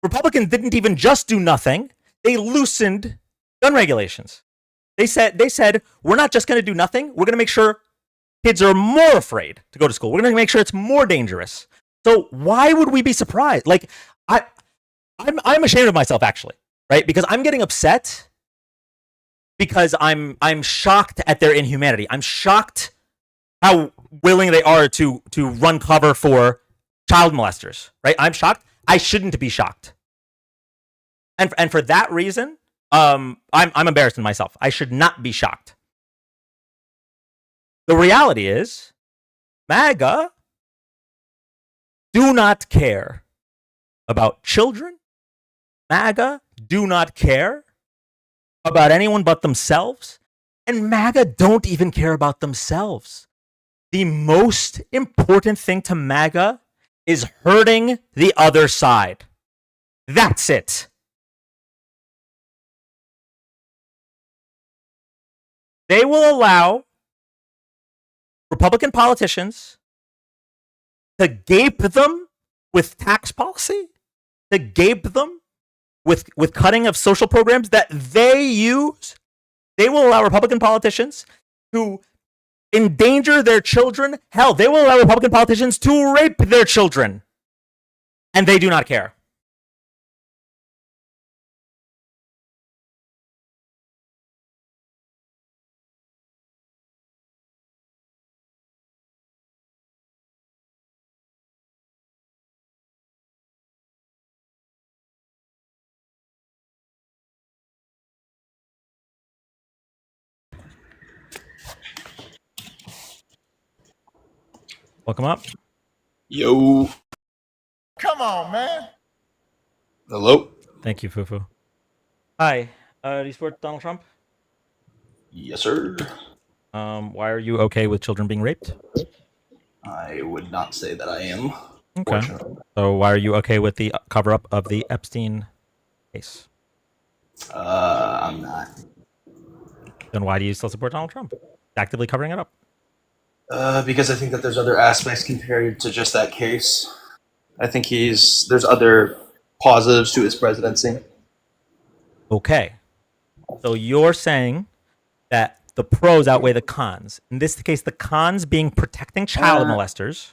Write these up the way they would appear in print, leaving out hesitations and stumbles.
Republicans didn't even just do nothing. They loosened gun regulations. They said we're not just going to do nothing. We're going to make sure kids are more afraid to go to school. We're going to make sure it's more dangerous. So why would we be surprised? Like I'm ashamed of myself, actually, right? Because I'm getting upset because I'm shocked at their inhumanity. I'm shocked how willing they are to run cover for child molesters, right? I'm shocked. I shouldn't be shocked. And for that reason, I'm embarrassed in myself. I should not be shocked. The reality is, MAGA do not care about children. MAGA do not care about anyone but themselves. And MAGA don't even care about themselves. The most important thing to MAGA is hurting the other side. That's it. They will allow Republican politicians to gape them with tax policy, to gape them with cutting of social programs that they use. They will allow Republican politicians to endanger their children. Hell, they will allow Republican politicians to rape their children. And they do not care. Welcome up. Yo. Come on, man. Hello? Thank you, Fufu. Hi. Do you support Donald Trump? Yes, sir. Why are you okay with children being raped? I would not say that I am. Okay. So why are you okay with the cover-up of the Epstein case? I'm not. Then why do you still support Donald Trump? Actively covering it up? Because I think that there's other aspects compared to just that case. I think there's other positives to his presidency. Okay. So you're saying that the pros outweigh the cons. In this case, the cons being protecting child molesters.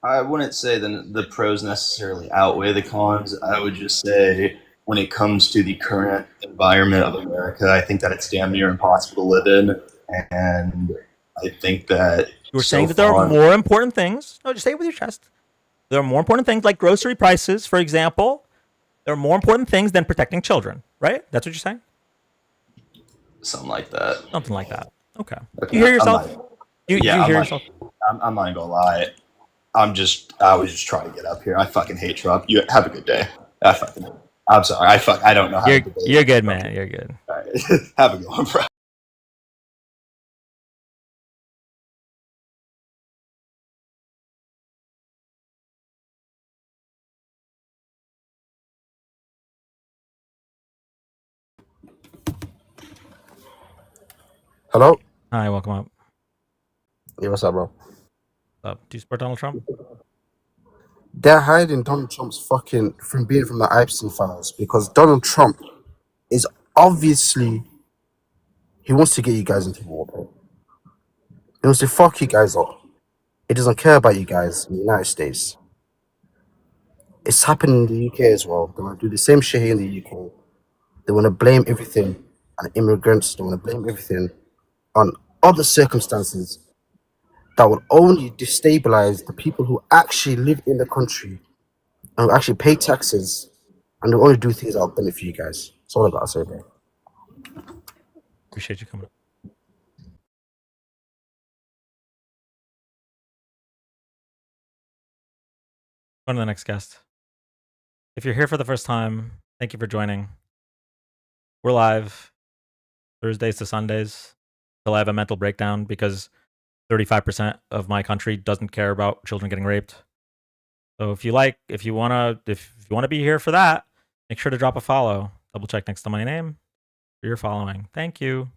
I wouldn't say that the pros necessarily outweigh the cons. I would just say when it comes to the current environment of America, I think that it's damn near impossible to live in. And I think that you're saying that there are more important things. No, just say it with your chest. There are more important things like grocery prices, for example. There are more important things than protecting children, right? That's what you're saying? Something like that. Something like that. Okay. You hear yourself? You hear yourself? I'm not gonna lie. I was just trying to get up here. I fucking hate Trump. You have a good day. I'm sorry. I don't know how to debate. You're good, man. You're good. All right. Have a good one, bro. Hello? Hi, welcome up. Yeah, what's up, bro? Do you support Donald Trump? They're hiding Donald Trump's from being from the Epstein files because Donald Trump is obviously, he wants to get you guys into war, bro. He wants to fuck you guys up. He doesn't care about you guys in the United States. It's happening in the UK as well. They want to do the same shit here in the UK. They want to blame everything on immigrants. They want to blame everything on other circumstances that will only destabilize the people who actually live in the country and who actually pay taxes, and they'll only do things that will benefit you guys. That's all I gotta say, bro. Appreciate you coming up. On to the next guest. If you're here for the first time, thank you for joining. We're live Thursdays to Sundays till I have a mental breakdown because 35% of my country doesn't care about children getting raped. So if you want to be here for that, make sure to drop a follow. Double check next to my name for your following. Thank you.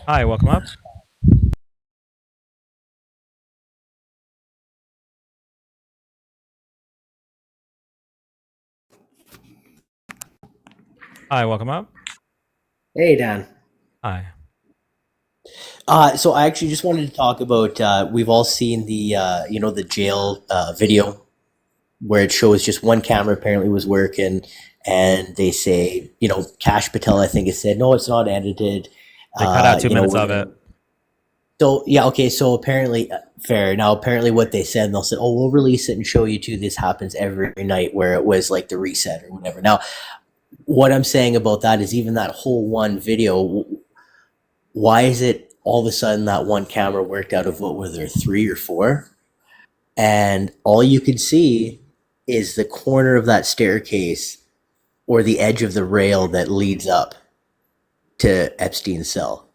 Hi, welcome up. Hi, welcome up. Hey, Dan. Hi. So I actually just wanted to talk about. We've all seen the the jail video where it shows just one camera apparently was working, and they say Cash Patel I think it said no, it's not edited. They cut out 2 minutes we're of it. gonna. So yeah, okay. So apparently, fair. Now apparently, what they said, they'll say, "Oh, we'll release it and show you too." This happens every night, where it was like the reset or whatever. Now, what I'm saying about that is, even that whole one video, why is it all of a sudden that one camera worked out of what were there, three or four? And all you could see is the corner of that staircase or the edge of the rail that leads up to Epstein's cell.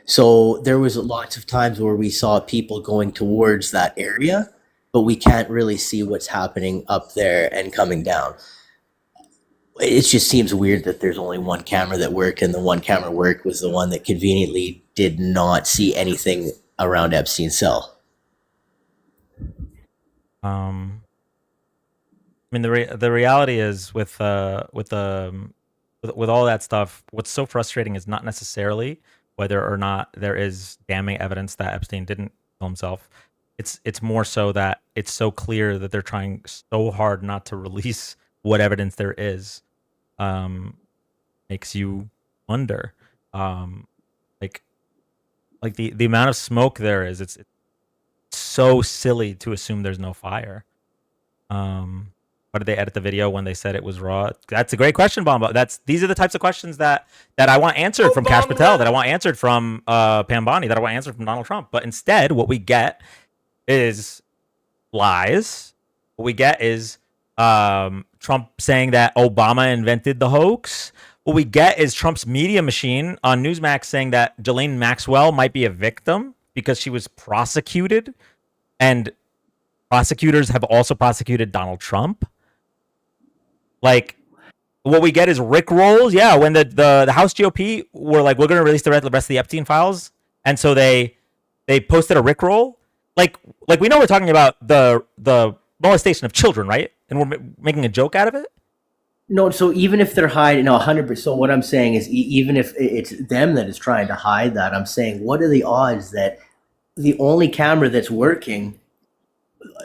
So there was lots of times where we saw people going towards that area, but we can't really see what's happening up there and coming down. It just seems weird that there's only one camera that worked, and the one camera worked was the one that conveniently did not see anything around Epstein's cell. I mean, the reality is with all that stuff, what's so frustrating is not necessarily whether or not there is damning evidence that Epstein didn't kill himself. It's more so that it's so clear that they're trying so hard not to release what evidence there is. Makes you wonder, like the amount of smoke there is. It's so silly to assume there's no fire. Why did they edit the video when they said it was raw? That's a great question, Bomba. These are the types of questions that I want answered from Cash Patel, that I want answered from Pambani, that I want answered from Donald Trump. But instead, what we get is lies. What we get is Trump saying that Obama invented the hoax. What we get is Trump's media machine on Newsmax saying that Ghislaine Maxwell might be a victim because she was prosecuted, and prosecutors have also prosecuted Donald Trump. Like, what we get is Rick rolls. Yeah, when the House GOP were like, we're going to release the rest of the Epstein files, and so they posted a Rick roll. Like we know we're talking about the molestation of children, right? And we're making a joke out of it. No, so even if they're hiding, no, 100%. So what I'm saying is, even if it's them that is trying to hide that, I'm saying, what are the odds that the only camera that's working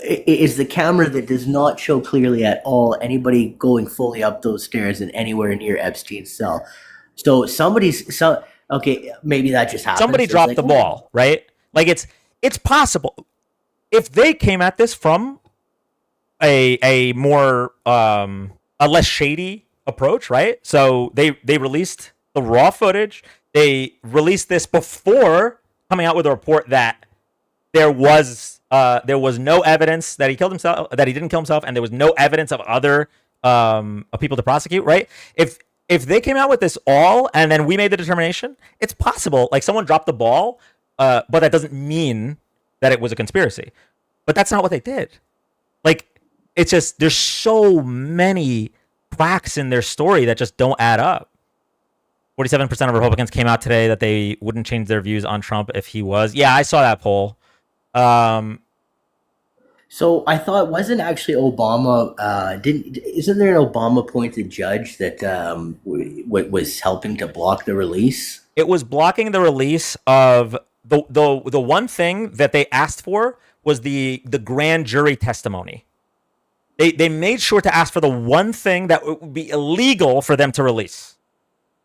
is the camera that does not show clearly at all anybody going fully up those stairs and anywhere near Epstein's cell? So okay, maybe that just happened. Somebody dropped the ball, right? Like, it's possible if they came at this from a more a less shady approach, right? So they released the raw footage. They released this before coming out with a report that there was no evidence that he killed himself, that he didn't kill himself, and there was no evidence of other people to prosecute, right? If they came out with this all and then we made the determination, it's possible like someone dropped the ball, but that doesn't mean that it was a conspiracy. But that's not what they did. Like, it's just there's so many cracks in their story that just don't add up. 47% of Republicans came out today that they wouldn't change their views on Trump if he was. Yeah, I saw that poll. So I thought, wasn't actually Obama? Isn't there an Obama-appointed judge that was helping to block the release? It was blocking the release of the one thing that they asked for was the grand jury testimony. They made sure to ask for the one thing that would be illegal for them to release.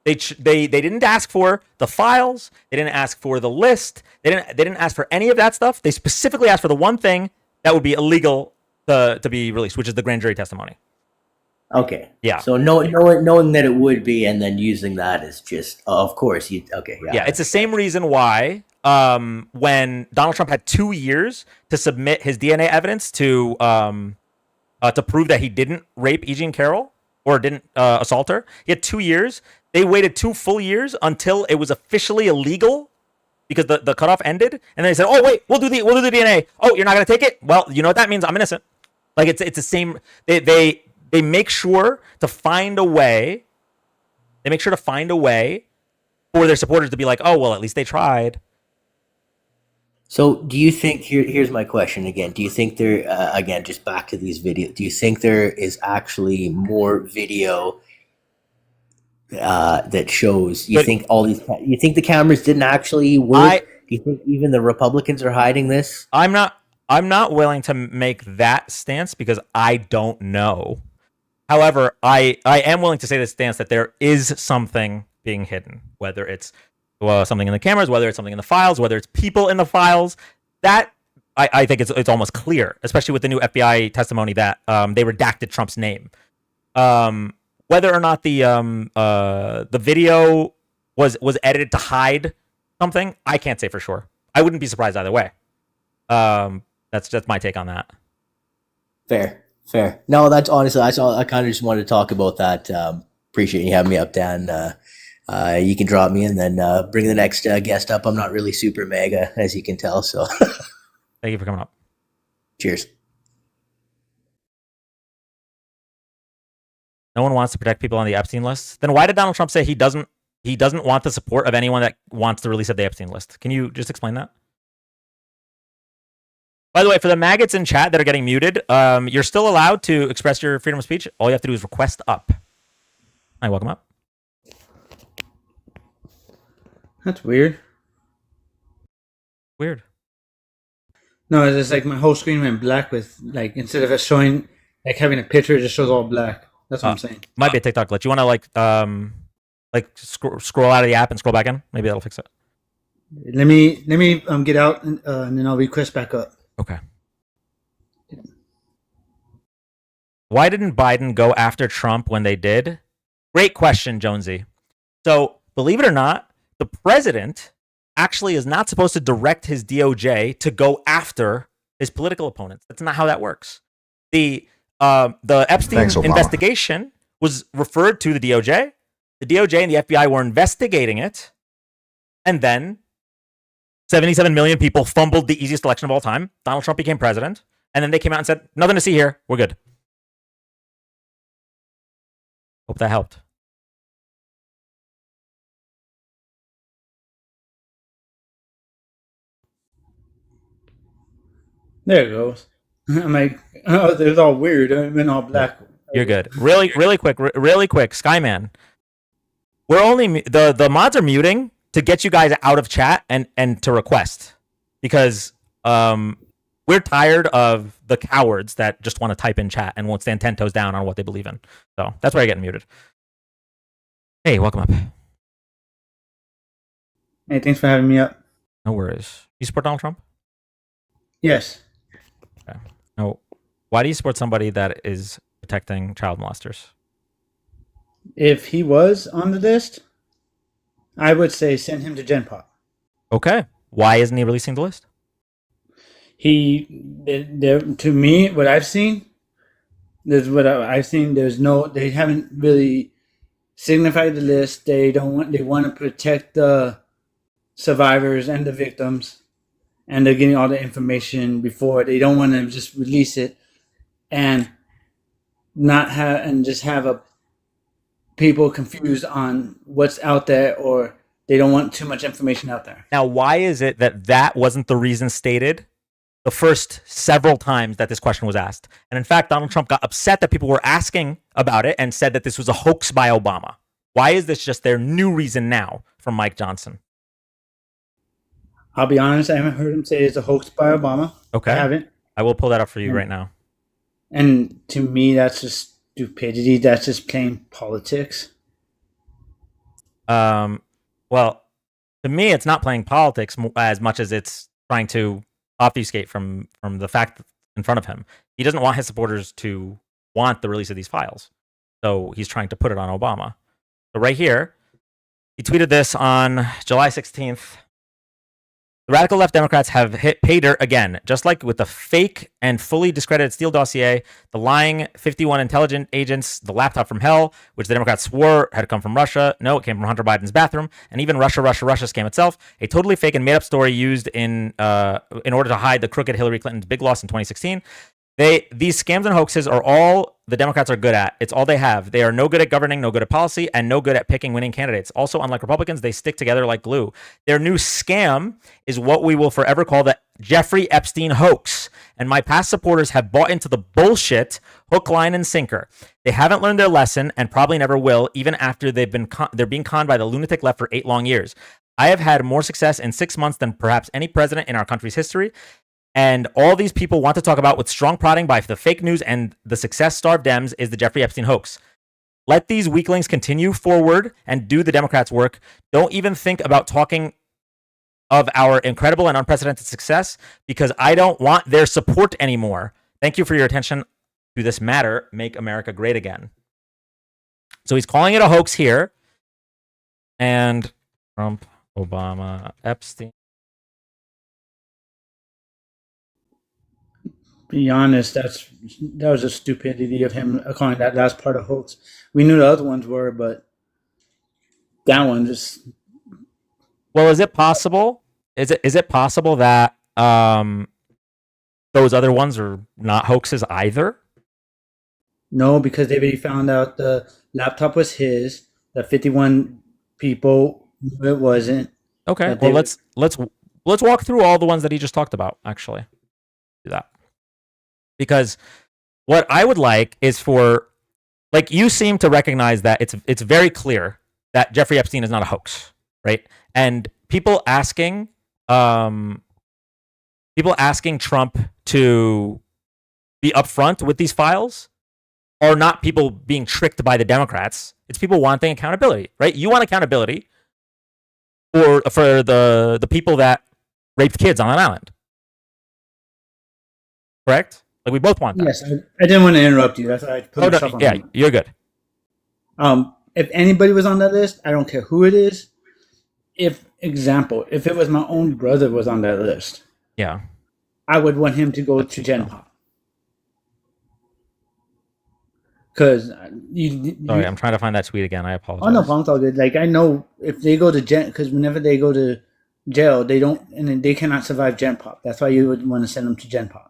They didn't ask for the files. They didn't ask for the list. They didn't ask for any of that stuff. They specifically asked for the one thing that would be illegal to be released, which is the grand jury testimony. Okay. Yeah. So knowing that it would be, and then using that is just, of course, okay. Yeah, it's the same reason why when Donald Trump had 2 years to submit his DNA evidence to prove that he didn't rape E. Jean Carroll or didn't assault her, he had 2 years. They waited 2 full years until it was officially illegal because the cutoff ended, and then they said, "Oh wait, we'll do the DNA. Oh, you're not gonna take it? Well, you know what that means? I'm innocent." Like, it's the same. They make sure to find a way. They make sure to find a way for their supporters to be like, oh, well, at least they tried. So, do you think here's my question again? Do you think there again, just back to these videos? Do you think there is actually more video that shows? You But- think all these? You think the cameras didn't actually work? Do you think even the Republicans are hiding this? I'm not willing to make that stance because I don't know. However, I am willing to say this stance that there is something being hidden, whether it's something in the cameras, whether it's something in the files, whether it's people in the files. That I think it's almost clear, especially with the new FBI testimony that they redacted Trump's name. Whether or not the video was edited to hide something, I can't say for sure. I wouldn't be surprised either way. That's just my take on that. Fair. No, that's honestly, that's all. I kind of just wanted to talk about that. Appreciate you having me up, Dan. You can drop me and then bring the next guest up. I'm not really super mega, as you can tell. So, Thank you for coming up. cheers. No one wants to protect people on the Epstein list. Then why did Donald Trump say he doesn't want the support of anyone that wants the release of the Epstein list? Can you just explain that? By the way, for the maggots in chat that are getting muted, you're still allowed to express your freedom of speech. All you have to do is request up. Hi, welcome up. That's weird. Weird. No, it's just like my whole screen went black with like instead of it showing like having a picture, it just shows all black. That's what I'm saying. Might be a TikTok glitch. You want to like scroll out of the app and scroll back in? Maybe that'll fix it. Let me get out and then I'll request back up. Okay. Why didn't Biden go after Trump when they did? Great question, Jonesy. So, believe it or not, the president actually is not supposed to direct his DOJ to go after his political opponents. That's not how that works. The Epstein Thanks, Obama. investigation was referred to the DOJ. The DOJ and the FBI were investigating it. And then 77 million people fumbled the easiest election of all time. Donald Trump became president. And then they came out and said, nothing to see here. We're good. Hope that helped. There it goes. I'm like, oh, it's all weird. It went all black. You're good. Really quick, Skyman. We're only the mods are muting to get you guys out of chat and to request because we're tired of the cowards that just want to type in chat and won't stand 10 toes down on what they believe in. So that's why you're getting muted. Hey, welcome up. Hey, thanks for having me up. No worries. You support Donald Trump? Yes. Okay. No. Why do you support somebody that is protecting child molesters? If he was on the list, I would say send him to Gen Pop. Okay. Why isn't he releasing the list? To me, what I've seen, they haven't really signified the list. They want to protect the survivors and the victims, and they're getting all the information before. They don't want to just release it and just have people confused on what's out there, or they don't want too much information out there. Now, why is it that wasn't the reason stated the first several times that this question was asked? And in fact, Donald Trump got upset that people were asking about it and said that this was a hoax by Obama. Why is this just their new reason now from Mike Johnson? I'll be honest, I haven't heard him say it's a hoax by Obama. Okay. I haven't. I will pull that up for you right now. And to me, that's just stupidity. That's just plain politics. Well, to me, it's not playing politics as much as it's trying to obfuscate from the fact in front of him. He doesn't want his supporters to want the release of these files. So he's trying to put it on Obama. So right here, he tweeted this on July 16th. The radical left Democrats have hit pay dirt again, just like with the fake and fully discredited Steele dossier, the lying 51 intelligence agents, the laptop from hell, which the Democrats swore had come from Russia. No, it came from Hunter Biden's bathroom, and even Russia scam itself, a totally fake and made-up story used in order to hide the crooked Hillary Clinton's big loss in 2016. These scams and hoaxes are all the Democrats are good at. It's all they have. They are no good at governing, no good at policy, and no good at picking winning candidates. Also, unlike Republicans, they stick together like glue. Their new scam is what we will forever call the Jeffrey Epstein hoax. And my past supporters have bought into the bullshit hook, line, and sinker. They haven't learned their lesson and probably never will, even after they're being conned by the lunatic left for 8 long years. I have had more success in 6 months than perhaps any president in our country's history. And all these people want to talk about with strong prodding by the fake news and the success-starved Dems is the Jeffrey Epstein hoax. Let these weaklings continue forward and do the Democrats' work. Don't even think about talking of our incredible and unprecedented success because I don't want their support anymore. Thank you for your attention to this matter. Make America great again. So he's calling it a hoax here. And Trump, Obama, Epstein. Be honest, that was a stupidity of him calling that last part a hoax. We knew the other ones were, but that one just. Well, is it possible? Is it possible that those other ones are not hoaxes either? No, because they already found out the laptop was his. The 51 people knew it wasn't. Okay, well let's walk through all the ones that he just talked about. Actually, do that. Because what I would like is for, like, you seem to recognize that it's very clear that Jeffrey Epstein is not a hoax, right? And people asking Trump to be upfront with these files are not people being tricked by the Democrats. It's people wanting accountability, right? You want accountability for the people that raped kids on an island, correct? Like, we both want that. Yes, I didn't want to interrupt you. That's why I put myself on. Yeah, you're good. If anybody was on that list, I don't care who it is. If it was my own brother was on that list, Yeah. I would want him to go to Gen Pop. Because Sorry, I'm trying to find that tweet again. I apologize. Oh no, problems all good. Like, I know if they go to Gen, because whenever they go to jail, they don't, and then they cannot survive Gen Pop. That's why you would want to send them to Gen Pop.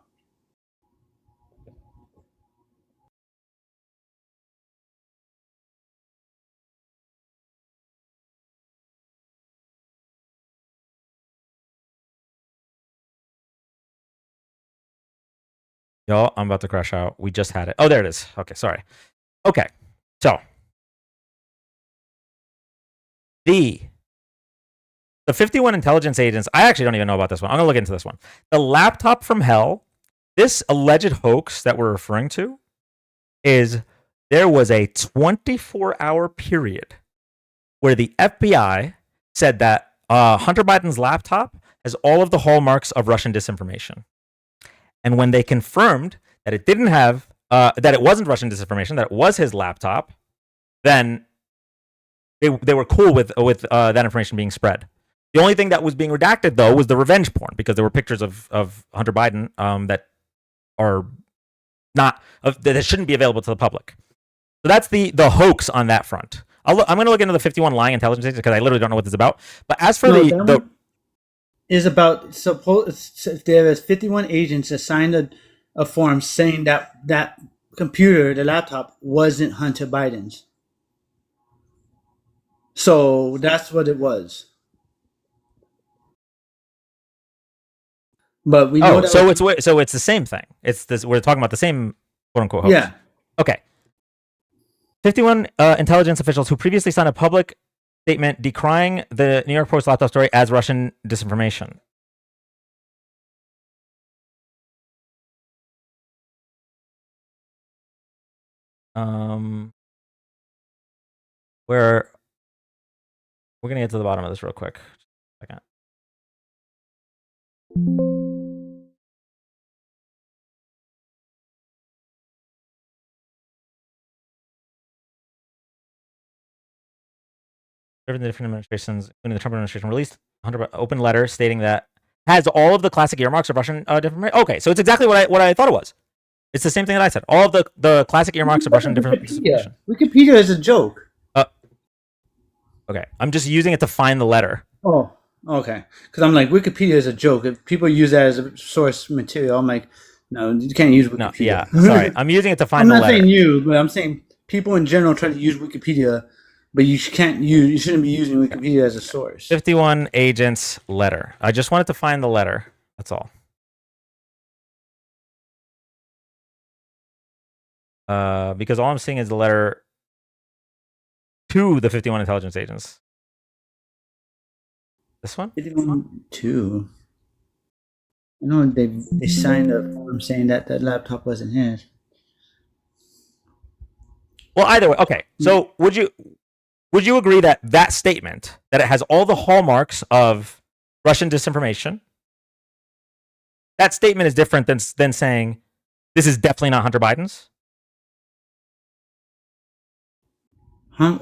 Y'all, I'm about to crash out. We just had it. Oh, there it is. Okay, sorry. Okay, so the 51 intelligence agents. I actually don't even know about this one. I'm gonna look into this one. The laptop from hell. This alleged hoax that we're referring to is there was a 24-hour period where the FBI said that Hunter Biden's laptop has all of the hallmarks of Russian disinformation. And when they confirmed that it didn't have, that it wasn't Russian disinformation, that it was his laptop, then they were cool with that information being spread. The only thing that was being redacted, though, was the revenge porn, because there were pictures of Hunter Biden that are not that shouldn't be available to the public. So that's the hoax on that front. I'm going to look into the 51 lying intelligence agents because I literally don't know what this is about. But as for the is about there was 51 agents that signed a form saying that computer, the laptop, wasn't Hunter Biden's. So that's what it was. But we know so it's the same thing. It's this. We're talking about the same quote unquote hoax. Yeah. Okay. 51 intelligence officials who previously signed a public statement decrying the New York Post laptop story as Russian disinformation. We're gonna get to the bottom of this real quick. Just a second. The different administrations, including the Trump administration, released an open letter stating that has all of the classic earmarks of Russian disinformation. Okay, so it's exactly what I thought it was. It's the same thing that I said. All of the classic earmarks of Russian disinformation. Wikipedia is a joke. Okay, I'm just using it to find the letter. Oh, okay. Because I'm like, Wikipedia is a joke. If people use that as a source material, I'm like, No, you can't use Wikipedia. No, yeah. Sorry, I'm using it to find I'm the not letter. saying you, but I'm saying people in general try to use Wikipedia, but you shouldn't be using Wikipedia as a source. 51 agents letter. I just wanted to find the letter. That's all. Because all I'm seeing is the letter to the 51 intelligence agents. This one? 51-2. You know, they signed a form saying that that laptop wasn't his. Well, either way, okay. So would you agree that that statement, that it has all the hallmarks of Russian disinformation, that statement is different than saying this is definitely not Hunter Biden's?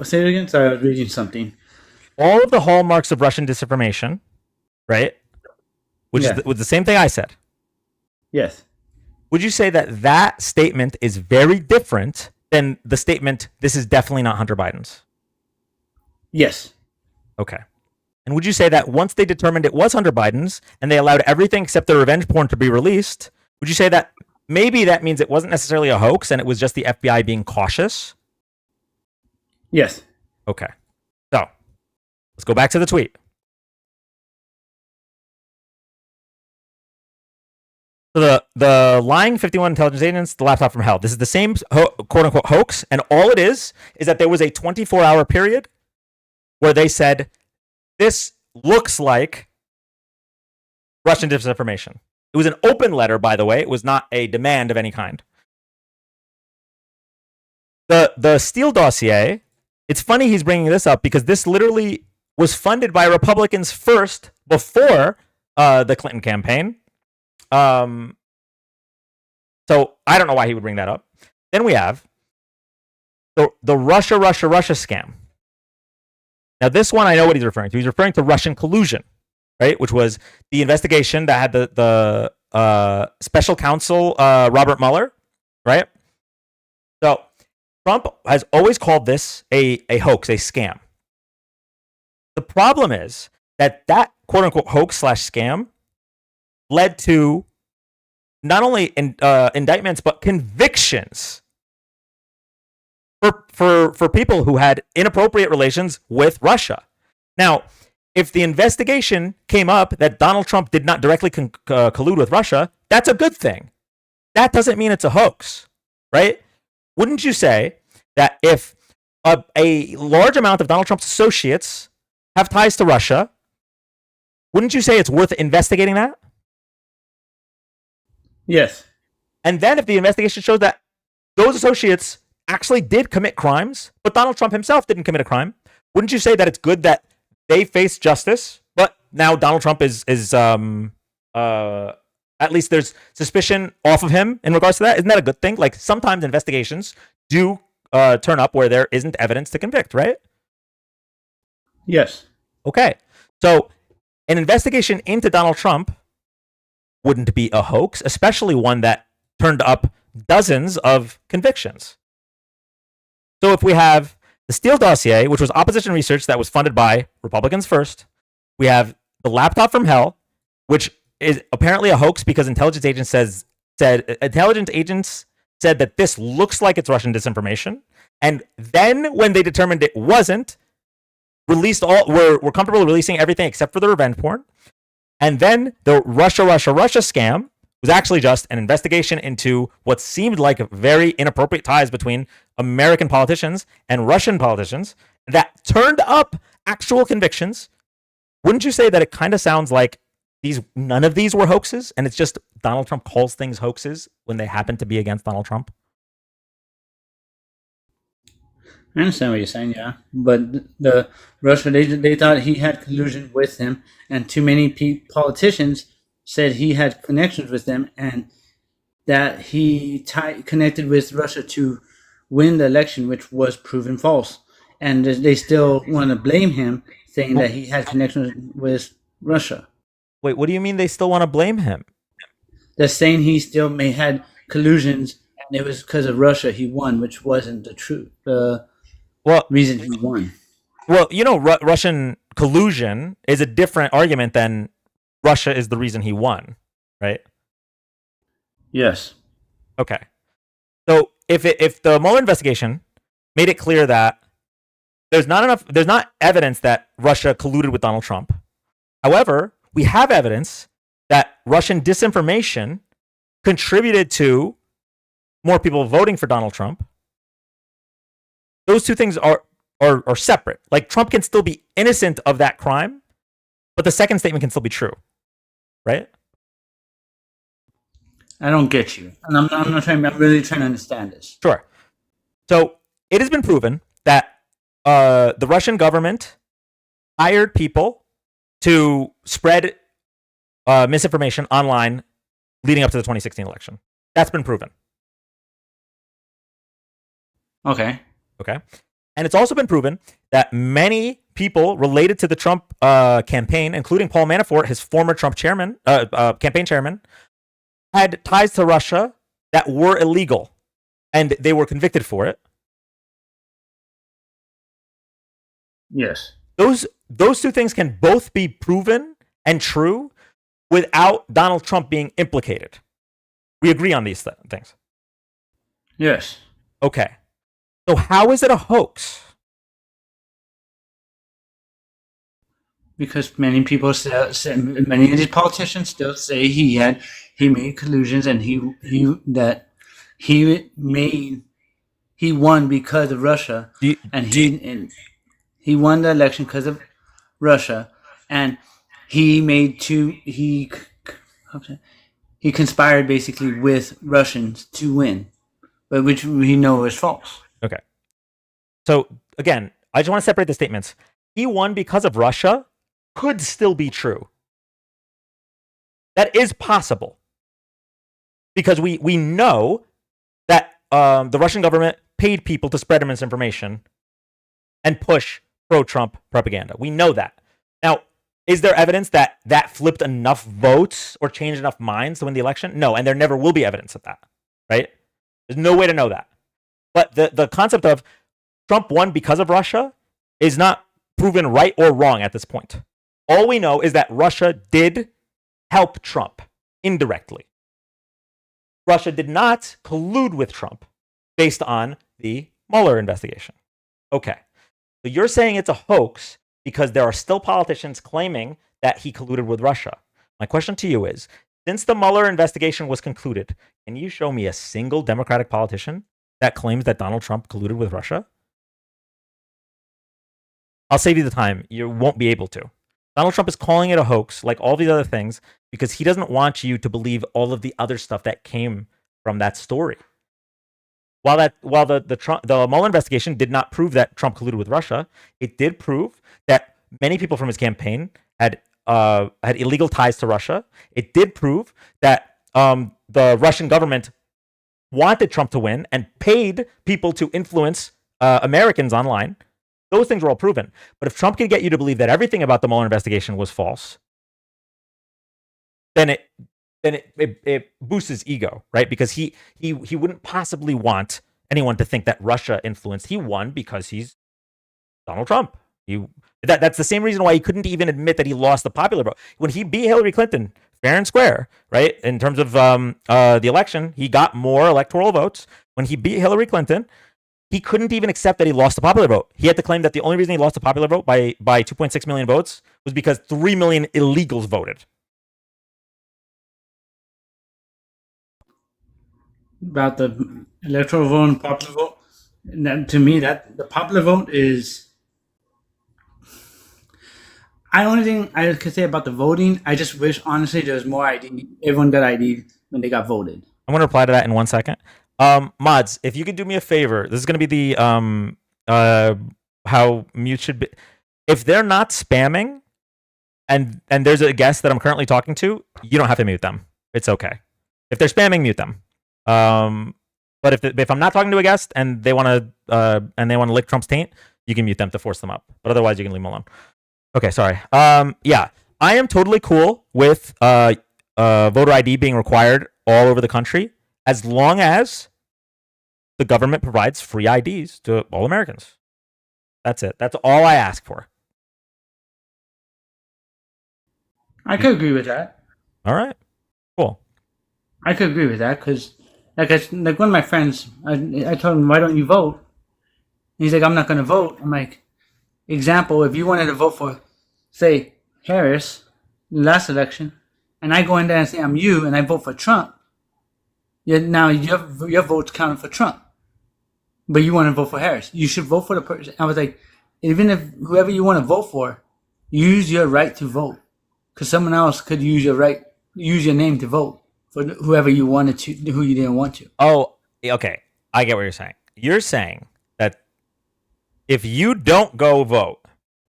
Say it again. Sorry, I was reading something. All of the hallmarks of Russian disinformation, right? Which Yeah. was the same thing I said. Yes. Would you say that that statement is very different than the statement, this is definitely not Hunter Biden's? Yes. Okay. And would you say that once they determined it was Hunter Biden's and they allowed everything except the revenge porn to be released, would you say that maybe that means it wasn't necessarily a hoax and it was just the FBI being cautious? Yes. Okay. So let's go back to the tweet. So the lying 51 intelligence agents, the laptop from hell. This is the same quote unquote hoax, and all it is that there was a 24-hour period where they said this looks like Russian disinformation. It was an open letter, by the way. It was not a demand of any kind. The Steele dossier. It's funny he's bringing this up because this literally was funded by Republicans first before the Clinton campaign. So I don't know why he would bring that up. Then we have the Russia scam. Now this one I know what he's referring to. He's referring to Russian collusion, right? Which was the investigation that had the special counsel Robert Mueller, right? So Trump has always called this a hoax, a scam. The problem is that quote unquote hoax / scam led to not only indictments but convictions for people who had inappropriate relations with Russia. Now, if the investigation came up that Donald Trump did not directly collude with Russia, that's a good thing. That doesn't mean it's a hoax, right? Wouldn't you say that if a large amount of Donald Trump's associates have ties to Russia, wouldn't you say it's worth investigating that? Yes. And then if the investigation shows that those associates actually did commit crimes, but Donald Trump himself didn't commit a crime, wouldn't you say that it's good that they face justice, but now Donald Trump is at least there's suspicion off of him in regards to that? Isn't that a good thing? Like sometimes investigations do turn up where there isn't evidence to convict, right? Yes. Okay. So an investigation into Donald Trump wouldn't be a hoax, especially one that turned up dozens of convictions. So if we have the Steele dossier, which was opposition research that was funded by Republicans first, we have the laptop from hell, which is apparently a hoax because intelligence agents said that this looks like it's Russian disinformation, and then when they determined it wasn't, were comfortable releasing everything except for the revenge porn. And then the Russia scam was actually just an investigation into what seemed like very inappropriate ties between American politicians and Russian politicians that turned up actual convictions. Wouldn't you say that it kind of sounds like none of these were hoaxes, and it's just Donald Trump calls things hoaxes when they happen to be against Donald Trump? I understand what you're saying, yeah. But the Russia, they thought he had collusion with them, and too many politicians said he had connections with them, and that he connected with Russia to win the election, which was proven false. And they still want to blame him, saying that he had connections with Russia. Wait, what do you mean they still want to blame him? They're saying he still may had collusions, and it was because of Russia he won, which wasn't the truth. Reason he won. Well, you know, Russian collusion is a different argument than Russia is the reason he won, right? Yes. Okay. So if the Mueller investigation made it clear that there's not evidence that Russia colluded with Donald Trump. However, we have evidence that Russian disinformation contributed to more people voting for Donald Trump. Those two things are separate. Like, Trump can still be innocent of that crime, but the second statement can still be true, right? I don't get you, and I'm not trying. I'm really trying to understand this. Sure. So it has been proven that the Russian government hired people to spread misinformation online leading up to the 2016 election. That's been proven. Okay. Okay. And it's also been proven that many people related to the Trump campaign, including Paul Manafort, his former Trump campaign chairman, had ties to Russia that were illegal, and they were convicted for it. Yes. Those two things can both be proven and true without Donald Trump being implicated. We agree on these things. Yes. Okay. So how is it a hoax? Because many people many of these politicians still say he made collusions and he won because of Russia, he won the election because of Russia, and he conspired basically with Russians to win, but which we know is false. Okay. So again, I just want to separate the statements. He won because of Russia could still be true. That is possible. Because we know that the Russian government paid people to spread misinformation and push pro-Trump propaganda. We know that. Now, is there evidence that flipped enough votes or changed enough minds to win the election? No, and there never will be evidence of that, right? There's no way to know that. But the concept of Trump won because of Russia is not proven right or wrong at this point. All we know is that Russia did help Trump indirectly. Russia did not collude with Trump based on the Mueller investigation. Okay. So you're saying it's a hoax because there are still politicians claiming that he colluded with Russia. My question to you is, since the Mueller investigation was concluded, can you show me a single Democratic politician that claims that Donald Trump colluded with Russia? I'll save you the time. You won't be able to. Donald Trump is calling it a hoax, like all these other things, because he doesn't want you to believe all of the other stuff that came from that story. While the Mueller investigation did not prove that Trump colluded with Russia, it did prove that many people from his campaign had illegal ties to Russia. It did prove that the Russian government wanted Trump to win and paid people to influence Americans online. Those things were all proven. But if Trump can get you to believe that everything about the Mueller investigation was false, then it boosts his ego, right? Because he wouldn't possibly want anyone to think that Russia influenced. He won because he's Donald Trump. That's the same reason why he couldn't even admit that he lost the popular vote. When he beat Hillary Clinton fair and square, right? In terms of the election, he got more electoral votes. When he beat Hillary Clinton, he couldn't even accept that he lost the popular vote. He had to claim that the only reason he lost the popular vote by 2.6 million votes was because 3 million illegals voted. About the electoral vote and popular vote, to me, that the popular vote is. The only thing I could say about the voting, I just wish, honestly, there was more ID. Everyone got ID when they got voted. I'm going to reply to that in 1 second. Mods, if you could do me a favor, this is going to be the how mute should be. If they're not spamming, and there's a guest that I'm currently talking to, you don't have to mute them. It's okay. If they're spamming, mute them. But if I'm not talking to a guest and they want to lick Trump's taint, you can mute them to force them up. But otherwise, you can leave them alone. Okay, sorry. Yeah, I am totally cool with voter ID being required all over the country as long as the government provides free IDs to all Americans. That's it. That's all I ask for. I could agree with that. All right. Cool. I could agree with that because, like one of my friends, I told him, "Why don't you vote?" And he's like, "I'm not going to vote." I'm like, example, if you wanted to vote for, say, Harris, last election, and I go in there and say I'm you, and I vote for Trump, now your vote's counted for Trump, but you want to vote for Harris. You should vote for the person. I was like, even if whoever you want to vote for, use your right to vote, because someone else could use your name to vote for whoever you wanted to, who you didn't want to. Oh, okay. I get what you're saying. You're saying that if you don't go vote,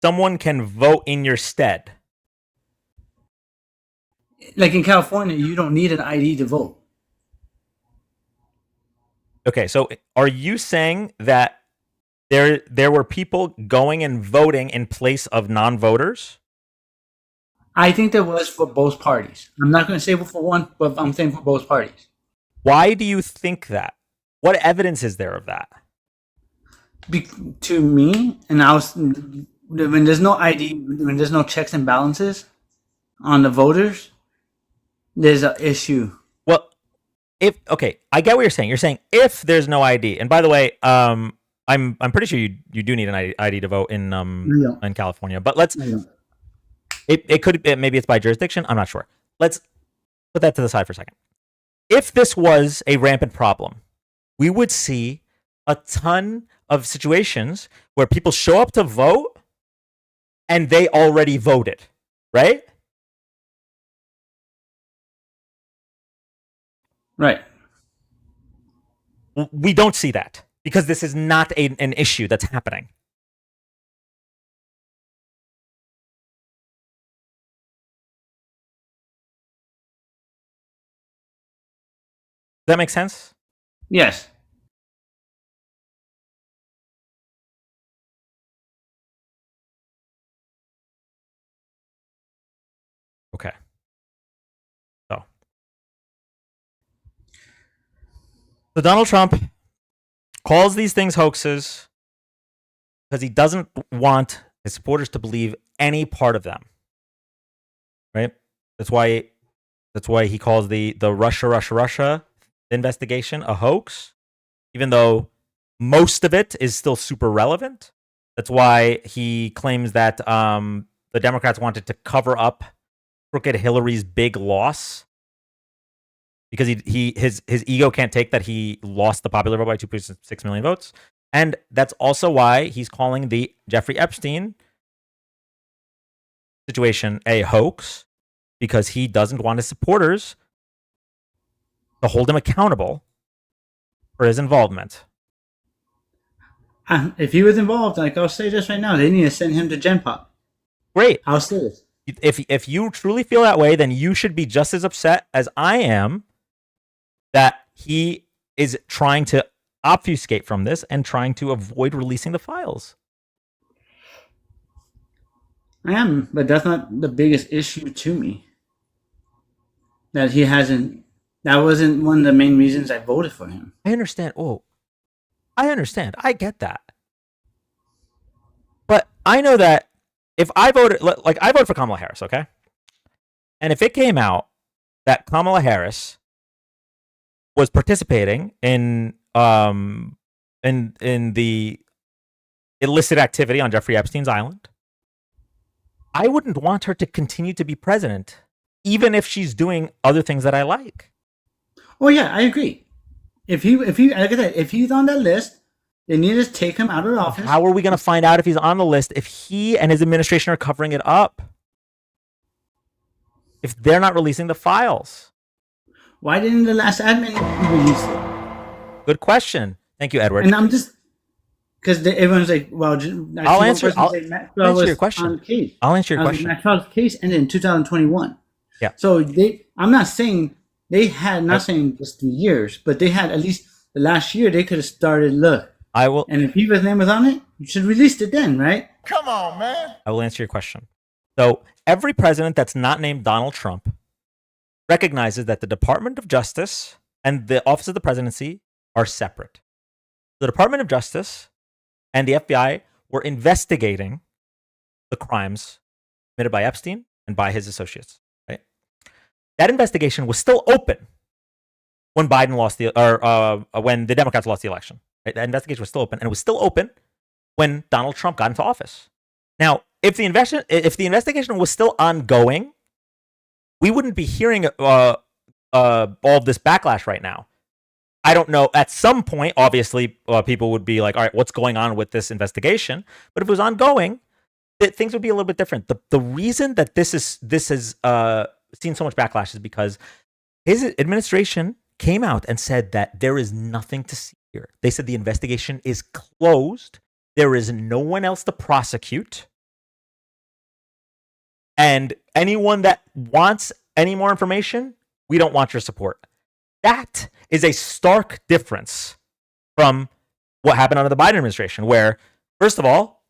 someone can vote in your stead. Like in California, you don't need an ID to vote. Okay, so are you saying that there were people going and voting in place of non-voters? I think there was for both parties. I'm not going to say for one, but I'm saying for both parties. Why do you think that? What evidence is there of that? To me, and I was when there's no ID, when there's no checks and balances on the voters, there's an issue. Well, I get what you're saying. You're saying if there's no ID, and by the way, I'm pretty sure you do need an ID to vote in California. But let's maybe it's by jurisdiction. I'm not sure. Let's put that to the side for a second. If this was a rampant problem, we would see a ton of situations where people show up to vote and they already voted, right? Right. We don't see that because this is not an issue that's happening. Does that make sense? Yes. Okay. So Donald Trump calls these things hoaxes because he doesn't want his supporters to believe any part of them. Right? That's why he calls the Russia investigation a hoax, even though most of it is still super relevant. That's why he claims that the Democrats wanted to cover up crooked Hillary's big loss because his ego can't take that he lost the popular vote by 2.6 million votes. And that's also why he's calling the Jeffrey Epstein situation a hoax, because he doesn't want his supporters to hold him accountable for his involvement. If he was involved, like I'll say this right now, they need to send him to Gen Pop. Great. I'll say this. If you truly feel that way, then you should be just as upset as I am that he is trying to obfuscate from this and trying to avoid releasing the files. I am, but that's not the biggest issue to me. That he hasn't. That wasn't one of the main reasons I voted for him. I understand. Oh, I understand. I get that. But I know that if I voted, like I voted for Kamala Harris, okay? And if it came out that Kamala Harris was participating in the illicit activity on Jeffrey Epstein's island, I wouldn't want her to continue to be president, even if she's doing other things that I like. Oh yeah, I agree. If he, like I said, if he's on that list, they need to take him out of the office. How are we going to find out if he's on the list if he and his administration are covering it up? If they're not releasing the files? Why didn't the last admin release it? Good question. Thank you, Edward. And I'm just because everyone's like, well, I'll answer your question. I'll answer your question. Maxwell's case ended in 2021. Yeah. So I'm not saying they had, not saying just 3 years, but they had at least the last year. They could have started. Look, I will. And if people's name was on it, you should release it then, right? Come on, man. I will answer your question. So every president that's not named Donald Trump recognizes that the Department of Justice and the Office of the Presidency are separate. The Department of Justice and the FBI were investigating the crimes committed by Epstein and by his associates. Right? That investigation was still open when Biden lost when the Democrats lost the election. Right? That investigation was still open, and it was still open when Donald Trump got into office. Now, if the investigation was still ongoing, we wouldn't be hearing all of this backlash right now. I don't know. At some point, obviously, people would be like, all right, what's going on with this investigation? But if it was ongoing, things would be a little bit different. The reason that this has seen so much backlash is because his administration came out and said that there is nothing to see here. They said the investigation is closed. There is no one else to prosecute. And anyone that wants any more information, we don't want your support. That is a stark difference from what happened under the Biden administration, where, first of all,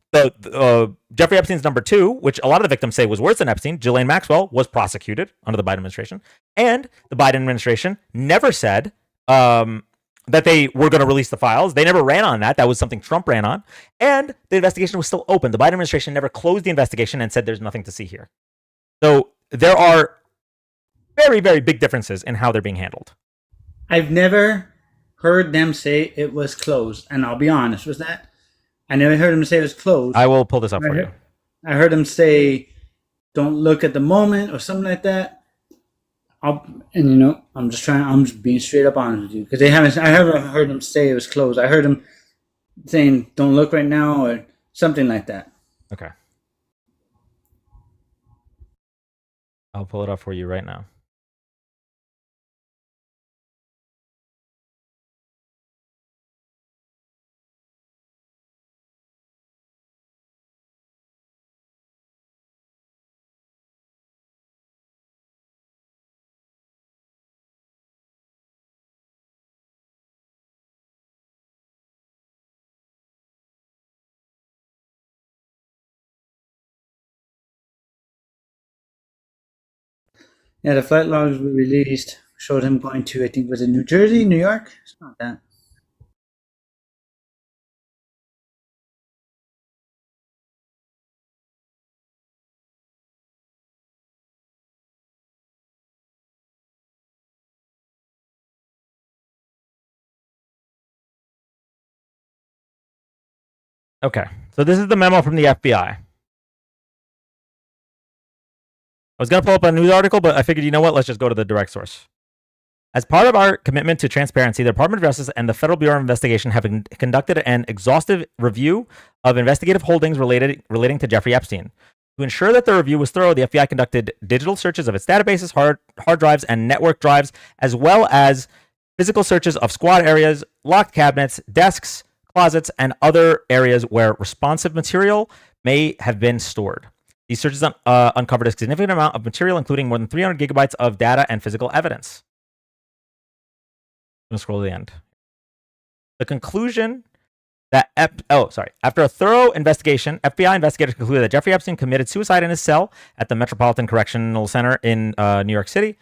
Jeffrey Epstein's number 2, which a lot of the victims say was worse than Epstein, Ghislaine Maxwell, was prosecuted under the Biden administration. And the Biden administration never said that they were going to release the files. They never ran on that. That was something Trump ran on. And the investigation was still open. The Biden administration never closed the investigation and said there's nothing to see here. So there are very, very big differences in how they're being handled. I've never heard them say it was closed, and I'll be honest with that. I never heard them say it was closed. I will pull this up for you. I heard them say, "Don't look at the moment" or something like that. I'm just being straight up honest with you, because I haven't heard them say it was closed. I heard them saying, "Don't look right now" or something like that. Okay. I'll pull it up for you right now. Yeah, the flight logs were released. Showed him going to, I think, was it New Jersey, New York? It's not that. Okay. So this is the memo from the FBI. I was going to pull up a news article, but I figured, you know what? Let's just go to the direct source. As part of our commitment to transparency, the Department of Justice and the Federal Bureau of Investigation have conducted an exhaustive review of investigative holdings relating to Jeffrey Epstein. To ensure that the review was thorough, the FBI conducted digital searches of its databases, hard drives, and network drives, as well as physical searches of squad areas, locked cabinets, desks, closets, and other areas where responsive material may have been stored. These searches uncovered a significant amount of material, including more than 300 gigabytes of data and physical evidence. I'm going to scroll to the end. The conclusion that after a thorough investigation, FBI investigators concluded that Jeffrey Epstein committed suicide in his cell at the Metropolitan Correctional Center in New York City.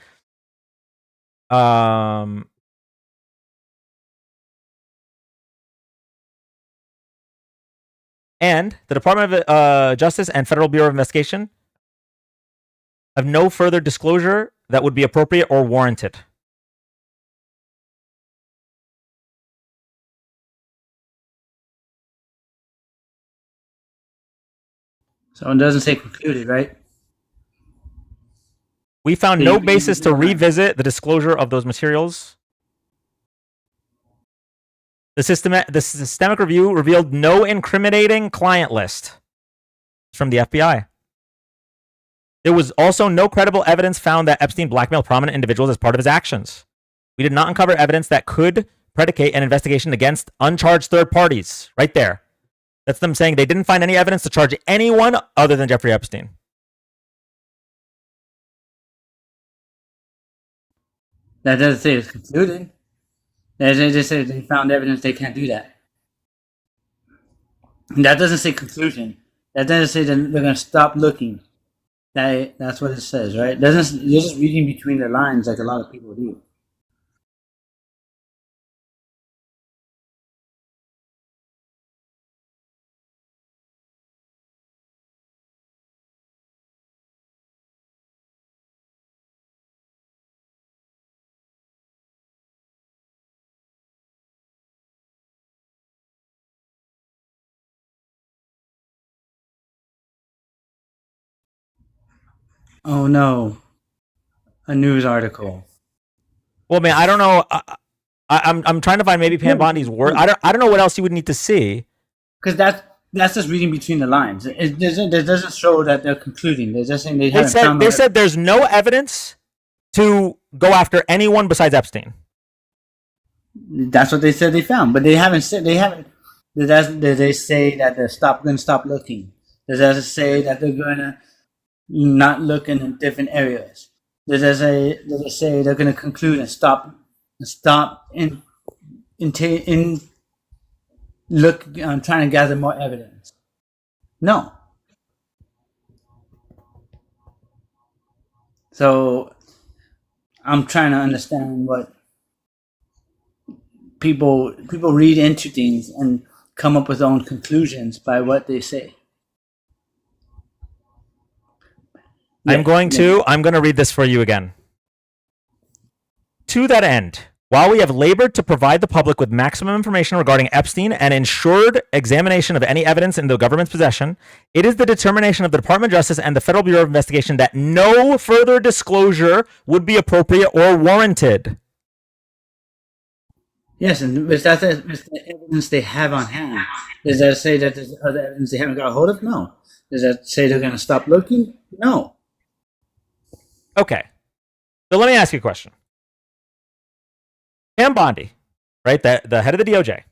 And the Department of Justice and Federal Bureau of Investigation have no further disclosure that would be appropriate or warranted. So it doesn't say concluded, right? We found no basis to revisit the disclosure of those materials. The systemic review revealed no incriminating client list from the FBI. There was also no credible evidence found that Epstein blackmailed prominent individuals as part of his actions. We did not uncover evidence that could predicate an investigation against uncharged third parties. Right there. That's them saying they didn't find any evidence to charge anyone other than Jeffrey Epstein. That doesn't say it's concluded. They just say they found evidence they can't do that. And that doesn't say conclusion. That doesn't say that they're going to stop looking. That's what it says, right? You're just reading between the lines like a lot of people do. Oh no, a news article. Well, man, I don't know. I'm trying to find maybe Pam Bondi's word. I don't know what else you would need to see. Because that's just reading between the lines. It doesn't show that they're concluding. They're just saying they haven't found. They said there's no evidence to go after anyone besides Epstein. That's what they said they found, but they haven't said they haven't. Did they say that they're going to stop looking? Does that say that they're going to not look in different areas? Does it say they're going to conclude and stop in look trying to gather more evidence? No. So I'm trying to understand what people read into things and come up with their own conclusions by what they say. I'm going to read this for you again. To that end, while we have labored to provide the public with maximum information regarding Epstein and ensured examination of any evidence in the government's possession, it is the determination of the Department of Justice and the Federal Bureau of Investigation that no further disclosure would be appropriate or warranted. Yes, and is that the evidence they have on hand? Does that say that there's other evidence they haven't got a hold of? No. Does that say they're going to stop looking? No. Okay. So let me ask you a question. Pam Bondi, right, the head of the DOJ,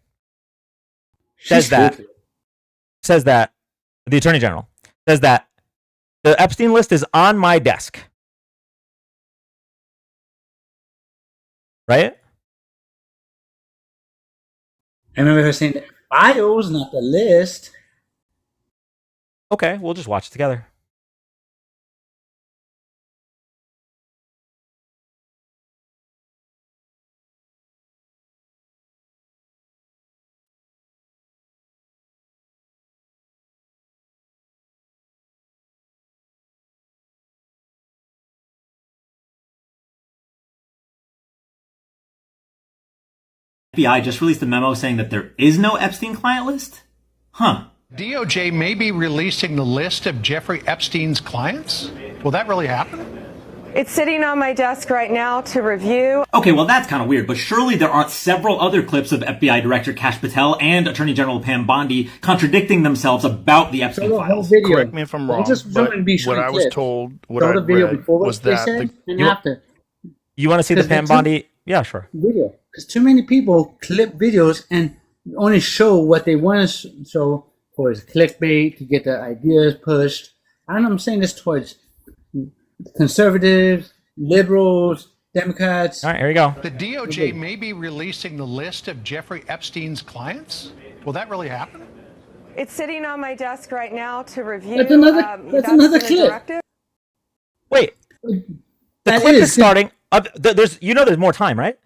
says that the Attorney General says that the Epstein list is on my desk. Right? I remember her saying that files, not the list. Okay, we'll just watch it together. FBI just released a memo saying that there is no Epstein client list? Huh. DOJ may be releasing the list of Jeffrey Epstein's clients? Will that really happen? It's sitting on my desk right now to review. Okay, well that's kind of weird, but surely there aren't several other clips of FBI Director Kash Patel and Attorney General Pam Bondi contradicting themselves about the Epstein files. Video. Correct me if I'm wrong, but what I was told, what I read was that You want to see the Pam Bondi? Yeah, sure. Video, because too many people clip videos and only show what they want to show for his clickbait to get their ideas pushed. And I'm saying this towards conservatives, liberals, Democrats. All right, here we go. The DOJ may be releasing the list of Jeffrey Epstein's clients? Will that really happen? It's sitting on my desk right now to review. That's another clip. Directive. Wait. The clip is starting. There's more time, right?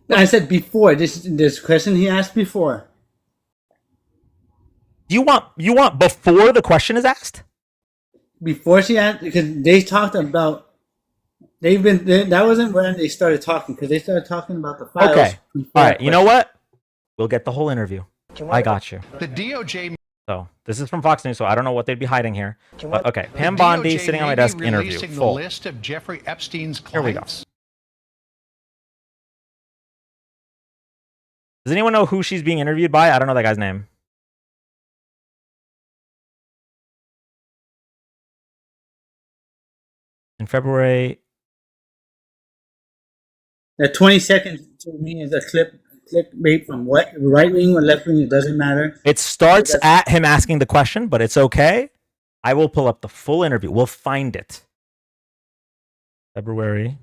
I said before this question he asked before. You want before the question is asked? Before she asked, because they talked about that wasn't when they started talking, because they started talking about the files. Okay. All right. You know what? We'll get the whole interview. I got you. The DOJ. So this is from Fox News, so I don't know what they'd be hiding here. But, okay, Pam Bondi sitting on my desk interview. The Full. list of Jeffrey Epstein's clients. Here we go. Does anyone know who she's being interviewed by? I don't know that guy's name. In February. That 20 seconds to me is a clickbait from what right wing or left wing, it doesn't matter. It starts at him asking the question, but it's okay. I will pull up the full interview. We'll find it. February.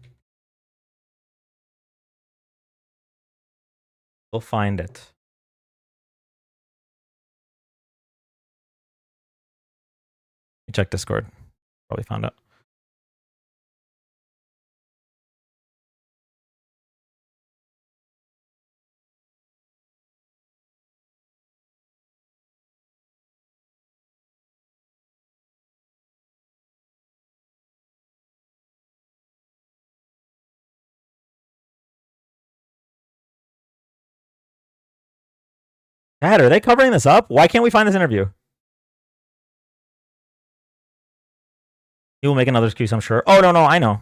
We'll find it. Let me check Discord. Probably found it. Dad, are they covering this up? Why can't we find this interview? He will make another excuse, I'm sure. Oh, no, I know.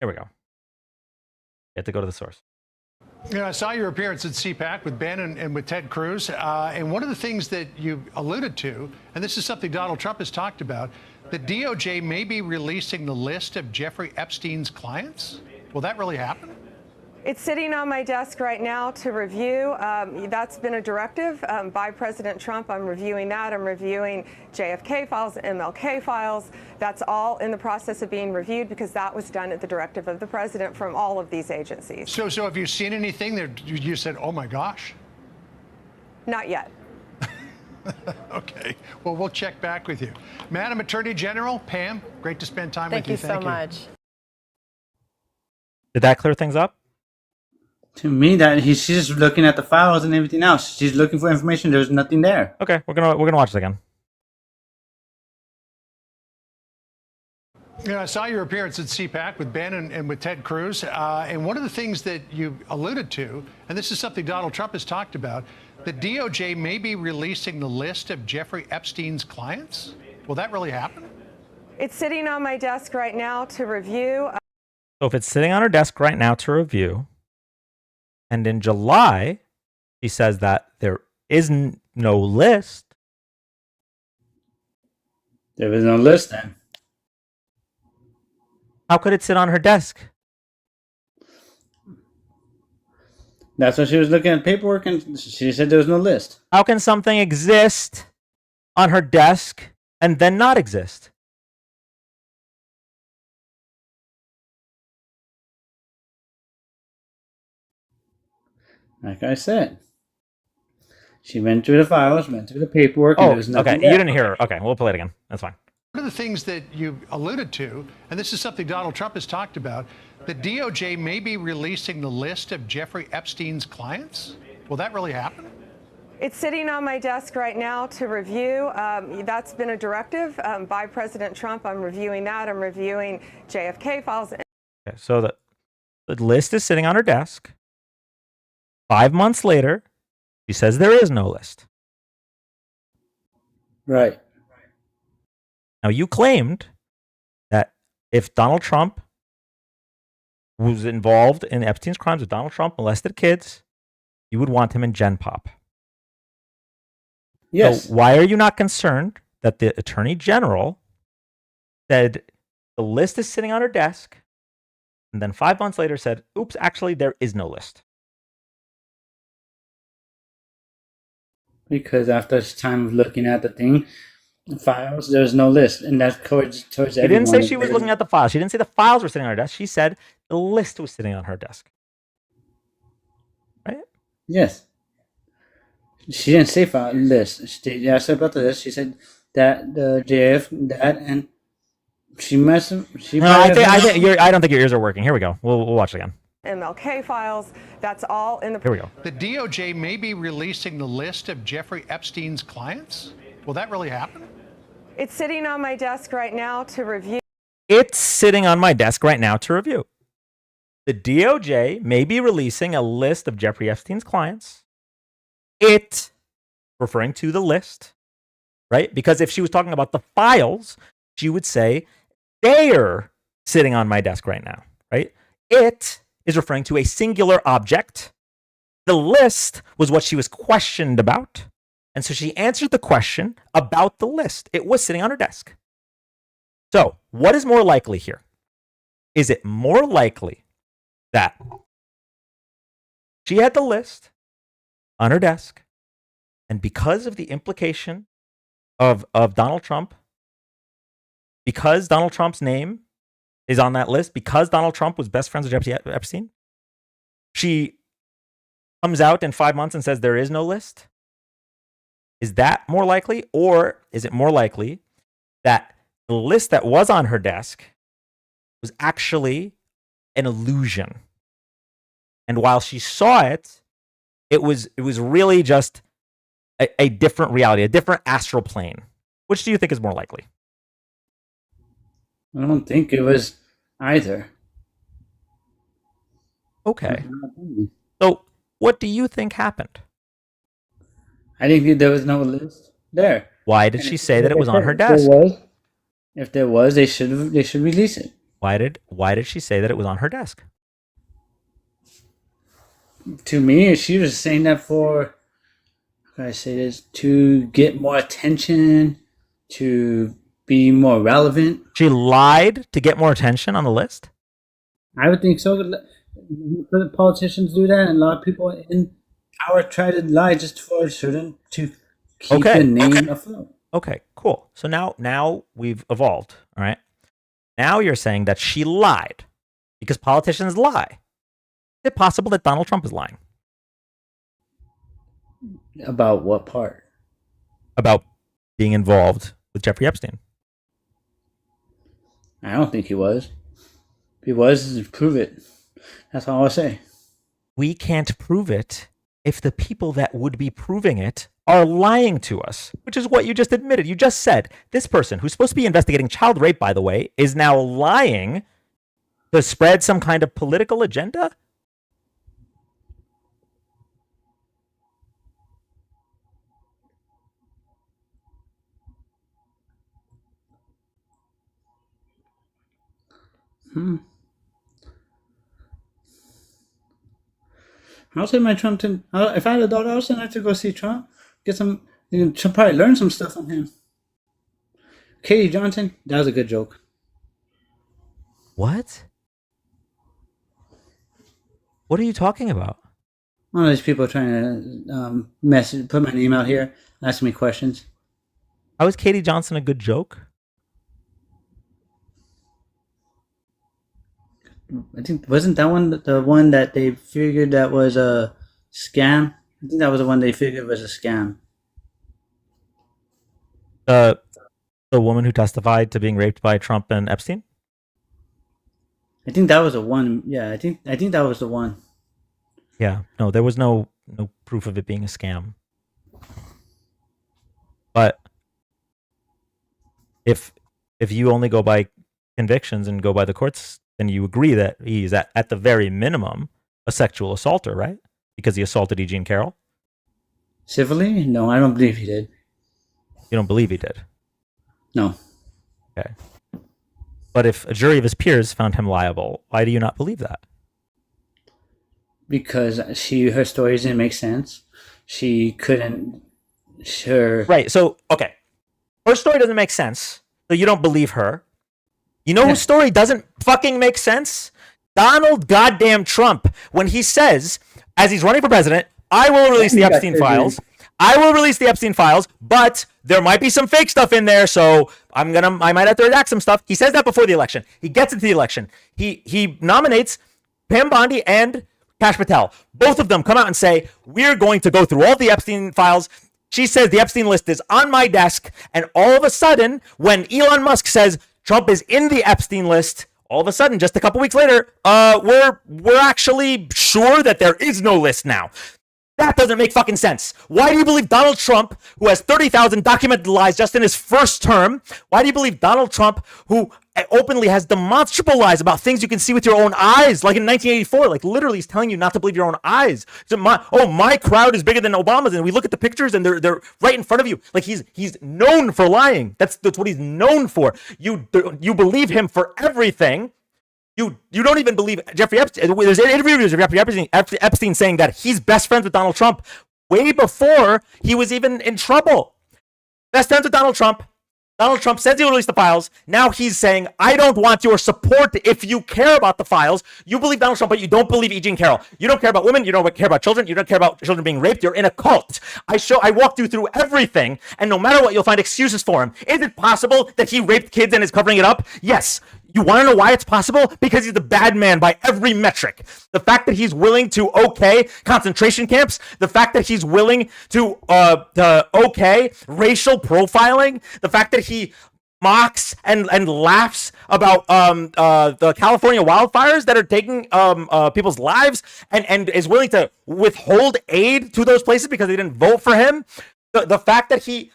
Here we go. You have to go to the source. I saw your appearance at CPAC with Ben and with Ted Cruz. And one of the things that you alluded to, and this is something Donald Trump has talked about, the DOJ may be releasing the list of Jeffrey Epstein's clients. Will that really happen? It's sitting on my desk right now to review. That's been a directive by President Trump. I'm reviewing that. I'm reviewing JFK files, MLK files. That's all in the process of being reviewed because that was done at the directive of the president from all of these agencies. So have you seen anything that you said, oh my gosh? Not yet. Okay. Well, we'll check back with you. Madam Attorney General, Pam, great to spend time with you. Thank you so much. Did that clear things up? To me, she's just looking at the files and everything else. She's looking for information. There's nothing there. Okay, we're gonna watch it again. I saw your appearance at CPAC with Ben and with Ted Cruz. And one of the things that you alluded to, and this is something Donald Trump has talked about, the DOJ may be releasing the list of Jeffrey Epstein's clients. Will that really happen? It's sitting on my desk right now to review. So if it's sitting on her desk right now to review, and in July, she says that there is no list. There is no list then. How could it sit on her desk? That's why she was looking at paperwork and she said there was no list. How can something exist on her desk and then not exist? Like I said, she went through the files, went through the paperwork, and there was nothing okay. there. You didn't hear her. Okay, we'll play it again. That's fine. One of the things that you alluded to, and this is something Donald Trump has talked about, the DOJ may be releasing the list of Jeffrey Epstein's clients. Will that really happen? It's sitting on my desk right now to review. That's been a directive by President Trump. I'm reviewing that. I'm reviewing JFK files. Okay, so the list is sitting on her desk. 5 months later, she says there is no list. Right. Now, you claimed that if Donald Trump was involved in Epstein's crimes, if Donald Trump molested kids, you would want him in Gen Pop. Yes. So why are you not concerned that the Attorney General said the list is sitting on her desk, and then 5 months later said, oops, actually, there is no list? Because after time of looking at the files, there's no list, and that's towards everyone. She didn't say she was looking at the files. She didn't say the files were sitting on her desk. She said the list was sitting on her desk. Right? Yes. She didn't say file list. She asked about the list. She said that the JF that and she messed. I don't think your ears are working. Here we go. We'll watch it again. MLK files. That's all in the. Here we go. The DOJ may be releasing the list of Jeffrey Epstein's clients. Will that really happen? It's sitting on my desk right now to review. It's sitting on my desk right now to review. The DOJ may be releasing a list of Jeffrey Epstein's clients. It, referring to the list, right? Because if she was talking about the files, she would say, they're sitting on my desk right now, right? It is referring to a singular object. The list was what she was questioned about. And so she answered the question about the list. It was sitting on her desk. So what is more likely here? Is it more likely that she had the list on her desk, and because of the implication of Donald Trump, because Donald Trump's name is on that list, because Donald Trump was best friends with Jeffrey Epstein, she comes out in 5 months and says there is no list? Is that more likely? Or is it more likely that the list that was on her desk was actually an illusion? And while she saw it, it was really just a different reality, a different astral plane. Which do you think is more likely? I don't think it was either. Okay. So what do you think happened? I think there was no list there. Why did she say that it was on her If desk? If there was, they should release it. Why did she say that it was on her desk? To me, she was saying that for, how can I say this, to get more attention, to be more relevant. She lied to get more attention on the list? I would think so. Politicians do that, and a lot of people in power try to lie just for certain to keep the name afloat. Okay, cool. So now we've evolved, all right? Now you're saying that she lied because politicians lie. Is it possible that Donald Trump is lying? About what part? About being involved with Jeffrey Epstein. I don't think he was. If he was, prove it. That's all I'll say. We can't prove it if the people that would be proving it are lying to us, which is what you just admitted. You just said this person, who's supposed to be investigating child rape, by the way, is now lying to spread some kind of political agenda? I'll send my Trump to. If I had a daughter, I'll send her to go see Trump. Get some. She'll probably learn some stuff from him. Katie Johnson, that was a good joke. What? What are you talking about? One of these people trying to put my name out here, ask me questions. How is Katie Johnson a good joke? I think wasn't that one the one that they figured that was a scam? I think that was the one they figured was a scam. The woman who testified to being raped by Trump and Epstein? I think that was the one. Yeah, I think that was the one. Yeah, no, there was no proof of it being a scam. But if you only go by convictions and go by the courts, then you agree that he's at the very minimum a sexual assaulter, right? Because he assaulted E. Jean Carroll. Civilly? No, I don't believe he did. You don't believe he did? No. Okay. But if a jury of his peers found him liable, why do you not believe that? Because her stories didn't make sense. She couldn't. Sure. Right. So, okay. Her story doesn't make sense, so you don't believe her. You know whose story doesn't fucking make sense? Donald goddamn Trump. When he says, as he's running for president, I will release the Epstein files. I will release the Epstein files, but there might be some fake stuff in there, so I might have to redact some stuff. He says that before the election. He gets into the election. He nominates Pam Bondi and Kash Patel. Both of them come out and say, we're going to go through all the Epstein files. She says the Epstein list is on my desk, and all of a sudden, when Elon Musk says Trump is in the Epstein list, all of a sudden, just a couple weeks later, we're actually sure that there is no list now. That doesn't make fucking sense. Why do you believe Donald Trump, who has 30,000 documented lies just in his first term? Why do you believe Donald Trump, who openly has demonstrable lies about things you can see with your own eyes, like in 1984, like literally he's telling you not to believe your own eyes. So my crowd is bigger than Obama's, and we look at the pictures and they're right in front of you. Like he's known for lying. That's what he's known for. You believe him for everything. You don't even believe Jeffrey Epstein. There's interviews of Jeffrey Epstein saying that he's best friends with Donald Trump way before he was even in trouble. Best friends with Donald Trump. Donald Trump says he'll release the files. Now he's saying, I don't want your support if you care about the files. You believe Donald Trump, but you don't believe E. Jean Carroll. You don't care about women. You don't care about children. You don't care about children being raped. You're in a cult. I walked you through everything, and no matter what, you'll find excuses for him. Is it possible that he raped kids and is covering it up? Yes. You want to know why it's possible? Because he's the bad man by every metric. The fact that he's willing to okay concentration camps, the fact that he's willing to okay racial profiling, the fact that he mocks and laughs about the California wildfires that are taking people's lives and is willing to withhold aid to those places because they didn't vote for him. The fact that he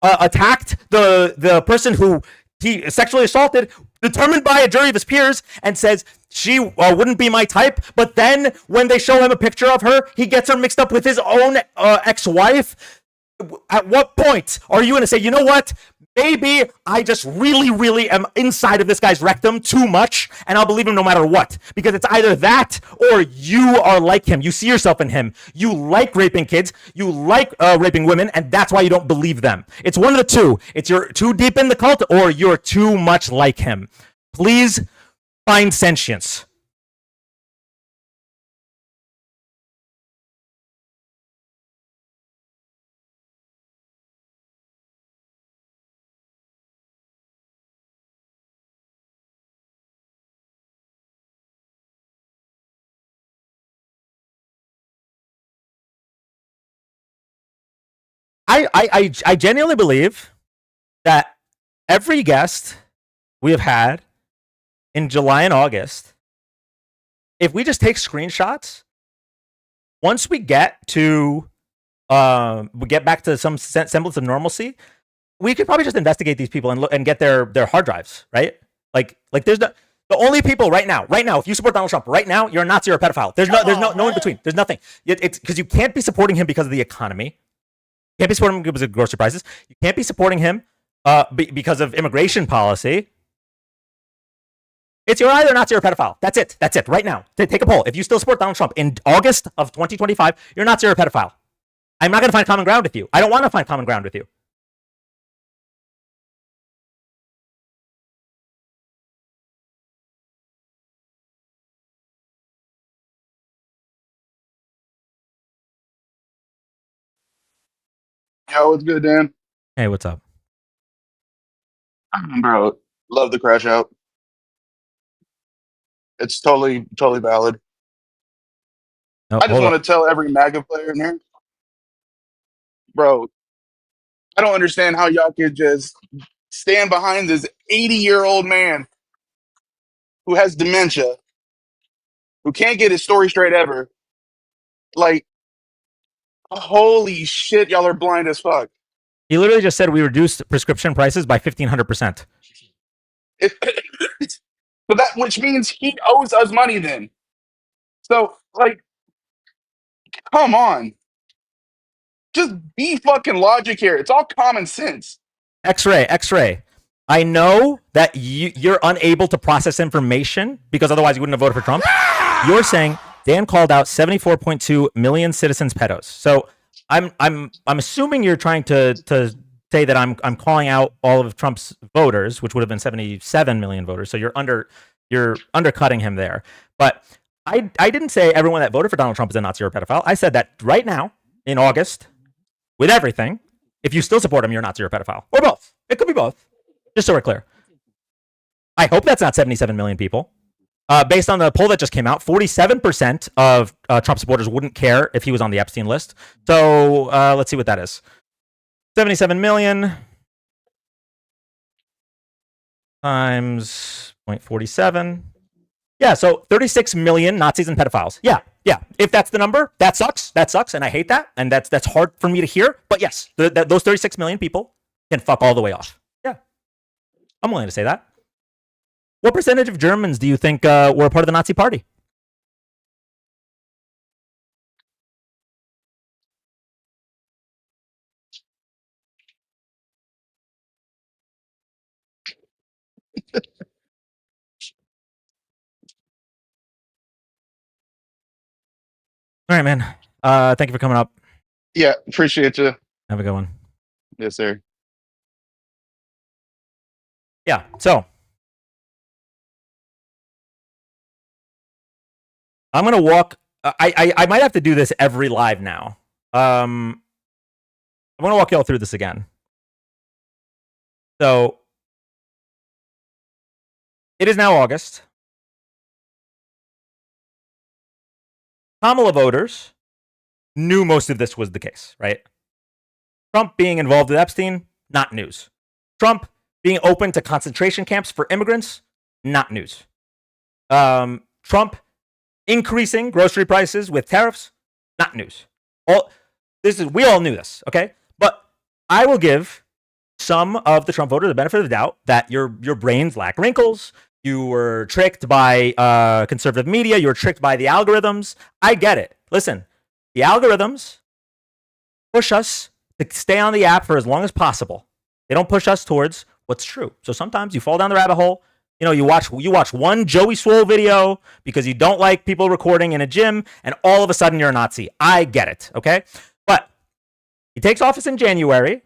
attacked the person who he sexually assaulted, determined by a jury of his peers, and says she wouldn't be my type. But then when they show him a picture of her, he gets her mixed up with his own ex-wife. At what point are you going to say, you know what? Maybe I just really, really am inside of this guy's rectum too much, and I'll believe him no matter what. Because it's either that or you are like him. You see yourself in him. You like raping kids. You like raping women, and that's why you don't believe them. It's one of the two. It's you're too deep in the cult or you're too much like him. Please find sentience. I genuinely believe that every guest we have had in July and August, if we just take screenshots, once we get back to some semblance of normalcy, we could probably just investigate these people and get their hard drives, right? Like there's the only people right now, if you support Donald Trump right now, you're a Nazi or a pedophile. There's no in between. There's nothing. It's because you can't be supporting him because of the economy. You can't be supporting him because of grocery prices. You can't be supporting him because of immigration policy. You're either a Nazi or a pedophile. That's it. That's it. Right now. Take a poll. If you still support Donald Trump in August of 2025, you're a Nazi or a pedophile. I'm not going to find common ground with you. I don't want to find common ground with you. Yo, what's good, Dan? Hey, what's up? Bro, love the crash out. It's totally valid. Oh, I just want to tell every MAGA player in here, bro, I don't understand how y'all could just stand behind this 80-year-old man who has dementia, who can't get his story straight ever. Like, holy shit, y'all are blind as fuck. He literally just said we reduced prescription prices by 1,500%. But that, which means he owes us money then. So, like, come on. Just be fucking logic here. It's all common sense. X-ray. I know that you're unable to process information because otherwise you wouldn't have voted for Trump. You're saying Dan called out 74.2 million citizens pedos. So I'm assuming you're trying to say that I'm calling out all of Trump's voters, which would have been 77 million voters. So you're undercutting him there. But I didn't say everyone that voted for Donald Trump is a Nazi or a pedophile. I said that right now in August, with everything, if you still support him, you're a Nazi or a pedophile, or both. It could be both. Just so we're clear. I hope that's not 77 million people. Based on the poll that just came out, 47% of Trump supporters wouldn't care if he was on the Epstein list. So let's see what that is. 77 million times 0.47. Yeah, so 36 million Nazis and pedophiles. Yeah. If that's the number, that sucks, and I hate that, and that's hard for me to hear. But yes, those 36 million people can fuck all the way off. Yeah, I'm willing to say that. What percentage of Germans do you think were a part of the Nazi Party? All right, man. Thank you for coming up. Yeah, appreciate you. Have a good one. Yes, sir. Yeah, so I'm going to walk. I might have to do this every live now. I'm going to walk y'all through this again. So it is now August. Kamala voters knew most of this was the case, right? Trump being involved with Epstein, not news. Trump being open to concentration camps for immigrants, not news. Trump increasing grocery prices with tariffs, not news. We all knew this, okay? But I will give some of the Trump voters the benefit of the doubt that your brains lack wrinkles. You were tricked by conservative media. You were tricked by the algorithms. I get it. Listen, the algorithms push us to stay on the app for as long as possible. They don't push us towards what's true. So sometimes you fall down the rabbit hole. You know, you watch one Joey Swole video because you don't like people recording in a gym, and all of a sudden you're a Nazi. I get it, okay? But he takes office in January.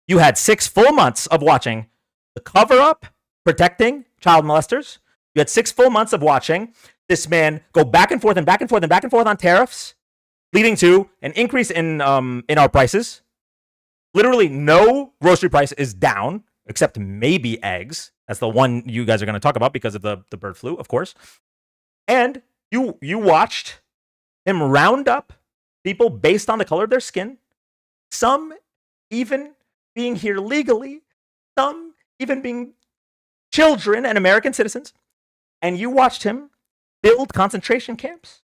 You had 6 full months of watching the cover-up protecting child molesters. You had 6 full months of watching this man go back and forth and back and forth and back and forth on tariffs, leading to an increase in our prices. Literally no grocery price is down, except maybe eggs. That's the one you guys are going to talk about because of the bird flu, of course. And you watched him round up people based on the color of their skin, some even being here legally, some even being children and American citizens, and you watched him build concentration camps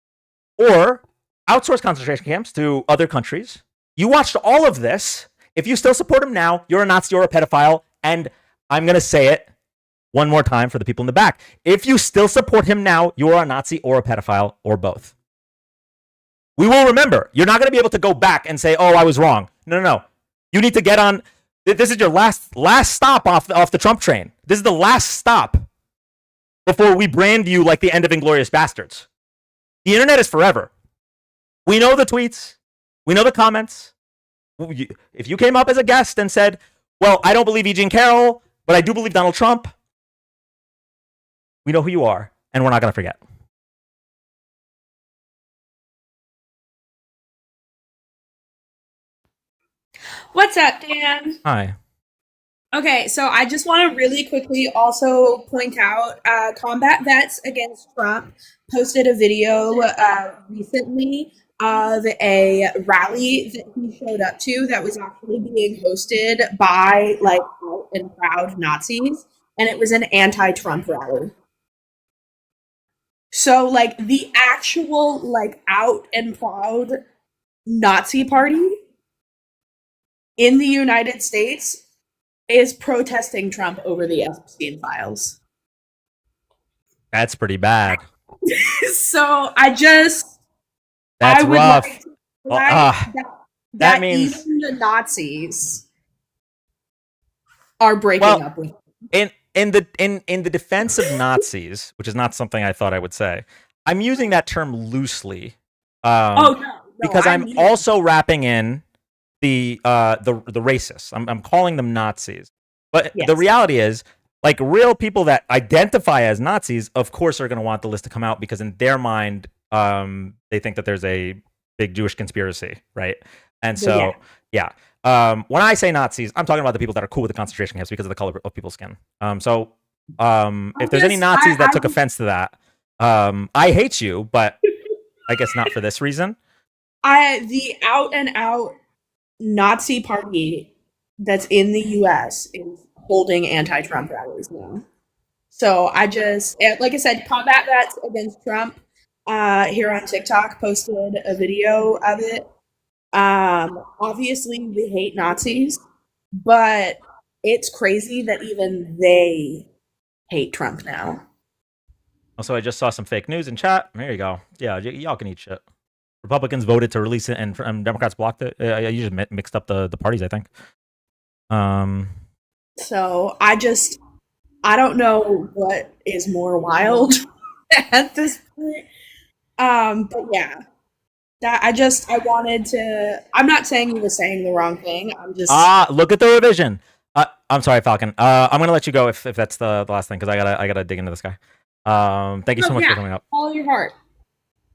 or outsource concentration camps to other countries. You watched all of this. If you still support him now, you're a Nazi or a pedophile, and I'm going to say it one more time for the people in the back. If you still support him now, you're a Nazi or a pedophile or both. We will remember. You're not going to be able to go back and say, oh, I was wrong. No. You need to get on. This is your last stop off the Trump train. This is the last stop before we brand you like the end of Inglourious Bastards. The internet is forever. We know the tweets. We know the comments. If you came up as a guest and said, well, I don't believe E. Jean Carroll, but I do believe Donald Trump, we know who you are, and we're not going to forget. What's up, Dan? Hi. Okay, so I just want to really quickly also point out Combat Vets Against Trump posted a video recently of a rally that he showed up to that was actually being hosted by like out and proud Nazis, and it was an anti-Trump rally. So like the actual like out and proud Nazi party in the United States is protesting Trump over the Epstein files. That's pretty bad. So that's rough. Like that means even the Nazis are breaking up with him. In the defense of Nazis, which is not something I thought I would say, I'm using that term loosely. Because I'm also wrapping in the racists. I'm calling them Nazis. But yes. The reality is, like, real people that identify as Nazis, of course, are going to want the list to come out because in their mind, they think that there's a big Jewish conspiracy, right? And so, yeah. When I say Nazis, I'm talking about the people that are cool with the concentration camps because of the color of people's skin. If there's any Nazis that took offense to that, I hate you, but I guess not for this reason. The out and out Nazi party that's in the U.S. is holding anti-Trump rallies now. So I just, like I said, Combat Vets Against Trump here on TikTok posted a video of it. Obviously we hate Nazis, but it's crazy that even they hate Trump now. Also, I just saw some fake news in chat. There you go. Yeah, y'all can eat shit. Republicans voted to release it, and Democrats blocked it. You just mixed up the parties, I think. So I don't know what is more wild at this point. But yeah, I wanted to. I'm not saying he was saying the wrong thing. I'm just look at the revision. I'm sorry, Falcon. I'm gonna let you go if that's the last thing because I gotta dig into this guy. Thank you so much for coming up. Follow your heart.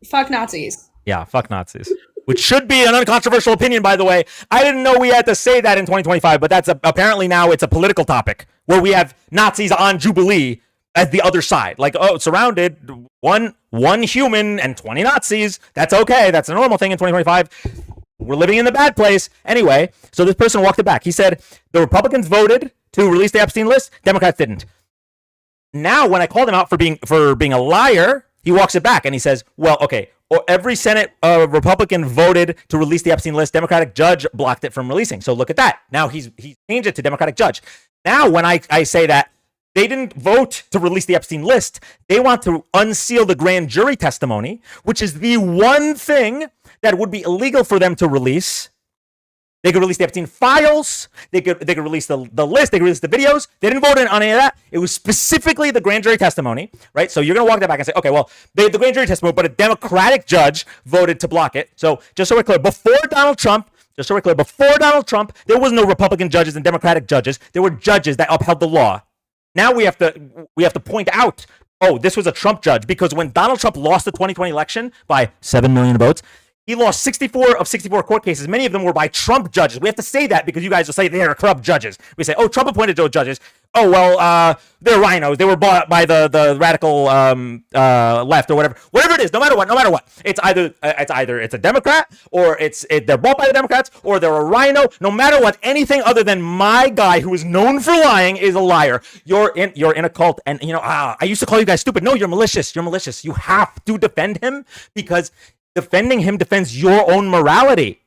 Fuck Nazis. Yeah, fuck Nazis. Which should be an uncontroversial opinion, by the way. I didn't know we had to say that in 2025, but that's apparently now it's a political topic where we have Nazis on Jubilee as the other side. Like, oh, surrounded, one human and 20 Nazis. That's okay. That's a normal thing in 2025. We're living in the bad place. Anyway, so this person walked it back. He said, the Republicans voted to release the Epstein list. Democrats didn't. Now, when I called him out for being a liar, he walks it back and he says, well, okay, every Senate Republican voted to release the Epstein list. Democratic judge blocked it from releasing. So look at that. Now he's changed it to Democratic judge. Now, when I say that they didn't vote to release the Epstein list, they want to unseal the grand jury testimony, which is the one thing that would be illegal for them to release. They could release the Epstein files. They could release the list. They could release the videos. They didn't vote on any of that. It was specifically the grand jury testimony, right? So you're going to walk that back and say, okay, well, the grand jury testimony, but a Democratic judge voted to block it. So just so we're clear, before Donald Trump, there was no Republican judges and Democratic judges. There were judges that upheld the law. Now we have to point out, oh, this was a Trump judge, because when Donald Trump lost the 2020 election by 7 million votes, he lost 64 of 64 court cases. Many of them were by Trump judges. We have to say that because you guys will say they are corrupt judges. We say, oh, Trump appointed those judges. Oh, well, they're rhinos. They were bought by the radical left or whatever. Whatever it is, no matter what. It's either it's a Democrat or they're bought by the Democrats or they're a rhino. No matter what, anything other than my guy who is known for lying is a liar. You're in a cult, and I used to call you guys stupid. No, you're malicious. You're malicious. You have to defend him because defending him defends your own morality.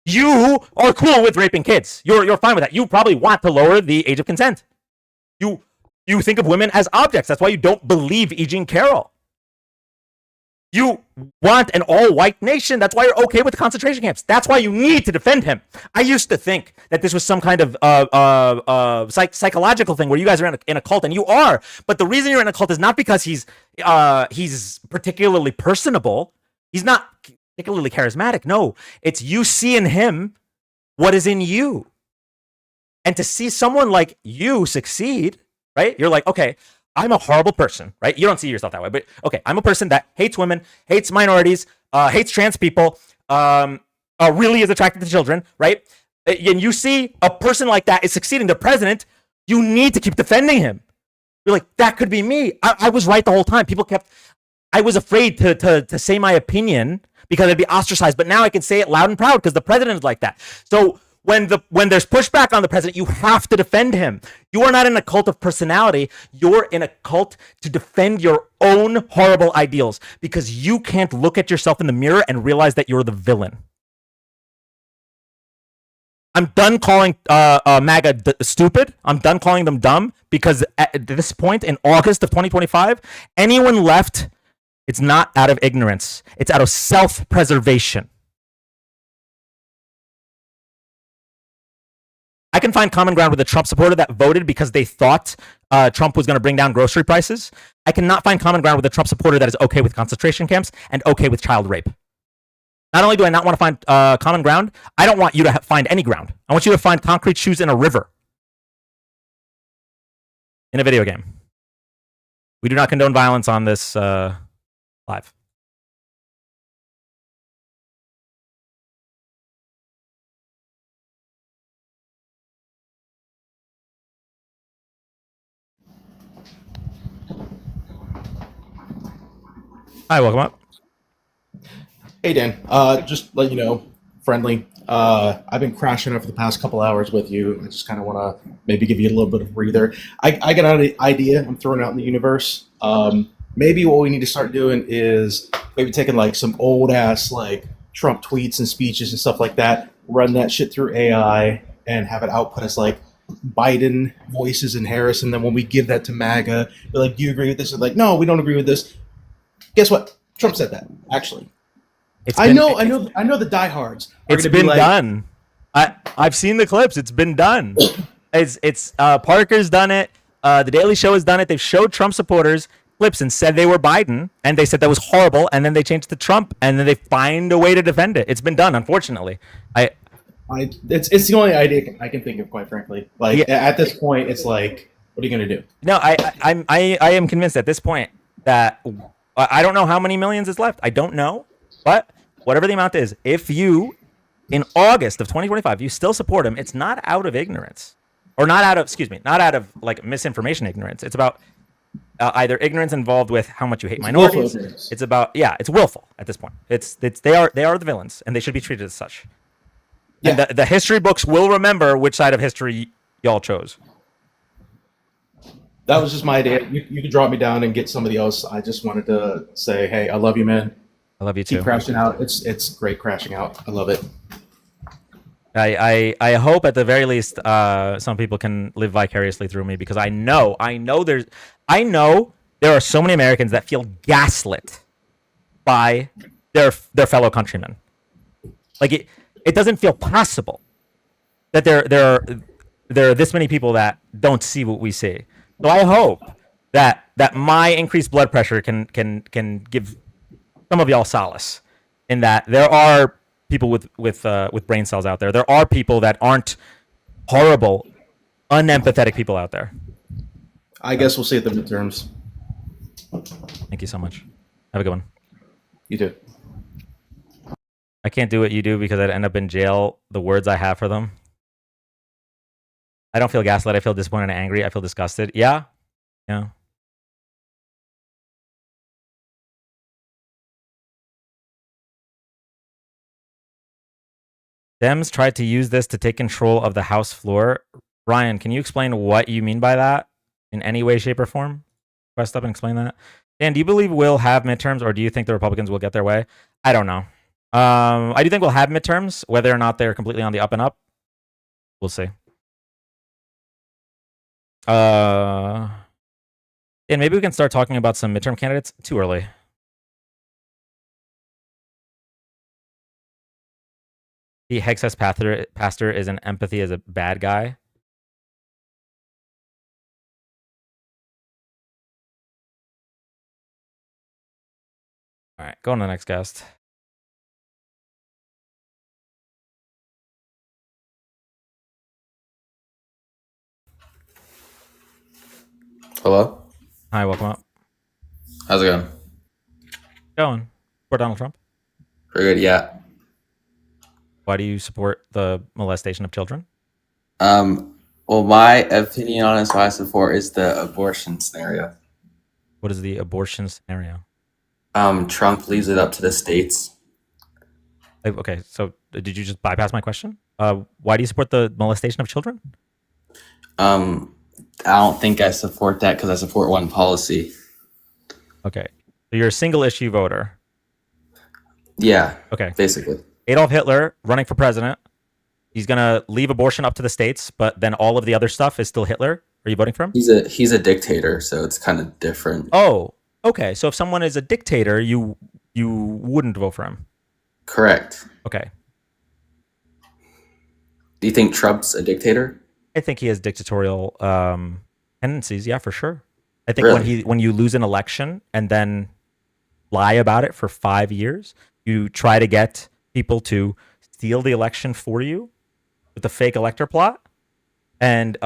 You are cool with raping kids. You're fine with that. You probably want to lower the age of consent. You think of women as objects. That's why you don't believe E. Jean Carroll. You want an all-white nation. That's why you're okay with concentration camps. That's why you need to defend him. I used to think that this was some kind of psychological thing where you guys are in a cult, and you are. But the reason you're in a cult is not because he's particularly personable. He's not particularly charismatic. No, it's you see in him what is in you. And to see someone like you succeed, right? You're like, okay, I'm a horrible person, right? You don't see yourself that way, but okay, I'm a person that hates women, hates minorities, hates trans people, really is attracted to children, right? And you see a person like that is succeeding, the president, you need to keep defending him. You're like, that could be me. I was right the whole time. I was afraid to say my opinion because I'd be ostracized, but now I can say it loud and proud because the president is like that. So when there's pushback on the president, you have to defend him. You are not in a cult of personality. You're in a cult to defend your own horrible ideals because you can't look at yourself in the mirror and realize that you're the villain. I'm done calling MAGA stupid. I'm done calling them dumb because at this point in August of 2025, anyone left, it's not out of ignorance. It's out of self-preservation. I can find common ground with a Trump supporter that voted because they thought Trump was going to bring down grocery prices. I cannot find common ground with a Trump supporter that is okay with concentration camps and okay with child rape. Not only do I not want to find common ground, I don't want you to find any ground. I want you to find concrete shoes in a river. In a video game. We do not condone violence on this live. Hi, welcome up. Hey, Dan. Just let you know, friendly. I've been crashing over the past couple hours with you. I just kind of want to maybe give you a little bit of a breather. I got an idea I'm throwing out in the universe. Maybe what we need to start doing is maybe taking like some old ass like Trump tweets and speeches and stuff like that, run that shit through AI and have it output as like Biden voices and Harris. And then when we give that to MAGA, they're like, do you agree with this? They're like, no, we don't agree with this. Guess what? Trump said that, actually. I know the diehards. It's been done. I've seen the clips. It's been done. It's Parker's done it. The Daily Show has done it. They've showed Trump supporters clips and said they were Biden, and they said that was horrible, and then they changed to Trump, and then they find a way to defend it. It's been done, unfortunately. It's the only idea I can think of, quite frankly. Like, yeah. At this point, it's like, what are you going to do? No, I am convinced at this point that I don't know how many millions is left. I don't know, but whatever the amount is, if you, in August of 2025, you still support him, it's not out of ignorance. Or not out of like misinformation ignorance. It's about either ignorance involved with how much you hate minorities. It's about, it's willful at this point. They are the villains, and they should be treated as such. Yeah. And the history books will remember which side of history y'all chose. That was just my idea. You can drop me down and get somebody else. I just wanted to say, hey, I love you, man. I love you too. Keep crashing out. It's great crashing out. I love it. I hope at the very least some people can live vicariously through me, because I know there are so many Americans that feel gaslit by their fellow countrymen. Like it doesn't feel possible that there are this many people that don't see what we see. So I hope that my increased blood pressure can give some of y'all solace in that there are people with brain cells out there. There are people that aren't horrible, unempathetic people out there. I guess we'll see at the midterms. Thank you so much. Have a good one. You too. I can't do what you do because I'd end up in jail. The words I have for them. I don't feel gaslit. I feel disappointed and angry. I feel disgusted. Yeah. Dems tried to use this to take control of the House floor. Ryan, can you explain what you mean by that in any way, shape, or form? Quest up and explain that. Dan, do you believe we'll have midterms, or do you think the Republicans will get their way? I don't know. I do think we'll have midterms. Whether or not they're completely on the up and up, we'll see. And maybe we can start talking about some midterm candidates. Too early. The Hexas pastor is an empathy as a bad guy. All right, go on to the next guest. Hello? Hi, welcome up. How's it going? Going. For Donald Trump. Pretty good, yeah. Why do you support the molestation of children? Well, my opinion on it, why I support is the abortion scenario. What is the abortion scenario? Trump leaves it up to the states. Okay, so did you just bypass my question? Why do you support the molestation of children? I don't think I support that because I support one policy. Okay, so you're a single issue voter. Yeah. Okay. Basically. Adolf Hitler running for president. He's gonna leave abortion up to the states, but then all of the other stuff is still Hitler. Are you voting for him? He's a dictator, so it's kind of different. Oh, okay. So if someone is a dictator, you wouldn't vote for him. Correct. Okay. Do you think Trump's a dictator? I think he has dictatorial tendencies. Yeah, for sure. I think Really? when you lose an election and then lie about it for 5 years, you try to get people to steal the election for you with the fake elector plot, and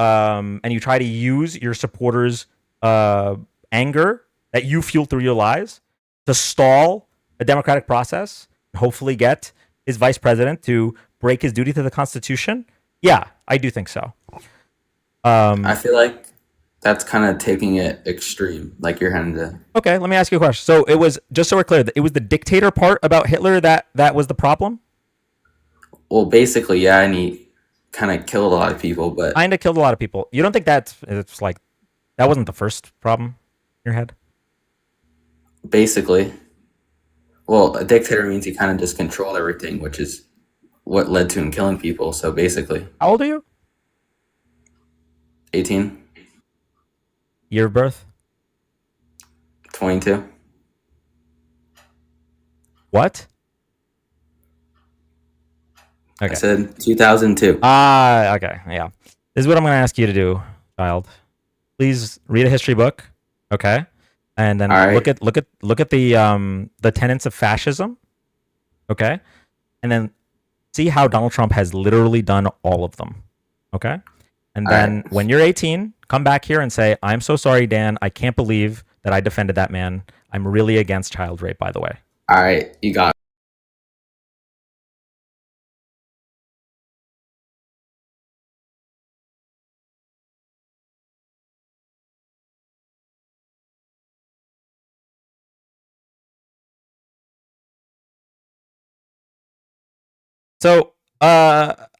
you try to use your supporters' anger that you fuel through your lies to stall a democratic process and hopefully get his vice president to break his duty to the Constitution. Yeah, I do think so. I feel like that's kind of taking it extreme. Like you're having to. Okay, let me ask you a question. So it was, just so we're clear, it was the dictator part about Hitler that was the problem? Well, basically, yeah, and he kind of killed a lot of people, but Kinda killed a lot of people. You don't think it's like that wasn't the first problem in your head? basically, well, a dictator means he kind of just controlled everything, which is what led to him killing people. So basically, How old are you? 18, Year of birth? 22. What? I Okay. said 2002. Okay. Yeah. This is what I'm going to ask you to do, child. Please read a history book, okay? And then All right. look at the tenets of fascism, okay? And then see how Donald Trump has literally done all of them, okay? And All then right. when you're 18, come back here and say, "I'm so sorry, Dan. I can't believe that I defended that man. I'm really against child rape, by the way." All right, you got it. So,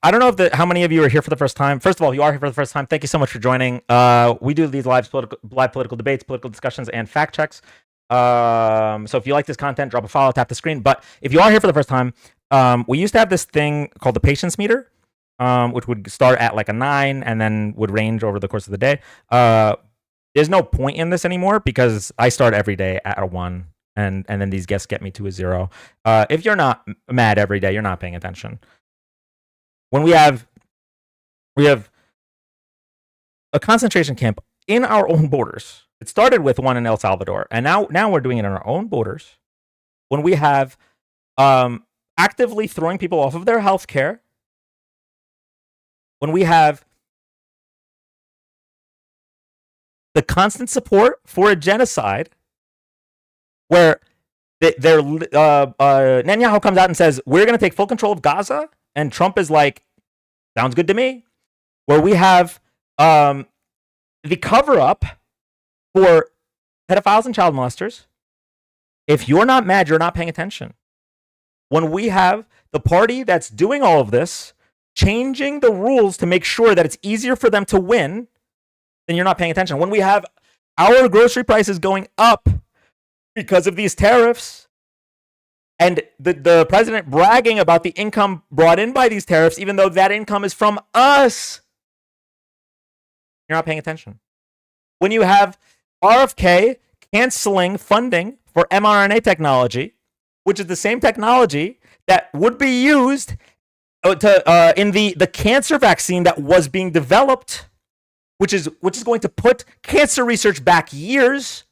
I don't know if how many of you are here for the first time. First of all, if you are here for the first time, thank you so much for joining. We do these live political debates, political discussions, and fact checks. So if you like this content, drop a follow, tap the screen. But if you are here for the first time, we used to have this thing called the patience meter, which would start at like a 9 and then would range over the course of the day. There's no point in this anymore because I start every day at a 1, and then these guests get me to a 0. If you're not mad every day, you're not paying attention. When we have a concentration camp in our own borders. It started with one in El Salvador, and now we're doing it in our own borders. When we have actively throwing people off of their health care, when we have the constant support for a genocide, where Netanyahu comes out and says, we're going to take full control of Gaza, and Trump is like, sounds good to me. Where we have the cover-up for pedophiles and child molesters. If you're not mad, you're not paying attention. When we have the party that's doing all of this, changing the rules to make sure that it's easier for them to win, then you're not paying attention. When we have our grocery prices going up because of these tariffs, and the president bragging about the income brought in by these tariffs, even though that income is from us, you're not paying attention. When you have RFK canceling funding for mRNA technology, which is the same technology that would be used in the cancer vaccine that was being developed, which is going to put cancer research back years.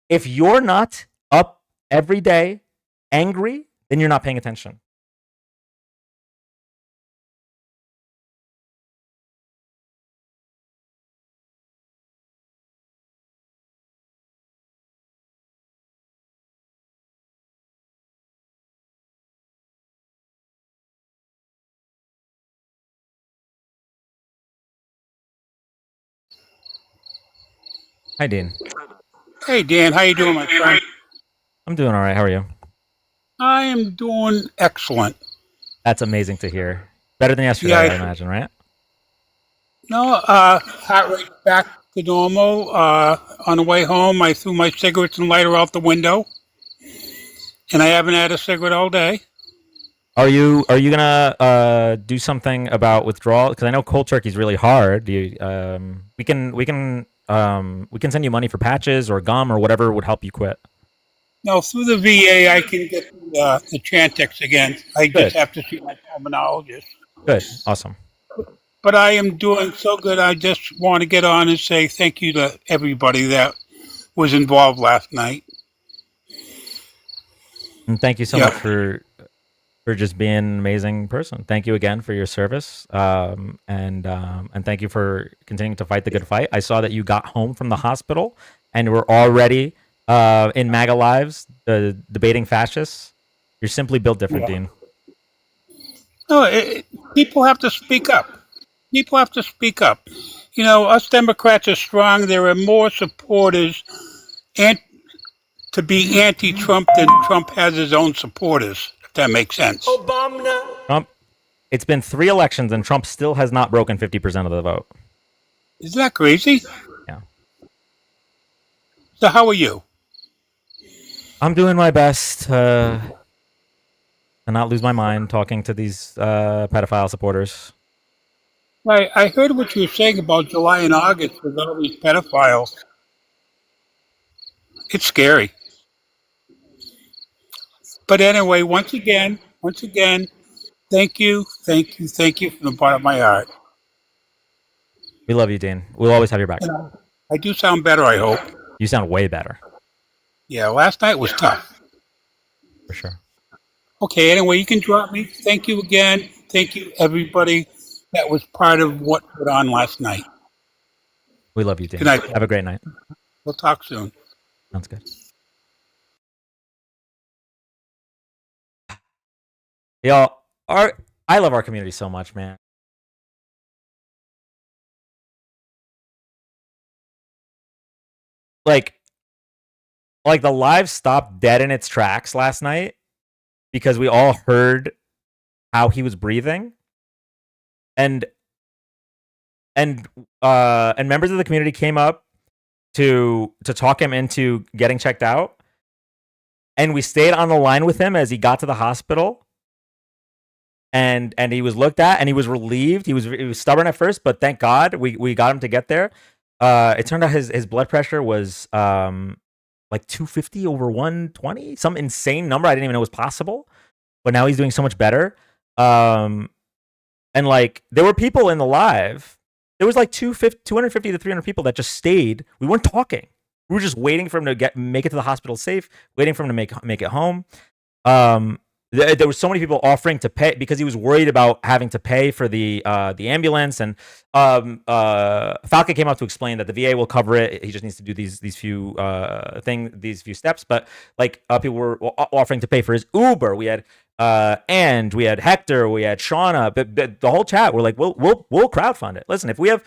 If you're not up every day angry, then you're not paying attention. Hi, Dean. Hey, Dan. How you doing, my friend? I'm doing all right. How are you? I am doing excellent. That's amazing to hear. Better than yesterday, I imagine, right? No, heart rate back to normal. On the way home, I threw my cigarettes and lighter out the window, and I haven't had a cigarette all day. Are you gonna do something about withdrawal? Because I know cold turkey is really hard. We can send you money for patches or gum or whatever would help you quit. No, through the VA, I can get the Chantix again. I just have to see my pulmonologist. Good, awesome. But I am doing so good. I just want to get on and say thank you to everybody that was involved last night. And thank you so much for just being an amazing person. Thank you again for your service, and thank you for continuing to fight the good fight. I saw that you got home from the hospital and were already in MAGA Lives, debating fascists. You're simply built different, Dean. No, people have to speak up. People have to speak up. You know, us Democrats are strong. There are more supporters to be anti-Trump than Trump has his own supporters, if that makes sense. Trump, it's been 3 elections and Trump still has not broken 50% of the vote. Isn't that crazy? Yeah. So how are you? I'm doing my best to not lose my mind talking to these pedophile supporters. I heard what you were saying about July and August with all these pedophiles. It's scary. But anyway, once again, thank you from the bottom of my heart. We love you, Dean. We'll always have your back. I do sound better, I hope. You sound way better. Yeah, last night was tough. For sure. Okay, anyway, you can drop me. Thank you again. Thank you, everybody that was part of what went on last night. We love you, Dean. Good night. Have a great night. We'll talk soon. Sounds good. Y'all, I love our community so much, man. Like the live stopped dead in its tracks last night because we all heard how he was breathing, and members of the community came up to talk him into getting checked out, and we stayed on the line with him as he got to the hospital, and he was looked at and he was relieved. He was stubborn at first, but thank God we got him to get there. It turned out his blood pressure was like 250 over 120, some insane number I didn't even know was possible. But now he's doing so much better. And like there were people in the live. There was like 250 to 300 people that just stayed. We weren't talking. We were just waiting for him to make it to the hospital safe, waiting for him to make it home. There were so many people offering to pay because he was worried about having to pay for the ambulance. And Falca came up to explain that the VA will cover it. He just needs to do these few few steps. But like people were offering to pay for his Uber. We had and we had Hector, we had Shauna, but the whole chat. We're like, we'll crowdfund it. Listen, if we have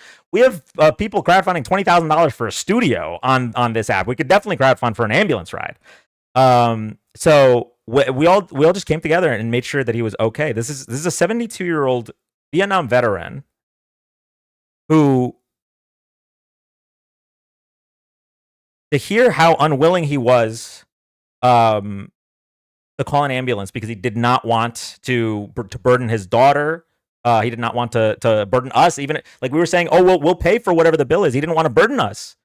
people crowdfunding $20,000 for a studio on this app, we could definitely crowdfund for an ambulance ride. So we all just came together and made sure that he was okay. This is a 72-year-old Vietnam veteran who, to hear how unwilling he was to call an ambulance because he did not want to burden his daughter. He did not want to burden us. Even like we were saying, oh, we'll pay for whatever the bill is. He didn't want to burden us.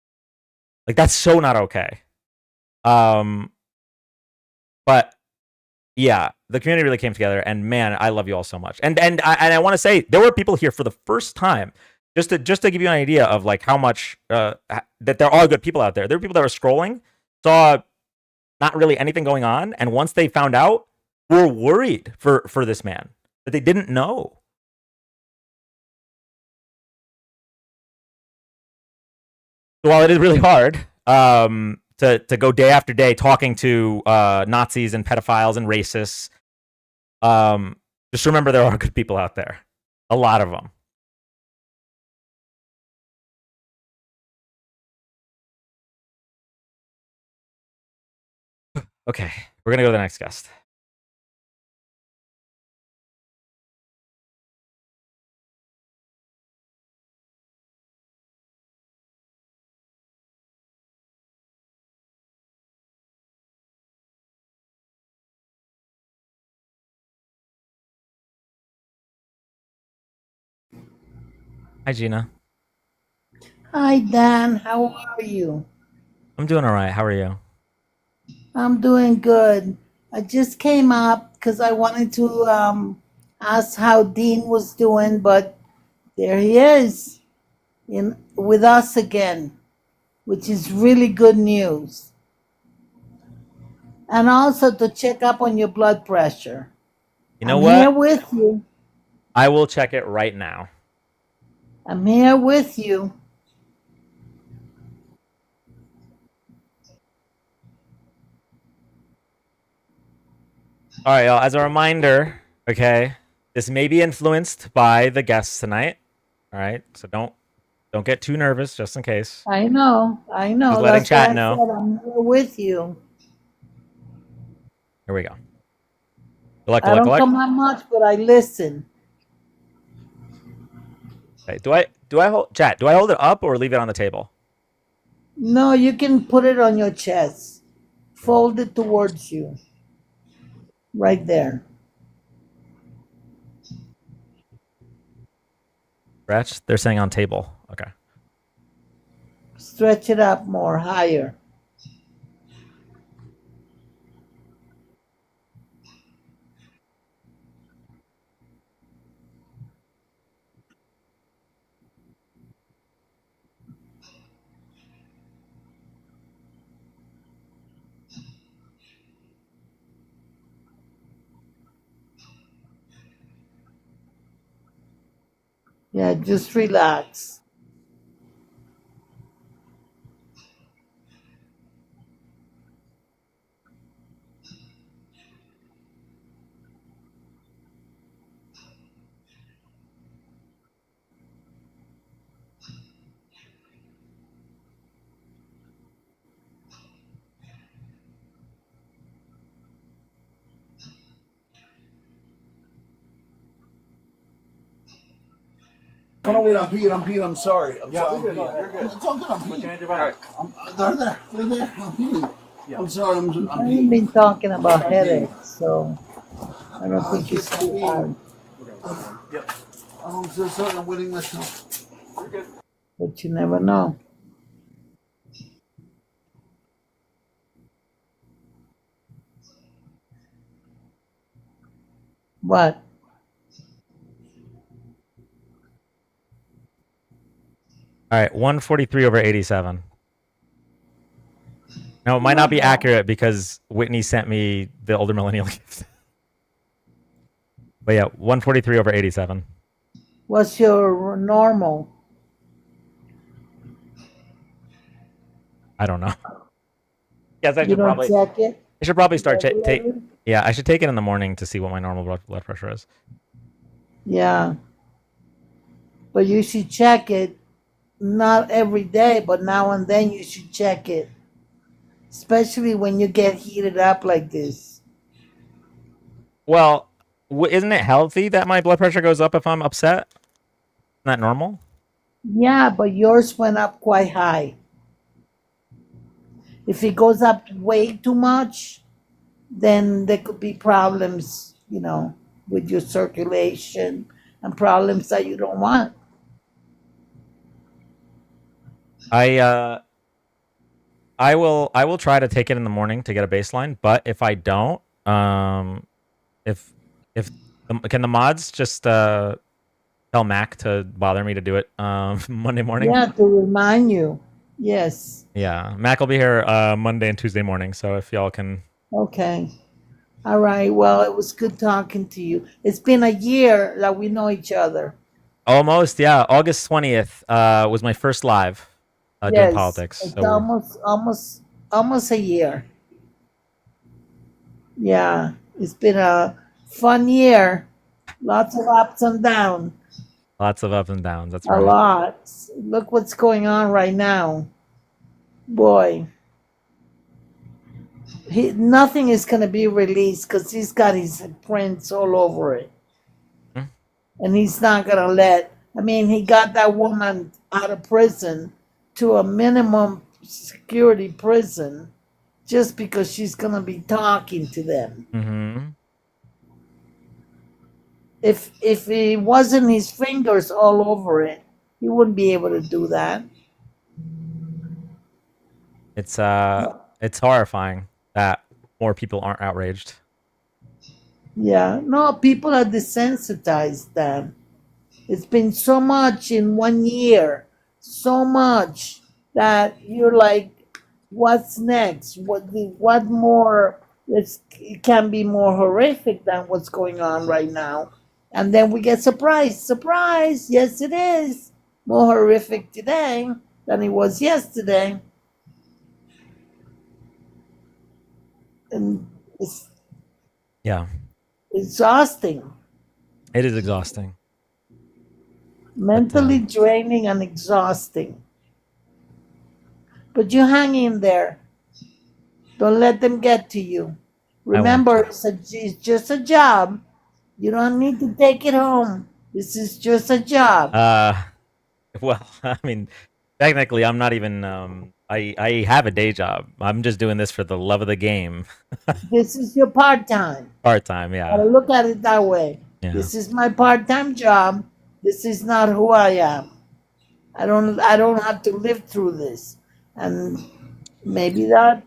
Like that's so not okay. But yeah, the community really came together, and man, I love you all so much. And I want to say there were people here for the first time, just to give you an idea of like how much that there are good people out there. There were people that were scrolling, saw not really anything going on, and once they found out, were worried for this man that they didn't know. So while it is really hard, to go day after day talking to Nazis and pedophiles and racists, just remember there are good people out there. A lot of them. Okay, we're going to go to the next guest. Hi, Gina. Hi, Dan. How are you? I'm doing all right. How are you? I'm doing good. I just came up because I wanted to ask how Dean was doing, but there he is with us again, which is really good news. And also to check up on your blood pressure. You know I'm what? here with you. I will check it right now. I'm here with you. All right, y'all. As a reminder, okay, this may be influenced by the guests tonight. All right, so don't get too nervous, just in case. I know. Just letting That's chat why I know. said I'm here with you. Here we go. Collect. I don't come that much, but I listen. Okay, do I hold chat? Do I hold it up or leave it on the table? No, you can put it on your chest. Fold it towards you. Right there. Stretch. They're saying on table. Okay. Stretch it up more, higher. Yeah, just relax. Oh, no, wait, I'm peeing. I'm sorry. I'm sorry. You're good. It's all good. I'm peeing. There. I'm peeing. I'm sorry. I'm I've been talking about headaches, so I don't think it's too hard. I'm so sorry. I'm wetting myself. You're good. But you never know. What? All right, 143 over 87. No, it might not be accurate because Whitney sent me the older millennial gift. But yeah, 143 over 87. What's your normal? I don't know. Yes, I You should don't probably. check it? I should probably start regularly? Yeah, I should take it in the morning to see what my normal blood pressure is. Yeah. But you should check it, not every day, but now and then you should check it. Especially when you get heated up like this. Well, isn't it healthy that my blood pressure goes up if I'm upset? Isn't that normal? Yeah, but yours went up quite high. If it goes up way too much, then there could be problems, with your circulation and problems that you don't want. I will try to take it in the morning to get a baseline, but if I don't, can the mods just tell Mac to bother me to do it Monday morning? Yeah, to remind you. Yes. Yeah, Mac will be here Monday and Tuesday morning, so if y'all can. Okay. All right. Well, it was good talking to you. It's been a year that we know each other. Almost, yeah. August 20th was my first live doing Yes, politics. it's So almost a year. Yeah, it's been a fun year. Lots of ups and downs. lots of ups and downs. That's A right. lot. Look what's going on right now. Boy. Nothing is going to be released because he's got his prints all over it. And he's not going to he got that woman out of prison to a minimum security prison just because she's going to be talking to them. Mm-hmm. If it wasn't his fingers all over it, he wouldn't be able to do that. It's horrifying that more people aren't outraged. Yeah, no, people are desensitized, Dan. It's been so much in 1 year, so much that you're like, what's next? What more? It can be more horrific than what's going on right now. And then we get surprised. Surprise! Yes, it is more horrific today than it was yesterday. And it's Yeah, exhausting, it is exhausting. mentally draining and exhausting. But you hang in there. Don't let them get to you. Remember, it's just a job. You don't need to take it home. This is just a job. Well, I mean, technically, I'm not even. I have a day job. I'm just doing this for the love of the game. This is your part-time. Part-time, Gotta yeah. look at it that way. Yeah. This is my part-time job. This is not who I am. I don't have to live through this. And maybe that,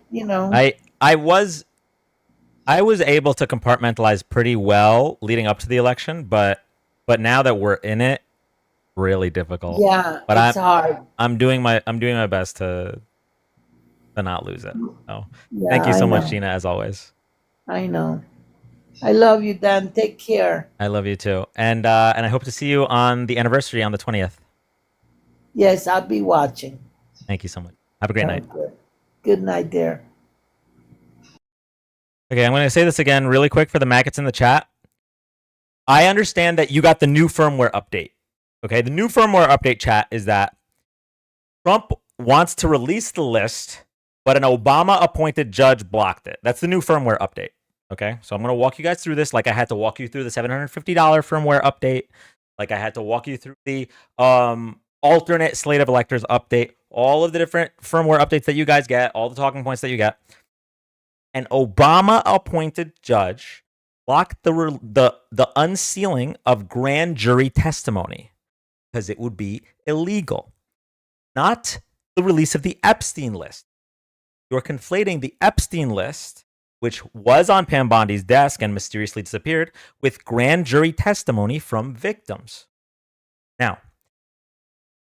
I was able to compartmentalize pretty well leading up to the election, but now that we're in it, really difficult. Yeah, but it's hard. I'm doing my best to not lose it. So Yeah, thank you I so much, know. Gina, as always. I know. I love you, Dan. Take care. I love you too, and I hope to see you on the anniversary on the 20th. Yes, I'll be watching. Thank you so much. Have a great night. Okay. Good night, dear. Okay, I'm going to say this again really quick for the maggots in the chat. I understand that you got the new firmware update. Okay, the new firmware update, chat, is that Trump wants to release the list, but an Obama-appointed judge blocked it. That's the new firmware update. Okay, so I'm going to walk you guys through this like I had to walk you through the $750 firmware update, Like I had to walk you through the alternate slate of electors update, all of the different firmware updates that you guys get, all the talking points that you get. An Obama appointed judge blocked the unsealing of grand jury testimony because it would be illegal, not the release of the Epstein list. You're conflating the Epstein list, which was on Pam Bondi's desk and mysteriously disappeared, with grand jury testimony from victims. Now,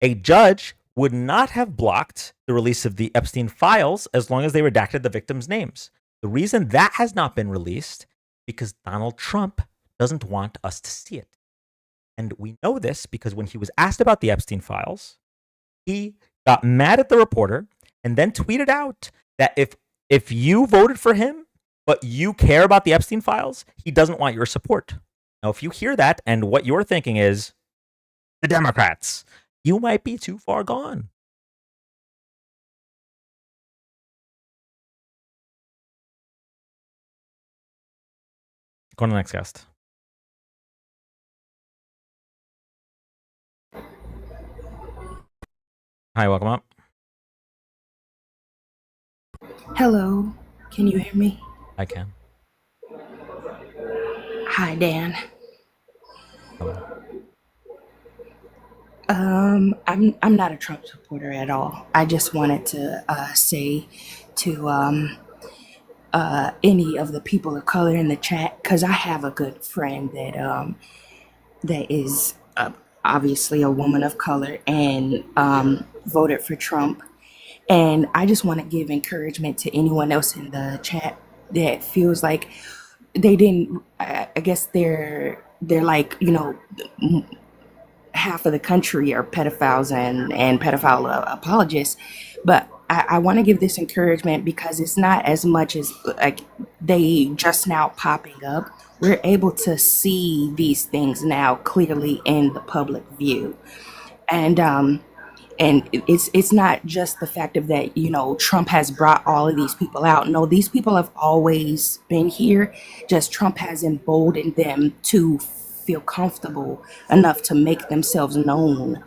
a judge would not have blocked the release of the Epstein files as long as they redacted the victims' names. The reason that has not been released because Donald Trump doesn't want us to see it. And we know this because when he was asked about the Epstein files, he got mad at the reporter and then tweeted out that if you voted for him, but you care about the Epstein files, he doesn't want your support. Now, if you hear that and what you're thinking is the Democrats, you might be too far gone. Go on to the next guest. Hi, welcome up. Hello, can you hear me? I can. Hi, Dan. Hello. I'm not a Trump supporter at all. I just wanted to say to any of the people of color in the chat, because I have a good friend that is obviously a woman of color and voted for Trump. And I just want to give encouragement to anyone else in the chat that feels like they didn't. I guess they're like, you know, half of the country are pedophiles and pedophile apologists. But I want to give this encouragement because it's not as much as like they just now popping up. We're able to see these things now clearly in the public view. And it's not just the fact of that, you know, Trump has brought all of these people out. No, these people have always been here. Just Trump has emboldened them to feel comfortable enough to make themselves known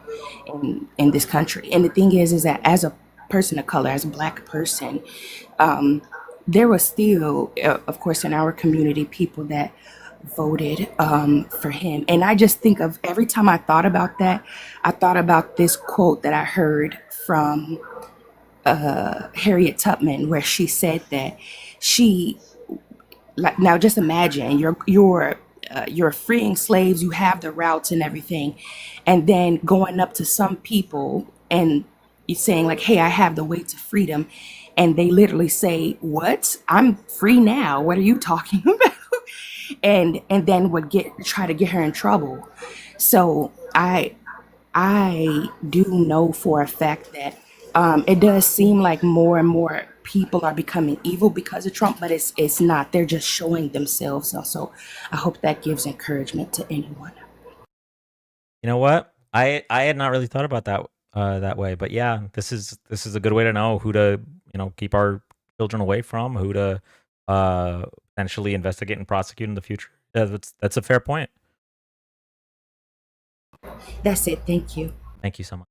in this country. And the thing is that as a person of color, as a Black person, there was still, of course, in our community, people that voted for him. And I just think of every time I thought about that, I thought about this quote that I heard from Harriet Tubman, where she said that she, like, now just imagine you're freeing slaves, you have the routes and everything, and then going up to some people and you're saying like, hey, I have the way to freedom. And they literally say, what? I'm free now. What are you talking about? And then would try to get her in trouble. So I do know for a fact that it does seem like more and more people are becoming evil because of Trump, but it's not. They're just showing themselves. So I hope that gives encouragement to anyone. You know what? I had not really thought about that way, but yeah, this is a good way to know who to, you know, keep our children away from, who to potentially investigate and prosecute in the future. That's a fair point. That's it. Thank you. Thank you so much.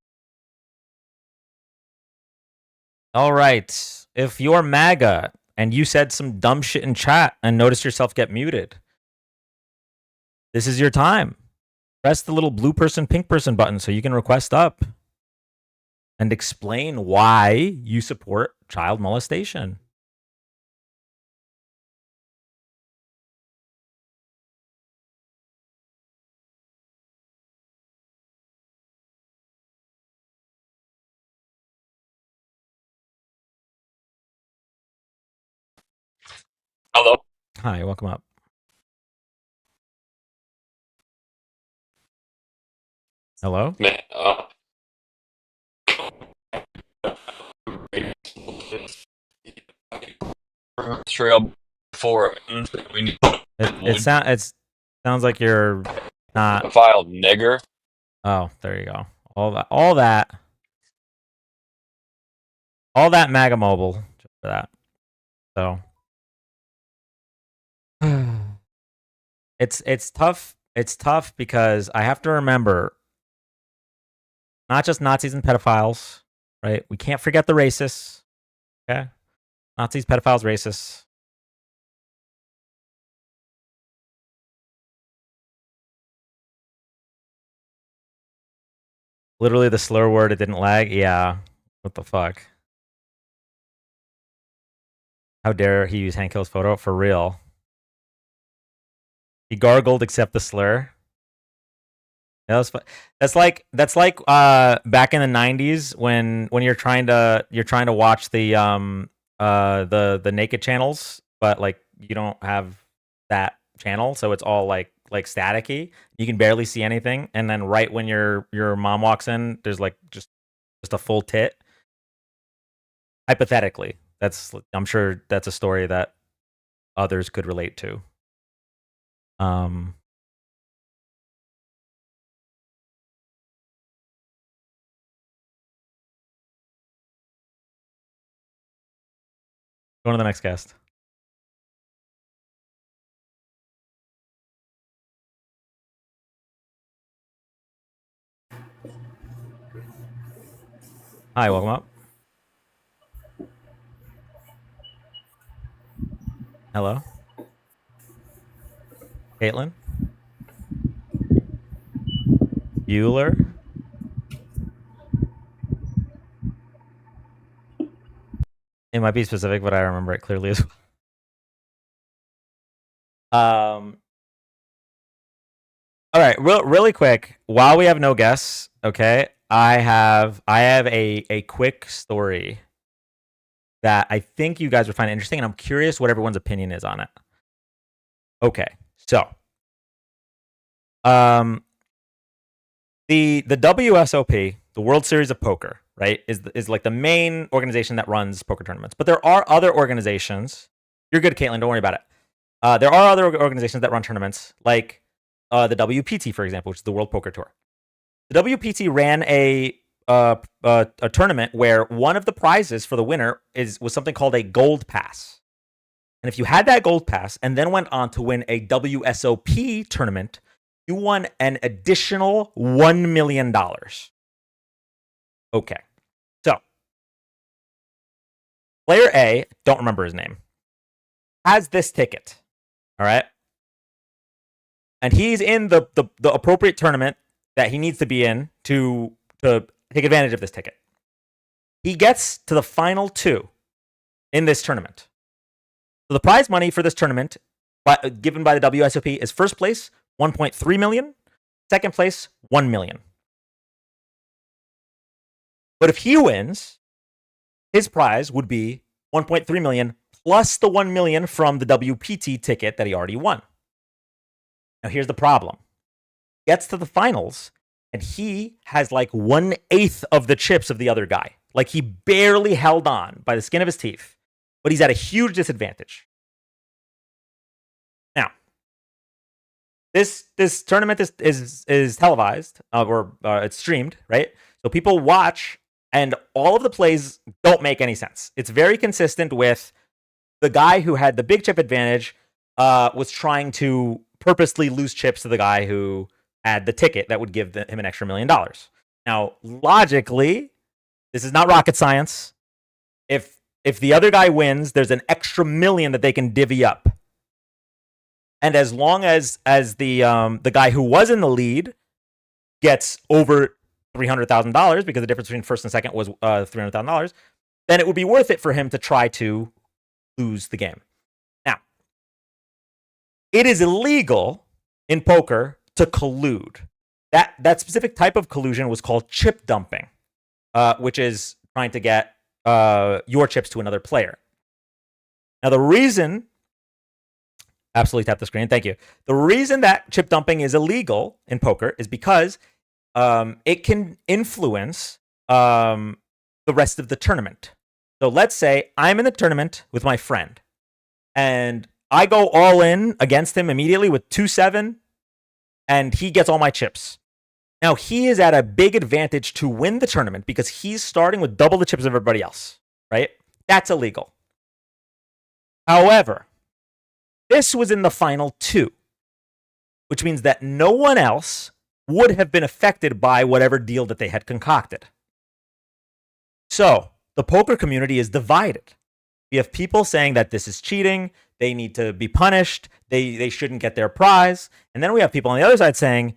All right. If you're MAGA and you said some dumb shit in chat and noticed yourself get muted, this is your time. Press the little blue person, pink person button so you can request up and explain why you support child molestation. Hello. Hi, welcome up. Hello? Man, trail before It sounds like you're not file nigger. Oh, there you go. All that MAGA mobile just for that. So it's tough it's tough because I have to remember not just Nazis and pedophiles, right? We can't forget the racists. Okay? Nazis, pedophiles, racists. Literally the slur word, it didn't lag. Yeah. What the fuck? How dare he use Hank Hill's photo? For real. He gargled except the slur. That was fun. That's like back in the 90s when you're trying to watch the naked channels, but like you don't have that channel, so it's all like staticky. You can barely see anything, and then right when your mom walks in, there's like just a full tit. Hypothetically, I'm sure that's a story that others could relate to. Going to the next guest. Hi, welcome up. Hello. Caitlin. Bueller. It might be specific, but I remember it clearly as well. All right, really quick. While we have no guests, okay, I have a quick story that I think you guys would find interesting, and I'm curious what everyone's opinion is on it. Okay, so the WSOP, the World Series of Poker, right, is like the main organization that runs poker tournaments. But there are other organizations. You're good, Caitlin. Don't worry about it. There are other organizations that run tournaments, like the WPT, for example, which is the World Poker Tour. The WPT ran a tournament where one of the prizes for the winner was something called a gold pass. And if you had that gold pass and then went on to win a WSOP tournament, you won an additional $1 million. Okay. So, player A, don't remember his name, has this ticket. All right. And he's in the appropriate tournament that he needs to be in to take advantage of this ticket. He gets to the final two in this tournament. So the prize money for this tournament, given by the WSOP, is first place, 1.3 million, second place, 1 million. But if he wins, his prize would be 1.3 million plus the 1 million from the WPT ticket that he already won. Now here's the problem. Gets to the finals, and he has like 1/8 of the chips of the other guy. Like he barely held on by the skin of his teeth, but he's at a huge disadvantage. Now, this tournament is televised or it's streamed, right? So people watch, and all of the plays don't make any sense. It's very consistent with the guy who had the big chip advantage was trying to purposely lose chips to the guy who had the ticket that would give him an extra $1 million. Now, logically, this is not rocket science. If the other guy wins, there's an extra $1 million that they can divvy up. And as long as the guy who was in the lead gets over $300,000, because the difference between first and second was $300,000, then it would be worth it for him to try to lose the game. Now, it is illegal in poker to collude. That specific type of collusion was called chip dumping, which is trying to get your chips to another player. Now, the reason, absolutely tap the screen, thank you. The reason that chip dumping is illegal in poker is because it can influence the rest of the tournament. So let's say I'm in the tournament with my friend, and I go all in against him immediately with 2-7, and he gets all my chips. Now, he is at a big advantage to win the tournament because he's starting with double the chips of everybody else, right? That's illegal. However, this was in the final two. which means that no one else would have been affected by whatever deal that they had concocted. So the poker community is divided. We have people saying that this is cheating, they need to be punished, they shouldn't get their prize. And then we have people on the other side saying,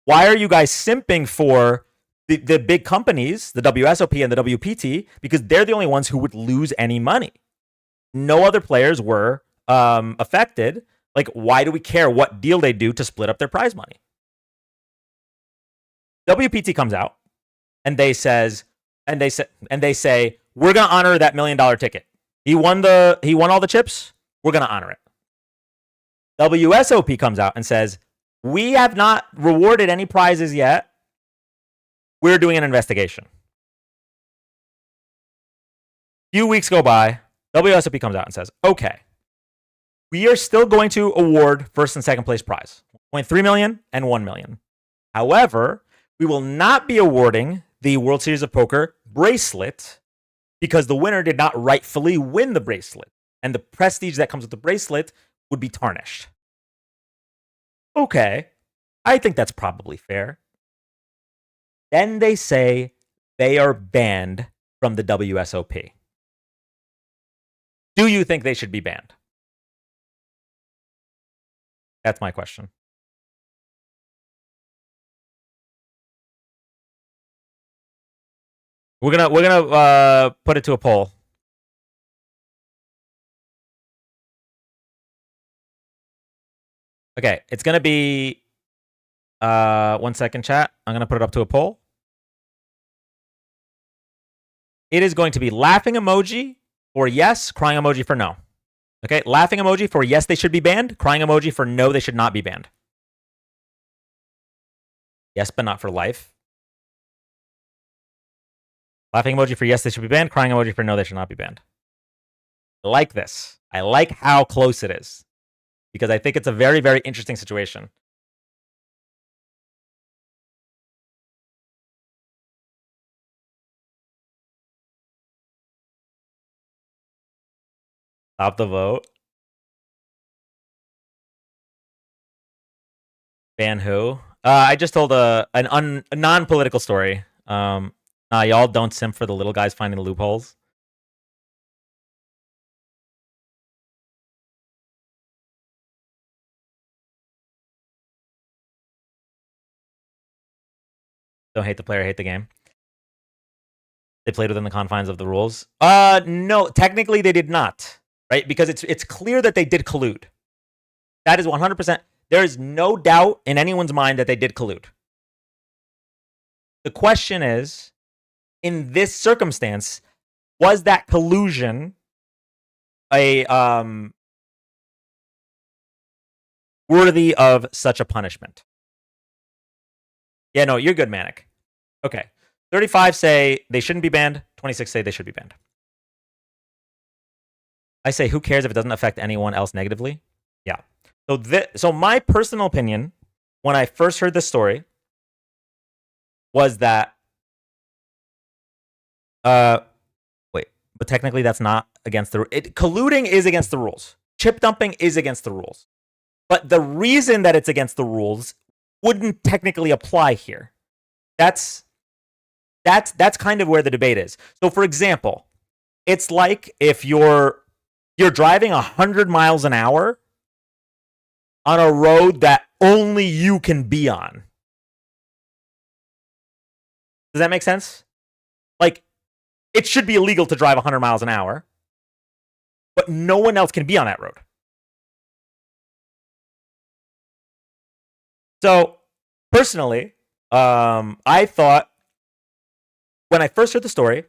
why are you guys simping for the big companies, the WSOP and the WPT, because they're the only ones who would lose any money. No other players were affected. Like, why do we care what deal they do to split up their prize money? WPT comes out and they say, we're gonna honor that $1 million ticket. He won all the chips. We're gonna honor it. WSOP comes out and says, we have not rewarded any prizes yet. We're doing an investigation. Few weeks go by. WSOP comes out and says, okay, we are still going to award first and second place prize, 0.3 million and 1 million. However, we will not be awarding the World Series of Poker bracelet because the winner did not rightfully win the bracelet, and the prestige that comes with the bracelet would be tarnished. Okay, I think that's probably fair. Then they say they are banned from the WSOP. Do you think they should be banned? That's my question. We're gonna put it to a poll. Okay, it's gonna be 1 second, chat. I'm gonna put it up to a poll. It is going to be laughing emoji for yes, crying emoji for no. Okay, laughing emoji for yes, they should be banned. Crying emoji for no, they should not be banned. Yes, but not for life. Laughing emoji for yes, they should be banned. Crying emoji for no, they should not be banned. I like this. I like how close it is, because I think it's a very, very interesting situation. Stop the vote. Ban who? I just told a non-political story. Y'all don't simp for the little guys finding the loopholes. Don't hate the player, hate the game. They played within the confines of the rules. No, technically they did not, right? Because it's clear that they did collude. That is 100%. There is no doubt in anyone's mind that they did collude. The question is, in this circumstance, was that collusion a worthy of such a punishment? Yeah, no, you're good, Manic. Okay. 35 say they shouldn't be banned. 26 say they should be banned. I say, who cares if it doesn't affect anyone else negatively? Yeah. So my personal opinion, when I first heard this story, was that wait, but technically that's not against the colluding is against the rules. Chip dumping is against the rules. But the reason that it's against the rules wouldn't technically apply here. That's kind of where the debate is. So for example, it's like if you're driving 100 miles an hour on a road that only you can be on. Does that make sense? Like, it should be illegal to drive 100 miles an hour, but no one else can be on that road. So, personally, I thought, when I first heard the story,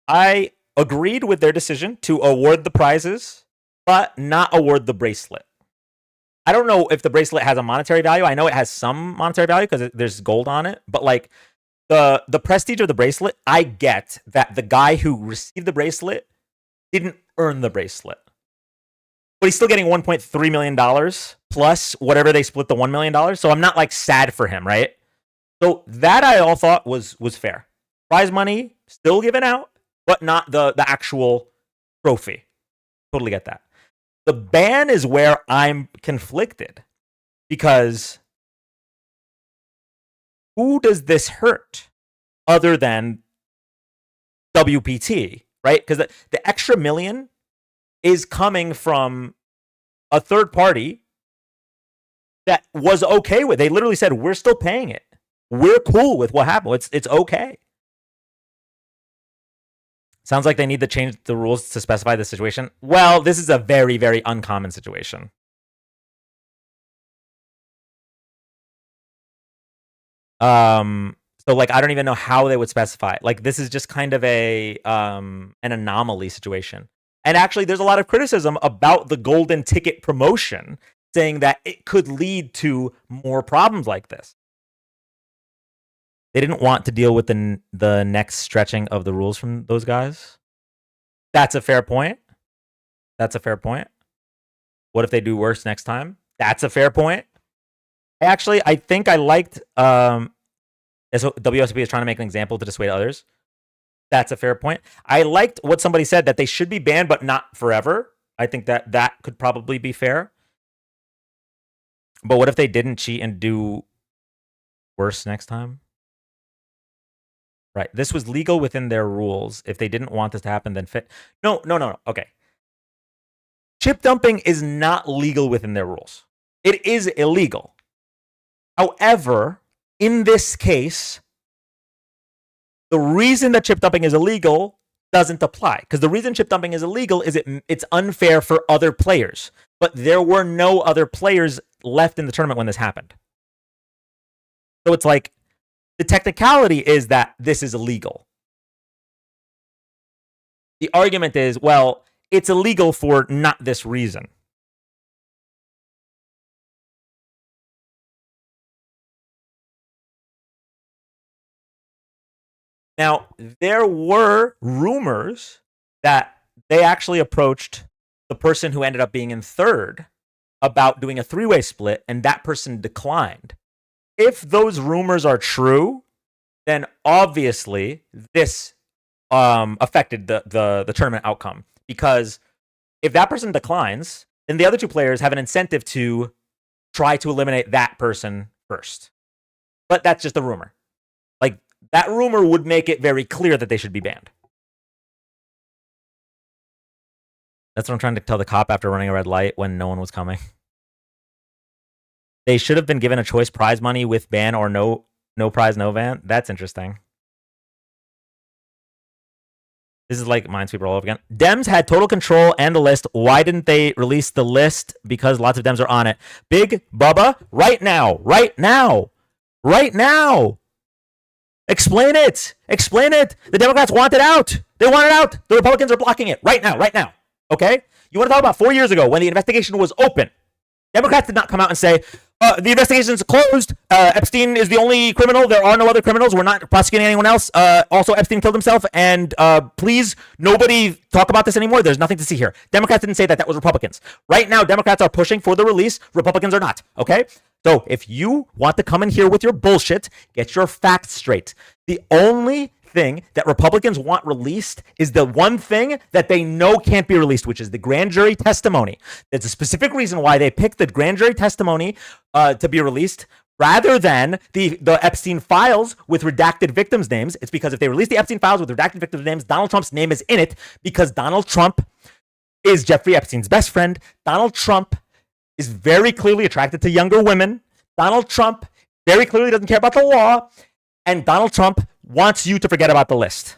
I agreed with their decision to award the prizes, but not award the bracelet. I don't know if the bracelet has a monetary value. I know it has some monetary value because there's gold on it, but like the prestige of the bracelet, I get that the guy who received the bracelet didn't earn the bracelet. But he's still getting $1.3 million plus whatever they split the $1 million. So I'm not like sad for him, right? So that I all thought was fair. Prize money still given out, but not the actual trophy. Totally get that. The ban is where I'm conflicted. Because who does this hurt other than WPT, right? Because the extra $1 million is coming from a third party that was okay with. They literally said, we're still paying it. We're cool with what happened. It's okay. Sounds like they need to change the rules to specify the situation. Well, this is a very, very uncommon situation. So like I don't even know how they would specify. Like this is just kind of a an anomaly situation. And actually there's a lot of criticism about the golden ticket promotion, saying that it could lead to more problems like this. They didn't want to deal with the next stretching of the rules from those guys. That's a fair point. That's a fair point. What if they do worse next time? That's a fair point. Actually, I think I liked so WSB is trying to make an example to dissuade others. That's a fair point. I liked what somebody said, that they should be banned, but not forever. I think that could probably be fair. But what if they didn't cheat and do worse next time? Right. This was legal within their rules. If they didn't want this to happen, then fit. No. Okay. Chip dumping is not legal within their rules. It is illegal. However, in this case, the reason that chip dumping is illegal doesn't apply. Because the reason chip dumping is illegal is it's unfair for other players. But there were no other players left in the tournament when this happened. So it's like, the technicality is that this is illegal. The argument is, well, it's illegal for not this reason. Now, there were rumors that they actually approached the person who ended up being in third about doing a three-way split, and that person declined. If those rumors are true, then obviously this affected the tournament outcome. Because if that person declines, then the other two players have an incentive to try to eliminate that person first. But that's just a rumor. Like, that rumor would make it very clear that they should be banned. That's what I'm trying to tell the cop after running a red light when no one was coming. They should have been given a choice: prize money with ban or no prize, no ban. That's interesting. This is like Minesweeper all over again. Dems had total control and the list. Why didn't they release the list? Because lots of Dems are on it. Big Bubba, right now. Explain it. The Democrats want it out. They want it out. The Republicans are blocking it right now. Okay? You want to talk about 4 years ago when the investigation was open? Democrats did not come out and say, the investigation is closed. Epstein is the only criminal. There are no other criminals. We're not prosecuting anyone else. Also, Epstein killed himself. And please, nobody talk about this anymore. There's nothing to see here. Democrats didn't say that. That was Republicans. Right now, Democrats are pushing for the release. Republicans are not. Okay? So if you want to come in here with your bullshit, get your facts straight. The only thing that Republicans want released is the one thing that they know can't be released, which is the grand jury testimony. There's a specific reason why they picked the grand jury testimony to be released rather than the Epstein files with redacted victims' names. It's because if they release the Epstein files with redacted victims' names, Donald Trump's name is in it because Donald Trump is Jeffrey Epstein's best friend. Donald Trump is very clearly attracted to younger women. Donald Trump very clearly doesn't care about the law. And Donald Trump wants you to forget about the list.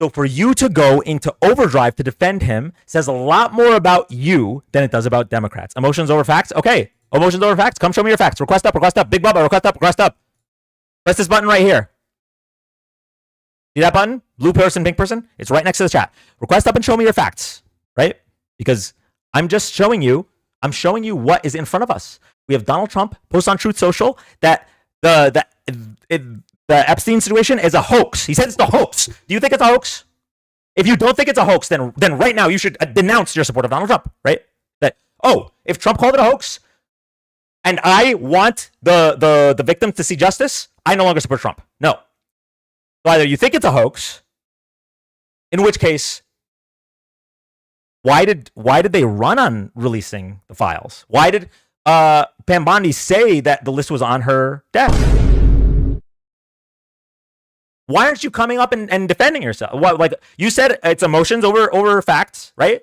So for you to go into overdrive to defend him says a lot more about you than it does about Democrats. Emotions over facts? Okay. Emotions over facts? Come show me your facts. Request up. Big Bubba, request up. Press this button right here. See that button? Blue person, pink person? It's right next to the chat. Request up and show me your facts, right? Because I'm just showing you, what is in front of us. We have Donald Trump post on Truth Social that the Epstein situation is a hoax. He said it's a hoax. Do you think it's a hoax? If you don't think it's a hoax, then right now you should denounce your support of Donald Trump, right? That, if Trump called it a hoax and I want the victims to see justice, I no longer support Trump. No. So either you think it's a hoax, in which case Why did they run on releasing the files? Why did Pam Bondi say that the list was on her desk? Why aren't you coming up and defending yourself? What, like you said, it's emotions over facts, right?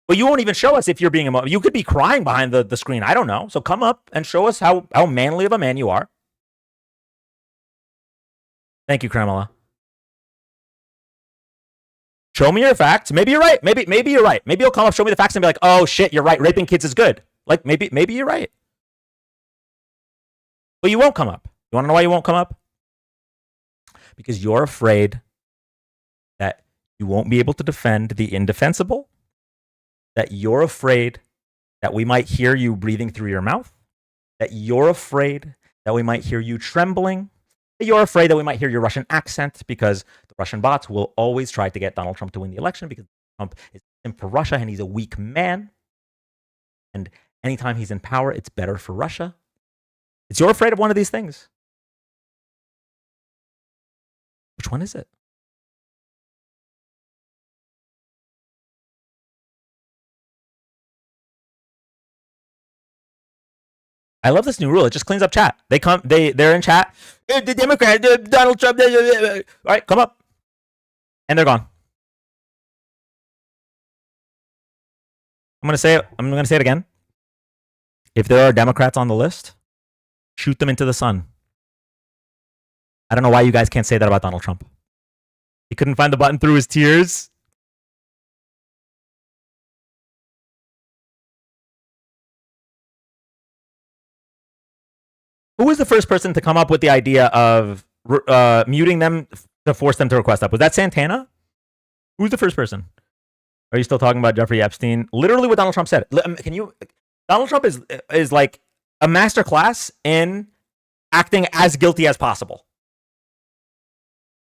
But you won't even show us if you're being emotional. You could be crying behind the screen. I don't know. So come up and show us how manly of a man you are. Thank you, Kremla. Show me your facts. Maybe you're right. Maybe you're right. Maybe you'll come up, show me the facts, and be like, "Oh shit, you're right. Raping kids is good." Like maybe you're right. But you won't come up. You want to know why you won't come up? Because you're afraid that you won't be able to defend the indefensible. That you're afraid that we might hear you breathing through your mouth. That you're afraid that we might hear you trembling. You're afraid that we might hear your Russian accent because the Russian bots will always try to get Donald Trump to win the election because Trump is in for Russia and he's a weak man. And anytime he's in power, it's better for Russia. You're afraid of one of these things. Which one is it? I love this new rule. It just cleans up chat. They're in chat. The Democrat, Donald Trump. All right, come up. And they're gone. I'm gonna say it again. If there are Democrats on the list, shoot them into the sun. I don't know why you guys can't say that about Donald Trump. He couldn't find the button through his tears. Who was the first person to come up with the idea of muting them to force them to request up? Was that Santana? Who's the first person? Are you still talking about Jeffrey Epstein? Literally what Donald Trump said. Donald Trump is like a masterclass in acting as guilty as possible.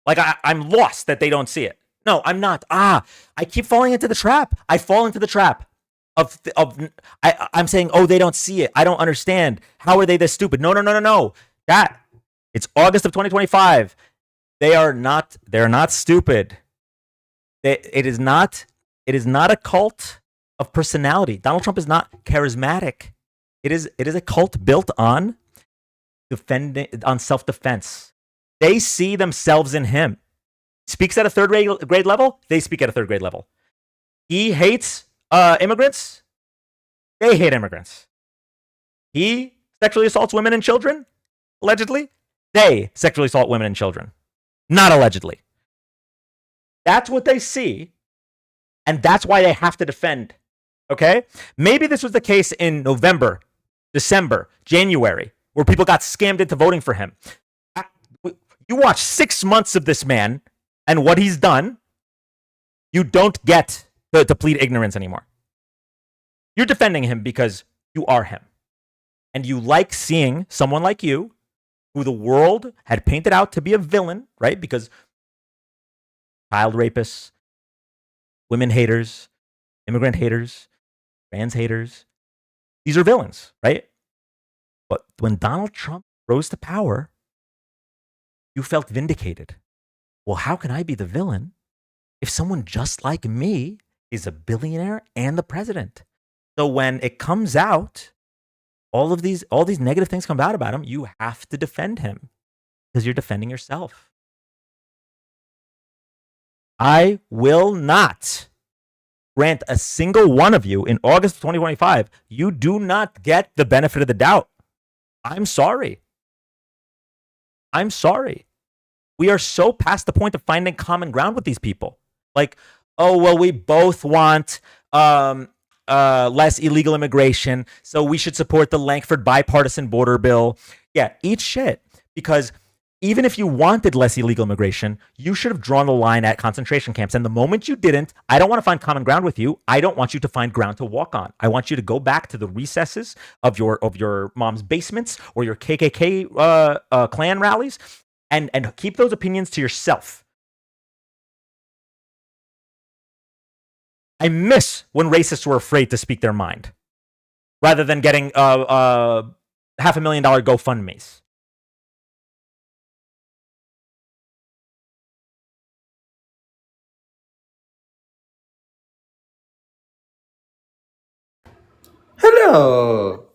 Like I'm lost that they don't see it. No, I'm not. I keep falling into the trap. I fall into the trap. I'm saying, oh, they don't see it. I don't understand. How are they this stupid? No. It's August of 2025. They're not stupid. It is not a cult of personality. Donald Trump is not charismatic. It is a cult built on self-defense. They see themselves in him. Speaks at a third grade level. They speak at a third grade level. He hates immigrants. They hate immigrants. He sexually assaults women and children, allegedly. They sexually assault women and children, not allegedly. That's what they see, and that's why they have to defend. Okay? Maybe this was the case in November, December, January, where people got scammed into voting for him. You watch 6 months of this man and what he's done, you don't get to plead ignorance anymore. You're defending him because you are him. And you like seeing someone like you, who the world had painted out to be a villain, right? Because child rapists, women haters, immigrant haters, trans haters, these are villains, right? But when Donald Trump rose to power, you felt vindicated. Well, how can I be the villain if someone just like me is a billionaire and the president? So when it comes out, all these negative things come out about him, you have to defend him because you're defending yourself. I will not grant a single one of you in August of 2025. You do not get the benefit of the doubt. I'm sorry. We are so past the point of finding common ground with these people. Like, oh, well, we both want less illegal immigration, so we should support the Lankford bipartisan border bill. Yeah, eat shit. Because even if you wanted less illegal immigration, you should have drawn the line at concentration camps. And the moment you didn't, I don't want to find common ground with you. I don't want you to find ground to walk on. I want you to go back to the recesses of your mom's basements or your KKK Klan rallies and keep those opinions to yourself. I miss when racists were afraid to speak their mind rather than getting $500,000 GoFundMes. Hello.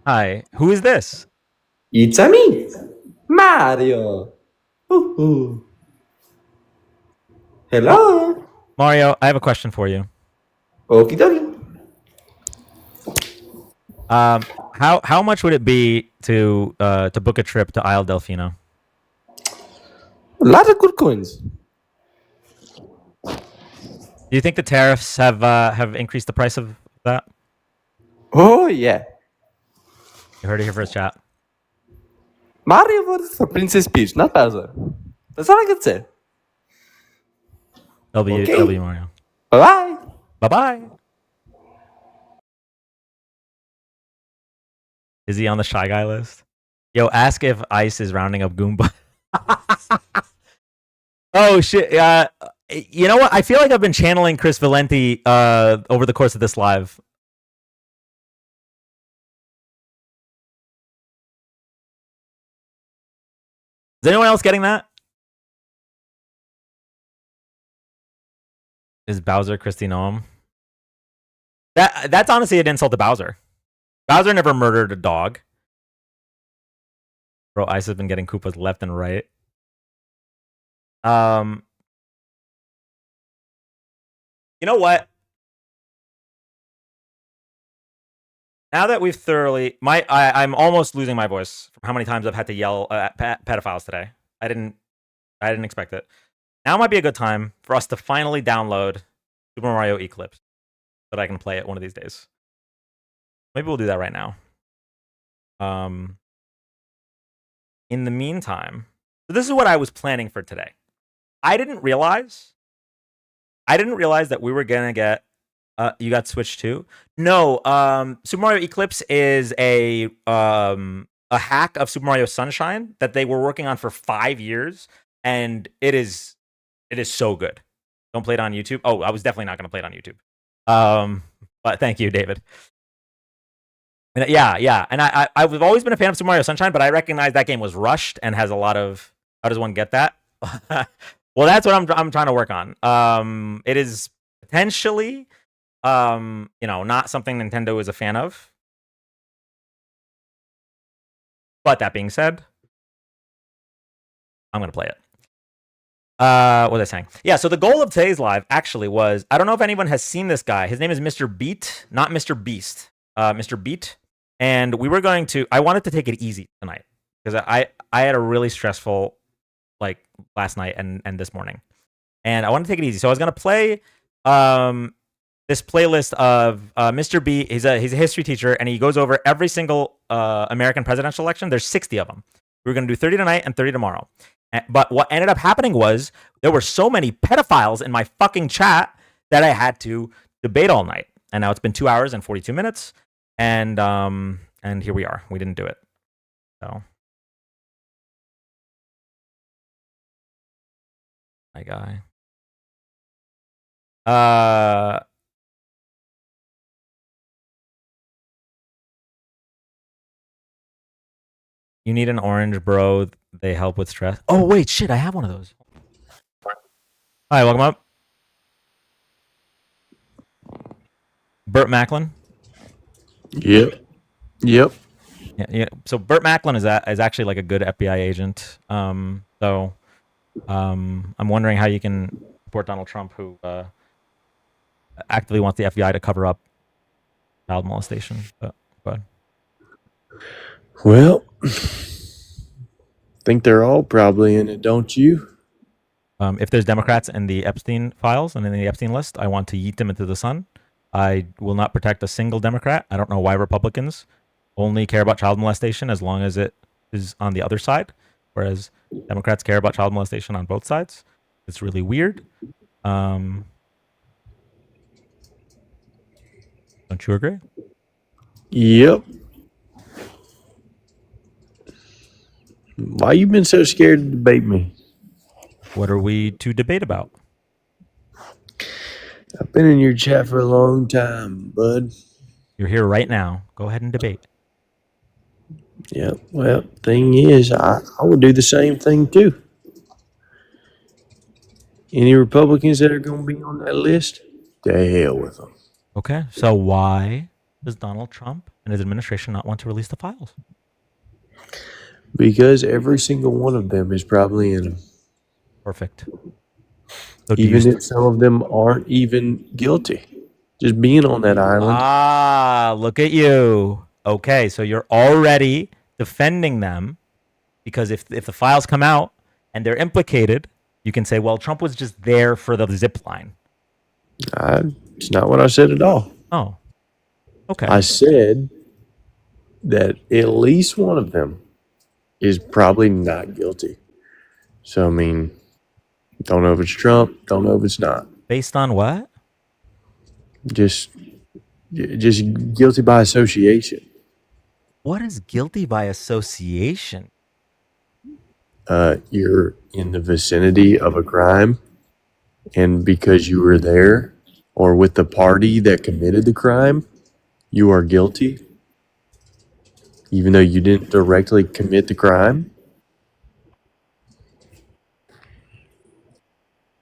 Hi, who is this? It's a me, Mario. Ooh. Hello. Mario, I have a question for you. Okie dokie. How much would it be to book a trip to Isle Delfino? A lot of good coins. Do you think the tariffs have increased the price of that? Oh yeah. You heard it here first, chat. Mario voted for Princess Peach, not Bowser. That's all I can say. W Mario. Bye bye. Bye bye. Is he on the Shy Guy list? Yo, ask if ICE is rounding up Goomba. Oh shit! You know what? I feel like I've been channeling Chris Valenti over the course of this live. Is anyone else getting that? Is Bowser Christy Noam? That's honestly an insult to Bowser. Bowser never murdered a dog. Bro, ICE has been getting Koopas left and right. You know what? Now that we've thoroughly, I'm almost losing my voice from how many times I've had to yell at pedophiles today. I didn't expect it. Now might be a good time for us to finally download Super Mario Eclipse so that I can play it one of these days. Maybe we'll do that right now. In the meantime, so this is what I was planning for today. I didn't realize that we were gonna get. You got Switch 2? No. Super Mario Eclipse is a hack of Super Mario Sunshine that they were working on for 5 years, and it is so good. Don't play it on YouTube. Oh, I was definitely not gonna play it on YouTube. But thank you, David. And yeah. And I've always been a fan of Super Mario Sunshine, but I recognize that game was rushed and has a lot of. How does one get that? Well, that's what I'm trying to work on. It is potentially, not something Nintendo is a fan of. But that being said, I'm gonna play it. What was I saying? Yeah. So the goal of today's live actually was, I don't know if anyone has seen this guy. His name is Mr. Beat, not Mr. Beast. Mr. Beat. And we were going to. I wanted to take it easy tonight because I had a really stressful last night and this morning, and I wanted to take it easy. So I was gonna play this playlist of Mr. B. He's a history teacher, and he goes over every single American presidential election. There's 60 of them. We were gonna do 30 tonight and 30 tomorrow. But what ended up happening was there were so many pedophiles in my fucking chat that I had to debate all night. And now it's been 2 hours and 42 minutes, and here we are. We didn't do it. So. My guy. You need an orange, bro. They help with stress. Oh, wait, shit. I have one of those. Hi, welcome up. Burt Macklin. Yep. Yeah. So Burt Macklin is actually like a good FBI agent. I'm wondering how you can support Donald Trump, who actively wants the FBI to cover up child molestation. But go ahead. Well, think they're all probably in it, don't you? If there's Democrats in the Epstein files and in the Epstein list, I want to yeet them into the sun. I will not protect a single Democrat. I don't know why Republicans only care about child molestation as long as it is on the other side, whereas Democrats care about child molestation on both sides. It's really weird. Don't you agree? Yep. Why you been so scared to debate me? What are we to debate about? I've been in your chat for a long time, bud. You're here right now. Go ahead and debate. Yeah, well, thing is, I would do the same thing too. Any Republicans that are going to be on that list, to hell with them. Okay, so why does Donald Trump and his administration not want to release the files? Because every single one of them is probably in them. Perfect. So even if some of them aren't even guilty. Just being on that island. Ah, look at you. Okay, so you're already defending them because if the files come out and they're implicated, you can say, well, Trump was just there for the zip line. It's not what I said at all. Oh, okay. I said that at least one of them is probably not guilty. So, I mean, don't know if it's Trump, don't know if it's not. Based on what? Just guilty by association. What is guilty by association? You're in the vicinity of a crime, and because you were there or with the party that committed the crime, you are guilty, even though you didn't directly commit the crime.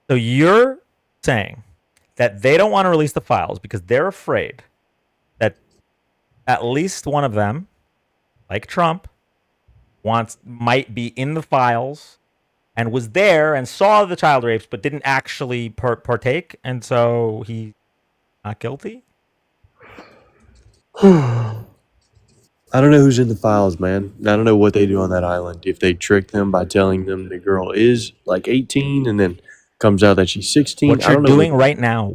So you're saying that they don't want to release the files because they're afraid that at least one of them, like Trump, might be in the files and was there and saw the child rapes but didn't actually partake, and so he's not guilty? I don't know who's in the files, man. I don't know what they do on that island. If they trick them by telling them the girl is like 18 and then comes out that she's 16. What you're doing right now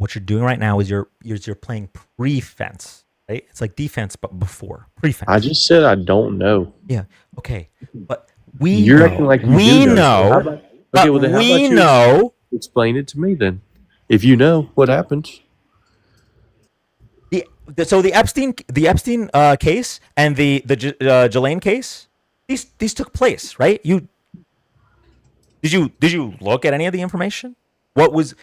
is you're playing pre-fence, right? It's like defense, but before pre-fence. I just said I don't know. Yeah. Okay. But we You're acting like you we do know. Okay, well then how we about you know. explain it to me then. If you know what happens. So the Epstein case and the Ghislaine case, these took place, right? Did you look at any of the information? What was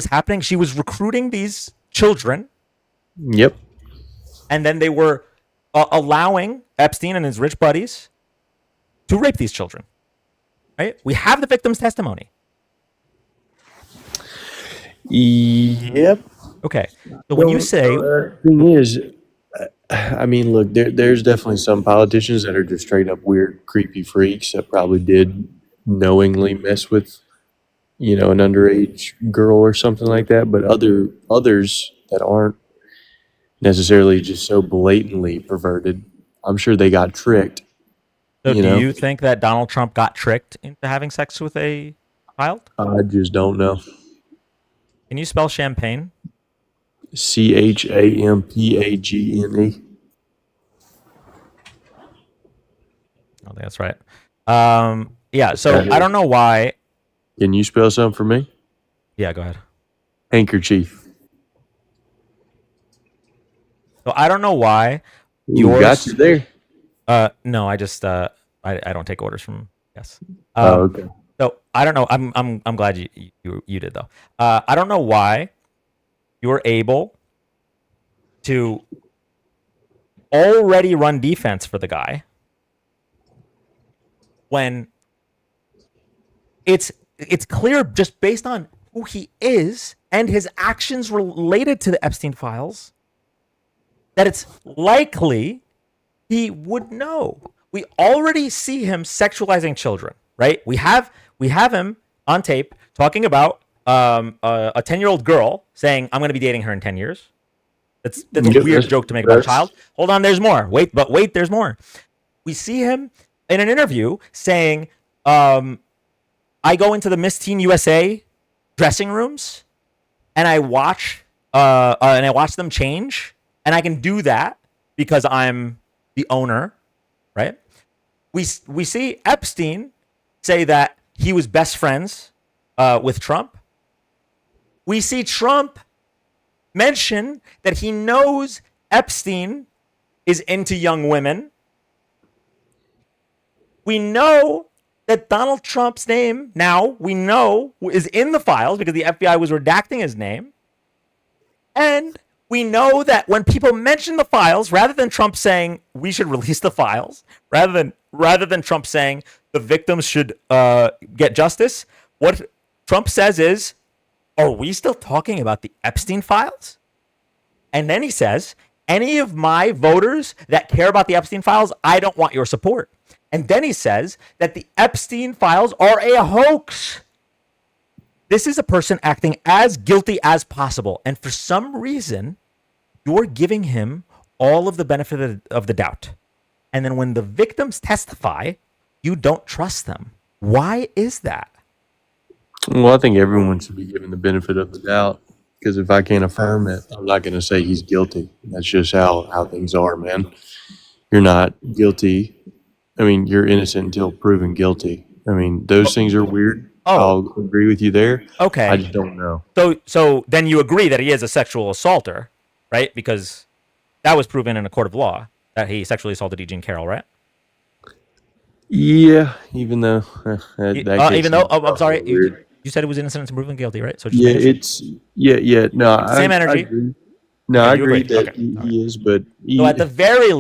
happening? She was recruiting these children. Yep. And then they were allowing Epstein and his rich buddies to rape these children. Right? We have the victim's testimony. Yep. Okay. So when you say thing is, I mean, look, there's definitely some politicians that are just straight up weird, creepy freaks that probably did knowingly mess with, an underage girl or something like that. But others that aren't necessarily just so blatantly perverted, I'm sure they got tricked. So do you think that Donald Trump got tricked into having sex with a child? I just don't know. Can you spell champagne? CHAMPAGNE. I think that's right. Yeah, so I don't know why. Can you spell something for me? Yeah, go ahead. Handkerchief. So I don't know why. You got you there. No, I just I don't take orders from yes. Okay. So I don't know. I'm glad you did though. I don't know why you were able to already run defense for the guy when it's clear just based on who he is and his actions related to the Epstein files that it's likely he would know. We already see him sexualizing children, right? We have him on tape talking about a 10-year-old girl saying, "I'm going to be dating her in 10 years." That's a weird joke to make about a child. Hold on, there's more. Wait, there's more. We see him in an interview saying, "I go into the Miss Teen USA dressing rooms and I watch them change, and I can do that because I'm the owner." Right? We see Epstein say that he was best friends with Trump. We see Trump mention that he knows Epstein is into young women. We know that Donald Trump's name now, we know, is in the files because the FBI was redacting his name. And we know that when people mention the files, rather than Trump saying we should release the files, rather than Trump saying the victims should get justice, what Trump says is, "Are we still talking about the Epstein files?" And then he says, any of my voters that care about the Epstein files, I don't want your support. And then he says that the Epstein files are a hoax. This is a person acting as guilty as possible. And for some reason, you're giving him all of the benefit of the doubt. And then when the victims testify, you don't trust them. Why is that? Well, I think everyone should be given the benefit of the doubt, because if I can't affirm it, I'm not going to say he's guilty. That's just how things are, man. You're not guilty. I mean, you're innocent until proven guilty. I mean, those things are weird. I'll agree with you there. Okay. I just don't know. So then you agree that he is a sexual assaulter, right? Because that was proven in a court of law that he sexually assaulted E. Jean Carroll, right? Yeah, even though I'm sorry, you said it was innocent until proven guilty, right? So just yeah, finish. it's yeah. No, Same energy. I agree. No, I agree that he is, but So at the very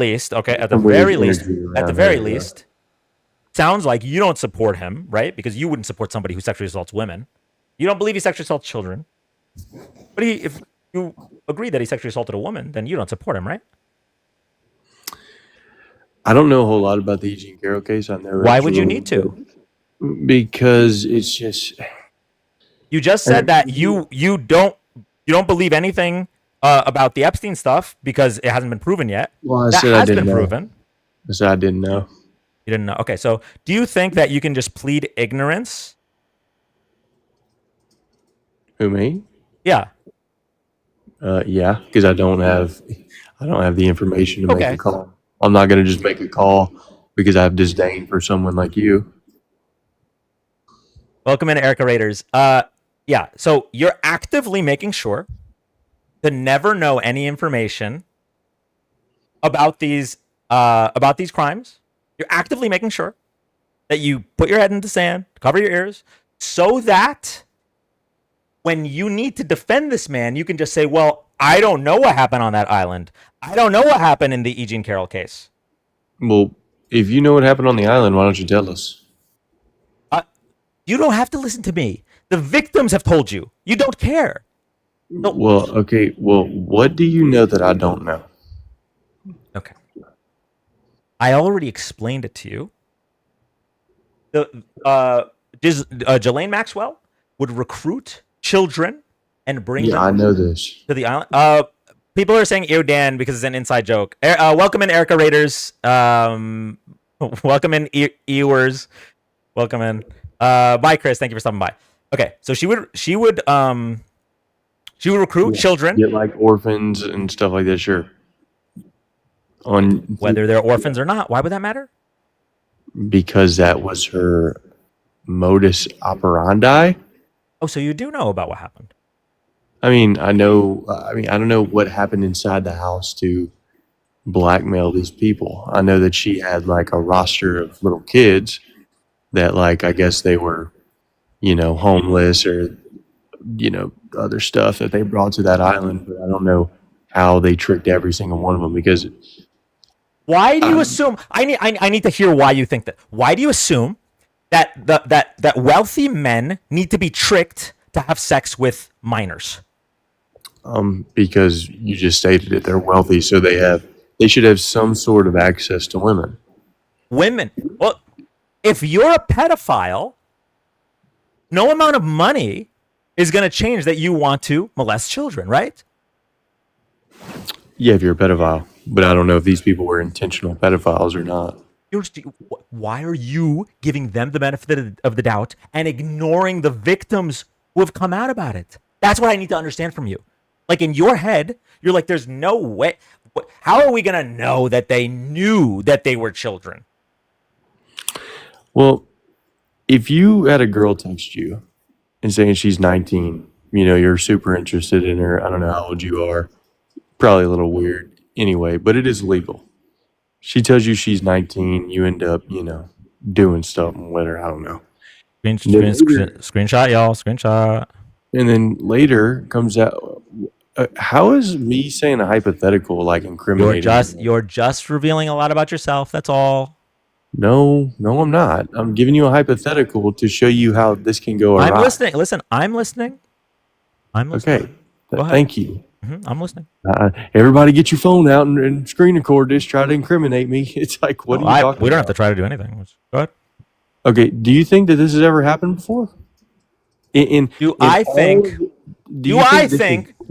least, sounds like you don't support him, right? Because you wouldn't support somebody who sexually assaults women. You don't believe he sexually assaults children. But if you agree that he sexually assaulted a woman, then you don't support him, right? I don't know a whole lot about the Eugene Carroll case. Why would you need to? Because it's just. You just said that you don't believe anything about the Epstein stuff because it hasn't been proven yet. Well, I that said has I didn't been know. proven. I said I didn't know. You didn't know. Okay, so do you think that you can just plead ignorance? Who, me? Yeah. Yeah, because I don't have the information to make Okay. a call. I'm not going to just make a call because I have disdain for someone like you. Welcome in, Erica Raiders. Yeah, so you're actively making sure to never know any information about these crimes. You're actively making sure that you put your head in the sand, cover your ears, so that when you need to defend this man, you can just say, well, I don't know what happened on that island. I don't know what happened in the E. Jean Carroll case. Well, if you know what happened on the island, why don't you tell us? You don't have to listen to me. The victims have told you. You don't care. No. Well, okay. Well, what do you know that I don't know? Okay. I already explained it to you. Ghislaine Maxwell would recruit children and bring them I know this. to the island. People are saying "Ew, Dan" because it's an inside joke. Welcome in, Erica Raiders. Welcome in, Ewers. Welcome in. Bye, Chris. Thank you for stopping by. Okay, so she would recruit children. Get like orphans and stuff like that. Sure. On Whether they're orphans or not, why would that matter? Because that was her modus operandi. Oh, so you do know about what happened? I mean, I know. I don't know what happened inside the house to blackmail these people. I know that she had like a roster of little kids that, like, I guess they were, homeless or, other stuff that they brought to that island. But I don't know how they tricked every single one of them because. Why do you assume? I need to hear why you think that. Why do you assume that that wealthy men need to be tricked to have sex with minors? Because you just stated it, they're wealthy, so they should have some sort of access to women. Women. Well, if you're a pedophile, no amount of money is going to change that you want to molest children, right? Yeah, if you're a pedophile, but I don't know if these people were intentional pedophiles or not. Why are you giving them the benefit of the doubt and ignoring the victims who have come out about it? That's what I need to understand from you. Like, in your head, you're like, there's no way. How are we going to know that they knew that they were children? Well, if you had a girl text you and saying she's 19, you're super interested in her. I don't know how old you are. Probably a little weird anyway, but it is legal. She tells you she's 19. You end up, doing stuff with her. I don't know. Screenshot, y'all. Screenshot. And then later comes out. How is me saying a hypothetical like incriminating? You're just revealing a lot about yourself. That's all. No, I'm not. I'm giving you a hypothetical to show you how this can go awry. I'm listening. Listen, I'm listening. Okay. Thank you. I'm listening. Everybody get your phone out and screen record this. Try to incriminate me. It's like, what are you talking We don't about? have to try to do anything. Go ahead. Okay, do you think that this has ever happened before? Do I think?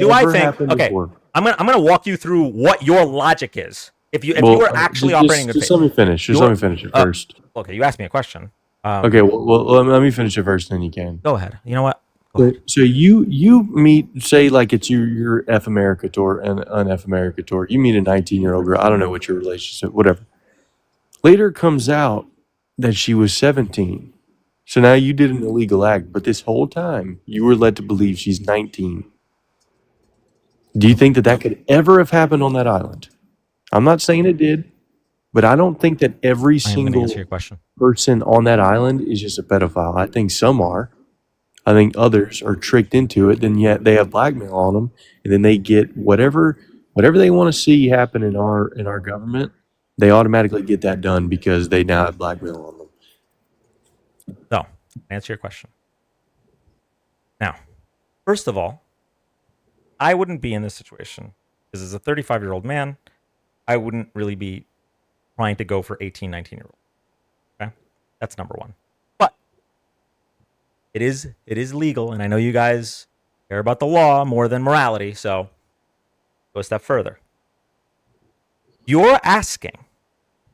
Okay, I'm gonna walk you through what your logic is. If you were actually operating in good just faith. let me finish. Just let me finish it first. Okay, you asked me a question. Okay, well, let me finish it first, then you can. Go ahead. You know what? So you meet, say, like it's your F America tour and an F America tour. You meet a 19-year-old girl. I don't know what your relationship, whatever. Later it comes out that she was 17. So now you did an illegal act, but this whole time you were led to believe she's 19. Do you think that could ever have happened on that island? I'm not saying it did, but I don't think that every single person on that island is just a pedophile. I think some are. I think others are tricked into it, and yet they have blackmail on them, and then they get whatever they want to see happen in our government. They automatically get that done because they now have blackmail on them. So, answer your question. Now, first of all, I wouldn't be in this situation because as a 35-year-old man, I wouldn't really be trying to go for 18, 19-year-old. Okay? That's number one. But it is legal, and I know you guys care about the law more than morality, so go a step further. You're asking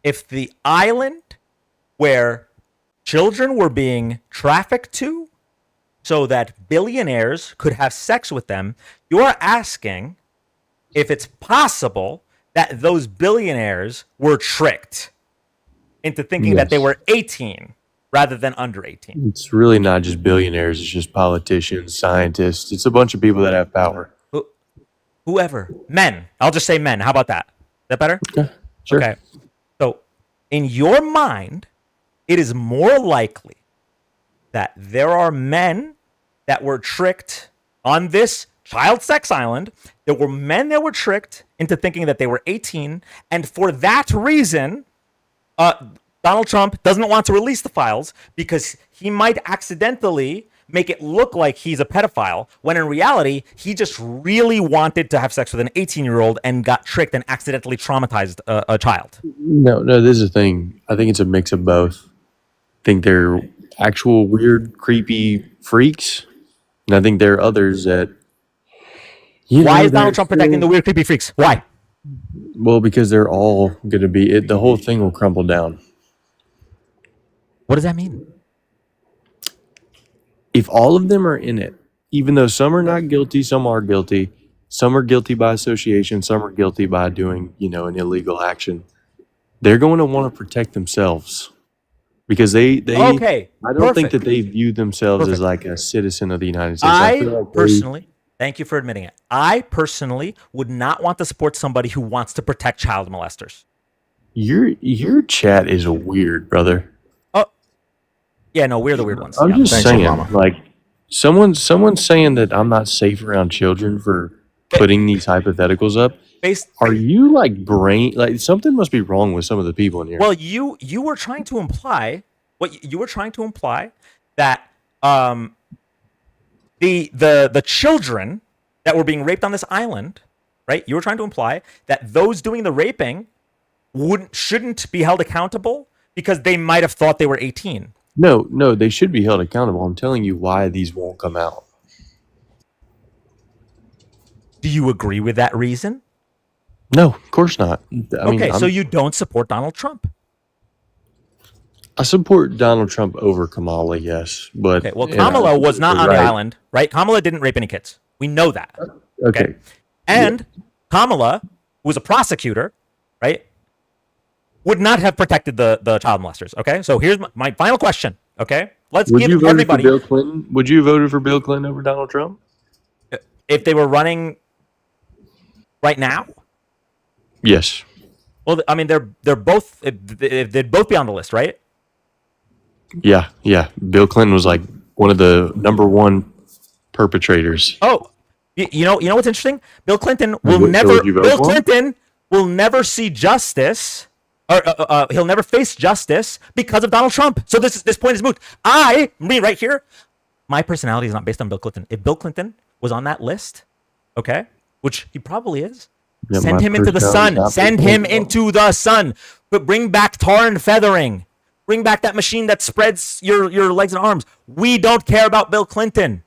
if the island where children were being trafficked to so that billionaires could have sex with them, you're asking if it's possible that those billionaires were tricked into thinking that they were 18 rather than under 18. It's really not just billionaires. It's just politicians, scientists. It's a bunch of people that have power. Whoever. Men. I'll just say men. How about that? Is that better? Okay. Sure. Okay. So, in your mind, it is more likely that there are men that were tricked on this child sex island. There were men that were tricked into thinking that they were 18. And for that reason, Donald Trump doesn't want to release the files because he might accidentally make it look like he's a pedophile when in reality, he just really wanted to have sex with an 18-year-old and got tricked and accidentally traumatized a child. No, this is the thing. I think it's a mix of both. I think they're actual weird, creepy freaks. And I think there are others that... Why is Donald Trump protecting the weird, creepy freaks? Why? Well, because they're all going to be... the whole thing will crumble down. What does that mean? If all of them are in it, even though some are not guilty, some are guilty, some are guilty by association, some are guilty by doing, an illegal action, they're going to want to protect themselves because they okay, I don't think that they view themselves as like a citizen of the United States. I feel like personally, thank you for admitting it. I personally would not want to support somebody who wants to protect child molesters. Your chat is weird, brother. Yeah, no, we're the weird ones. I'm just Thanks, saying, Obama. like, someone's saying that I'm not safe around children for putting these hypotheticals up. Are you like something must be wrong with some of the people in here? Well, you were trying to imply that the children that were being raped on this island, right? You were trying to imply that those doing the raping shouldn't be held accountable because they might have thought they were 18. No, they should be held accountable. I'm telling you why these won't come out. Do you agree with that reason? No, of course not. So you don't support Donald Trump? I support Donald Trump over Kamala, yes. But okay, well, Kamala was not on the island, right? Kamala didn't rape any kids. We know that. Okay. And Kamala, who was a prosecutor, right, would not have protected the child molesters. Okay, so here's my final question. Okay, let's give everybody. For Bill Clinton? Would you have voted for Bill Clinton over Donald Trump if they were running right now? Yes. Well, I mean, they're both they'd both be on the list, right? Yeah. Bill Clinton was like one of the number one perpetrators. Oh, you know what's interesting? Bill Clinton will never see justice. Or he'll never face justice because of Donald Trump. So this point is moot. Me right here, my personality is not based on Bill Clinton. If Bill Clinton was on that list, okay, which he probably is, Yeah, send my him into the personality sun. is Send absolutely him into the sun. But bring back tar and feathering. Bring back that machine that spreads your legs and arms. We don't care about Bill Clinton.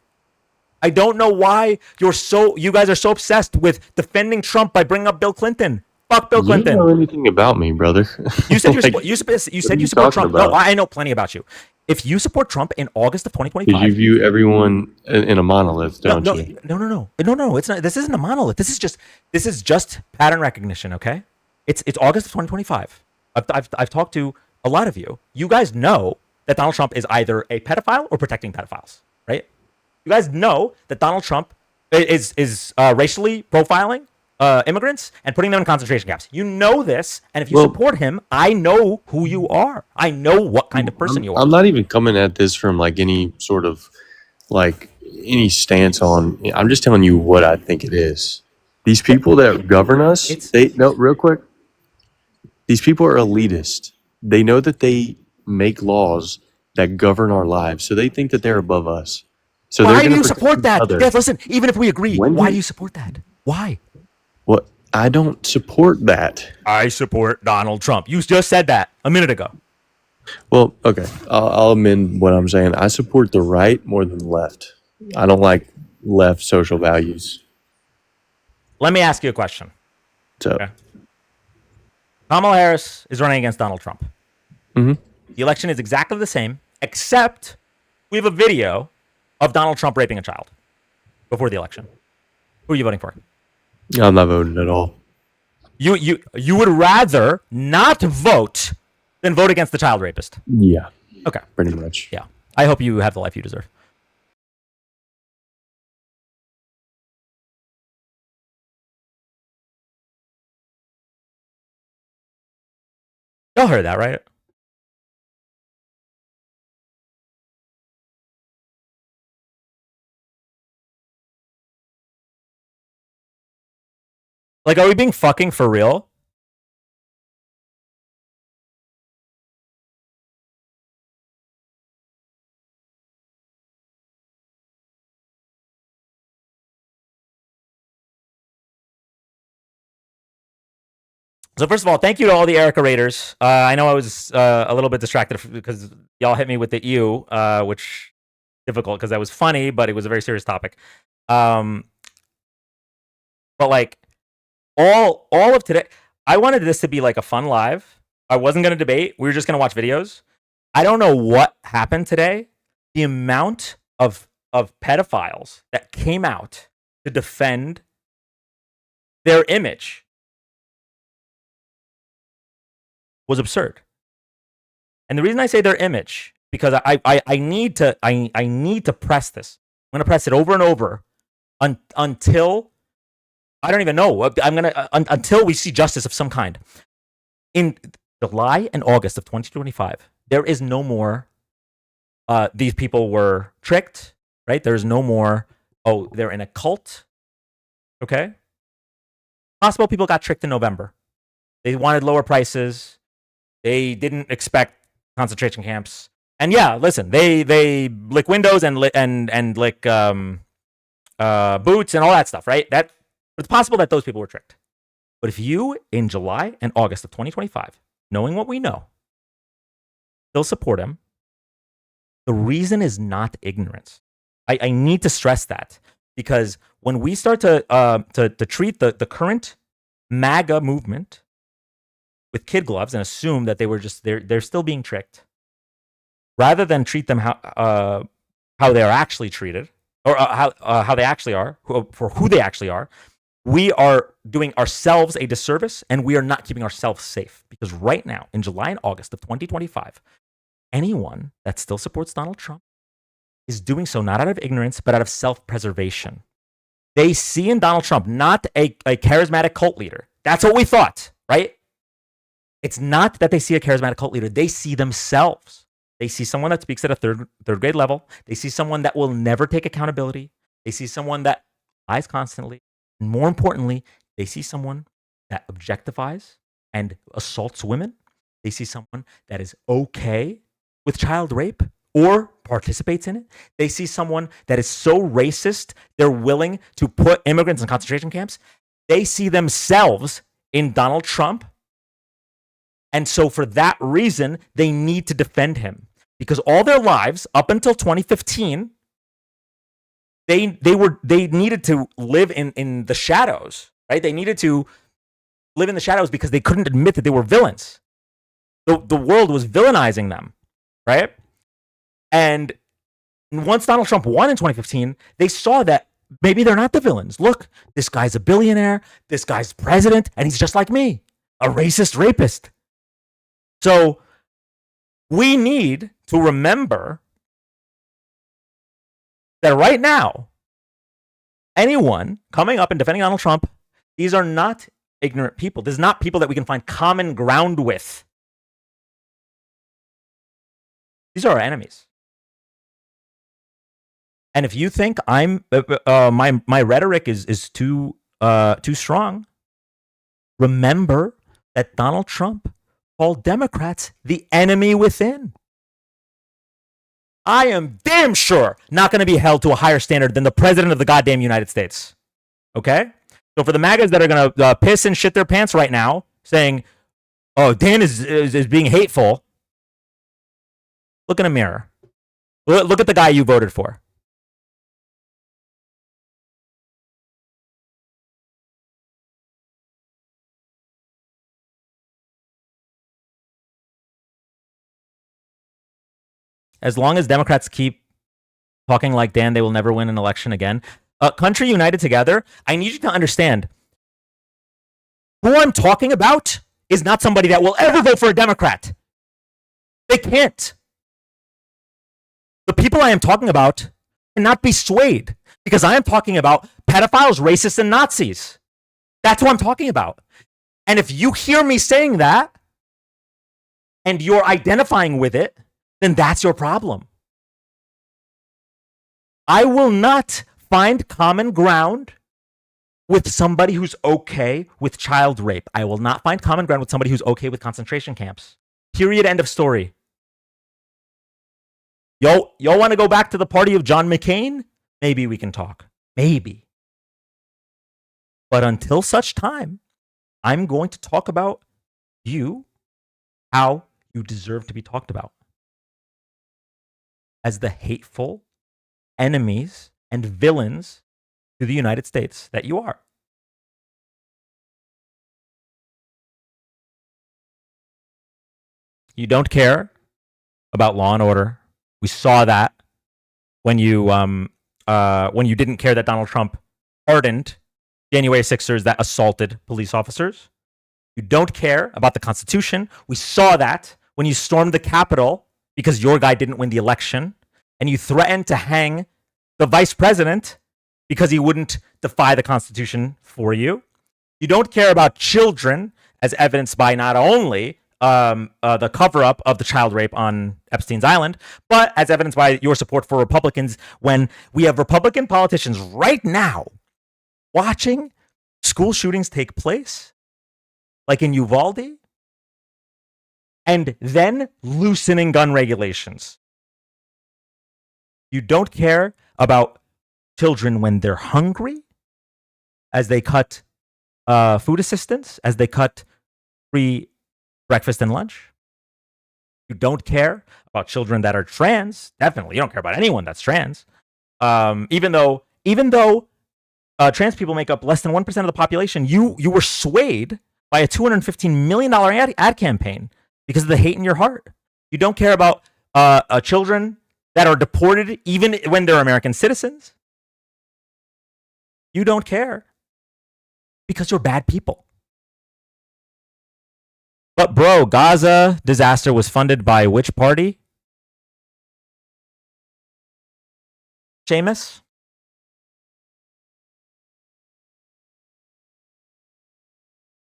I don't know why you guys are so obsessed with defending Trump by bringing up Bill Clinton. Fuck Bill You Clinton. don't know anything about me, brother. You said Like, you what are support you Trump. talking No, about? I know plenty about you. If you support Trump in August of Because 2025, you view everyone in a monolith, don't no, you? no. It's not. This isn't a monolith. This is just pattern recognition. Okay, it's August of 2025. I've talked to a lot of you. You guys know that Donald Trump is either a pedophile or protecting pedophiles, right? You guys know that Donald Trump is racially profiling immigrants and putting them in concentration camps. You know this, and if you support him, I know who you are. I know what kind of person you are. I'm not even coming at this from like any sort of like any stance on. I'm just telling you what I think it is. These people that govern us, real quick. These people are elitist. They know that they make laws that govern our lives, so they think that they're above us. So why they're do gonna you protect support each that? other. Yes, listen, even if we agree, When why you- do you support that? Why? Well, I don't support that. I support Donald Trump. You just said that a minute ago. Well, okay, I'll amend what I'm saying. I support the right more than the left. I don't like left social values. Let me ask you a question. So, Kamala Harris is running against Donald Trump. Mhm. The election is exactly the same, except we have a video of Donald Trump raping a child before the election. Who are you voting for? I'm not voting at all. You would rather not vote than vote against the child rapist. Yeah. Okay. Pretty much. Yeah. I hope you have the life you deserve. Y'all heard that, right? Like, are we being fucking for real? So first of all, thank you to all the Erica Raiders. I know I was a little bit distracted because y'all hit me with the ew, which difficult because that was funny, but it was a very serious topic. But like all of today, I wanted this to be like a fun live. I wasn't going to debate. We were just going to watch videos. I don't know what happened today. The amount of pedophiles that came out to defend their image was absurd. And the reason I say their image, because I need to press this. I'm going to press it over and over until I don't even know. Until we see justice of some kind. In July and August of 2025, there is no more these people were tricked, right? There's no more, oh, they're in a cult. Okay? Possible people got tricked in November. They wanted lower prices. They didn't expect concentration camps. And yeah, listen, they lick windows and lick boots and all that stuff, right? That it's possible that those people were tricked. But if you, in July and August of 2025, knowing what we know, still support him, the reason is not ignorance. I need to stress that, because when we start to treat the current MAGA movement with kid gloves and assume that they're still being tricked, rather than treat them how they are actually treated, or how they actually are, for who they actually are, we are doing ourselves a disservice, and we are not keeping ourselves safe. Because right now, in July and August of 2025, anyone that still supports Donald Trump is doing so not out of ignorance, but out of self-preservation. They see in Donald Trump not a charismatic cult leader. That's what we thought, right? It's not that they see a charismatic cult leader. They see themselves. They see someone that speaks at a third grade level. They see someone that will never take accountability. They see someone that lies constantly. And more importantly, they see someone that objectifies and assaults women. They see someone that is okay with child rape, or participates in it. They see someone that is so racist, they're willing to put immigrants in concentration camps. They see themselves in Donald Trump. And so for that reason, they need to defend him. Because all their lives, up until 2015, they needed to live in the shadows, right? They needed to live in the shadows because they couldn't admit that they were villains. The world was villainizing them, right? And once Donald Trump won in 2015, they saw that maybe they're not the villains. Look, this guy's a billionaire, this guy's president, and he's just like me, a racist rapist. So we need to remember that right now, anyone coming up and defending Donald Trump, these are not ignorant people. This is not people that we can find common ground with. These are our enemies. And if you think I'm my rhetoric is too strong, remember that Donald Trump called Democrats the enemy within. I am damn sure not going to be held to a higher standard than the president of the goddamn United States. Okay? So for the MAGAs that are going to piss and shit their pants right now, saying, "Oh, Dan is being hateful," look in a mirror. Look at the guy you voted for. As long as Democrats keep talking like Dan, they will never win an election again. Country united together, I need you to understand who I'm talking about is not somebody that will ever vote for a Democrat. They can't. The people I am talking about cannot be swayed because I am talking about pedophiles, racists, and Nazis. That's what I'm talking about. And if you hear me saying that and you're identifying with it, then that's your problem. I will not find common ground with somebody who's okay with child rape. I will not find common ground with somebody who's okay with concentration camps. Period. End of story. Y'all want to go back to the party of John McCain? Maybe we can talk. Maybe. But until such time, I'm going to talk about you how you deserve to be talked about. As the hateful enemies and villains to the United States that you are. You don't care about law and order. We saw that when you didn't care that Donald Trump pardoned January 6ers that assaulted police officers. You don't care about the Constitution. We saw that when you stormed the Capitol because your guy didn't win the election, and you threatened to hang the vice president because he wouldn't defy the Constitution for you. You don't care about children, as evidenced by not only the cover-up of the child rape on Epstein's Island, but as evidenced by your support for Republicans when we have Republican politicians right now watching school shootings take place, like in Uvalde, and then loosening gun regulations. You don't care about children when they're hungry, as they cut food assistance, as they cut free breakfast and lunch. You don't care about children that are trans. Definitely, you don't care about anyone that's trans. Even though trans people make up less than 1% of the population, you were swayed by a $215 million ad campaign because of the hate in your heart. You don't care about children that are deported even when they're American citizens. You don't care because you're bad people. But bro, Gaza disaster was funded by which party? Seamus?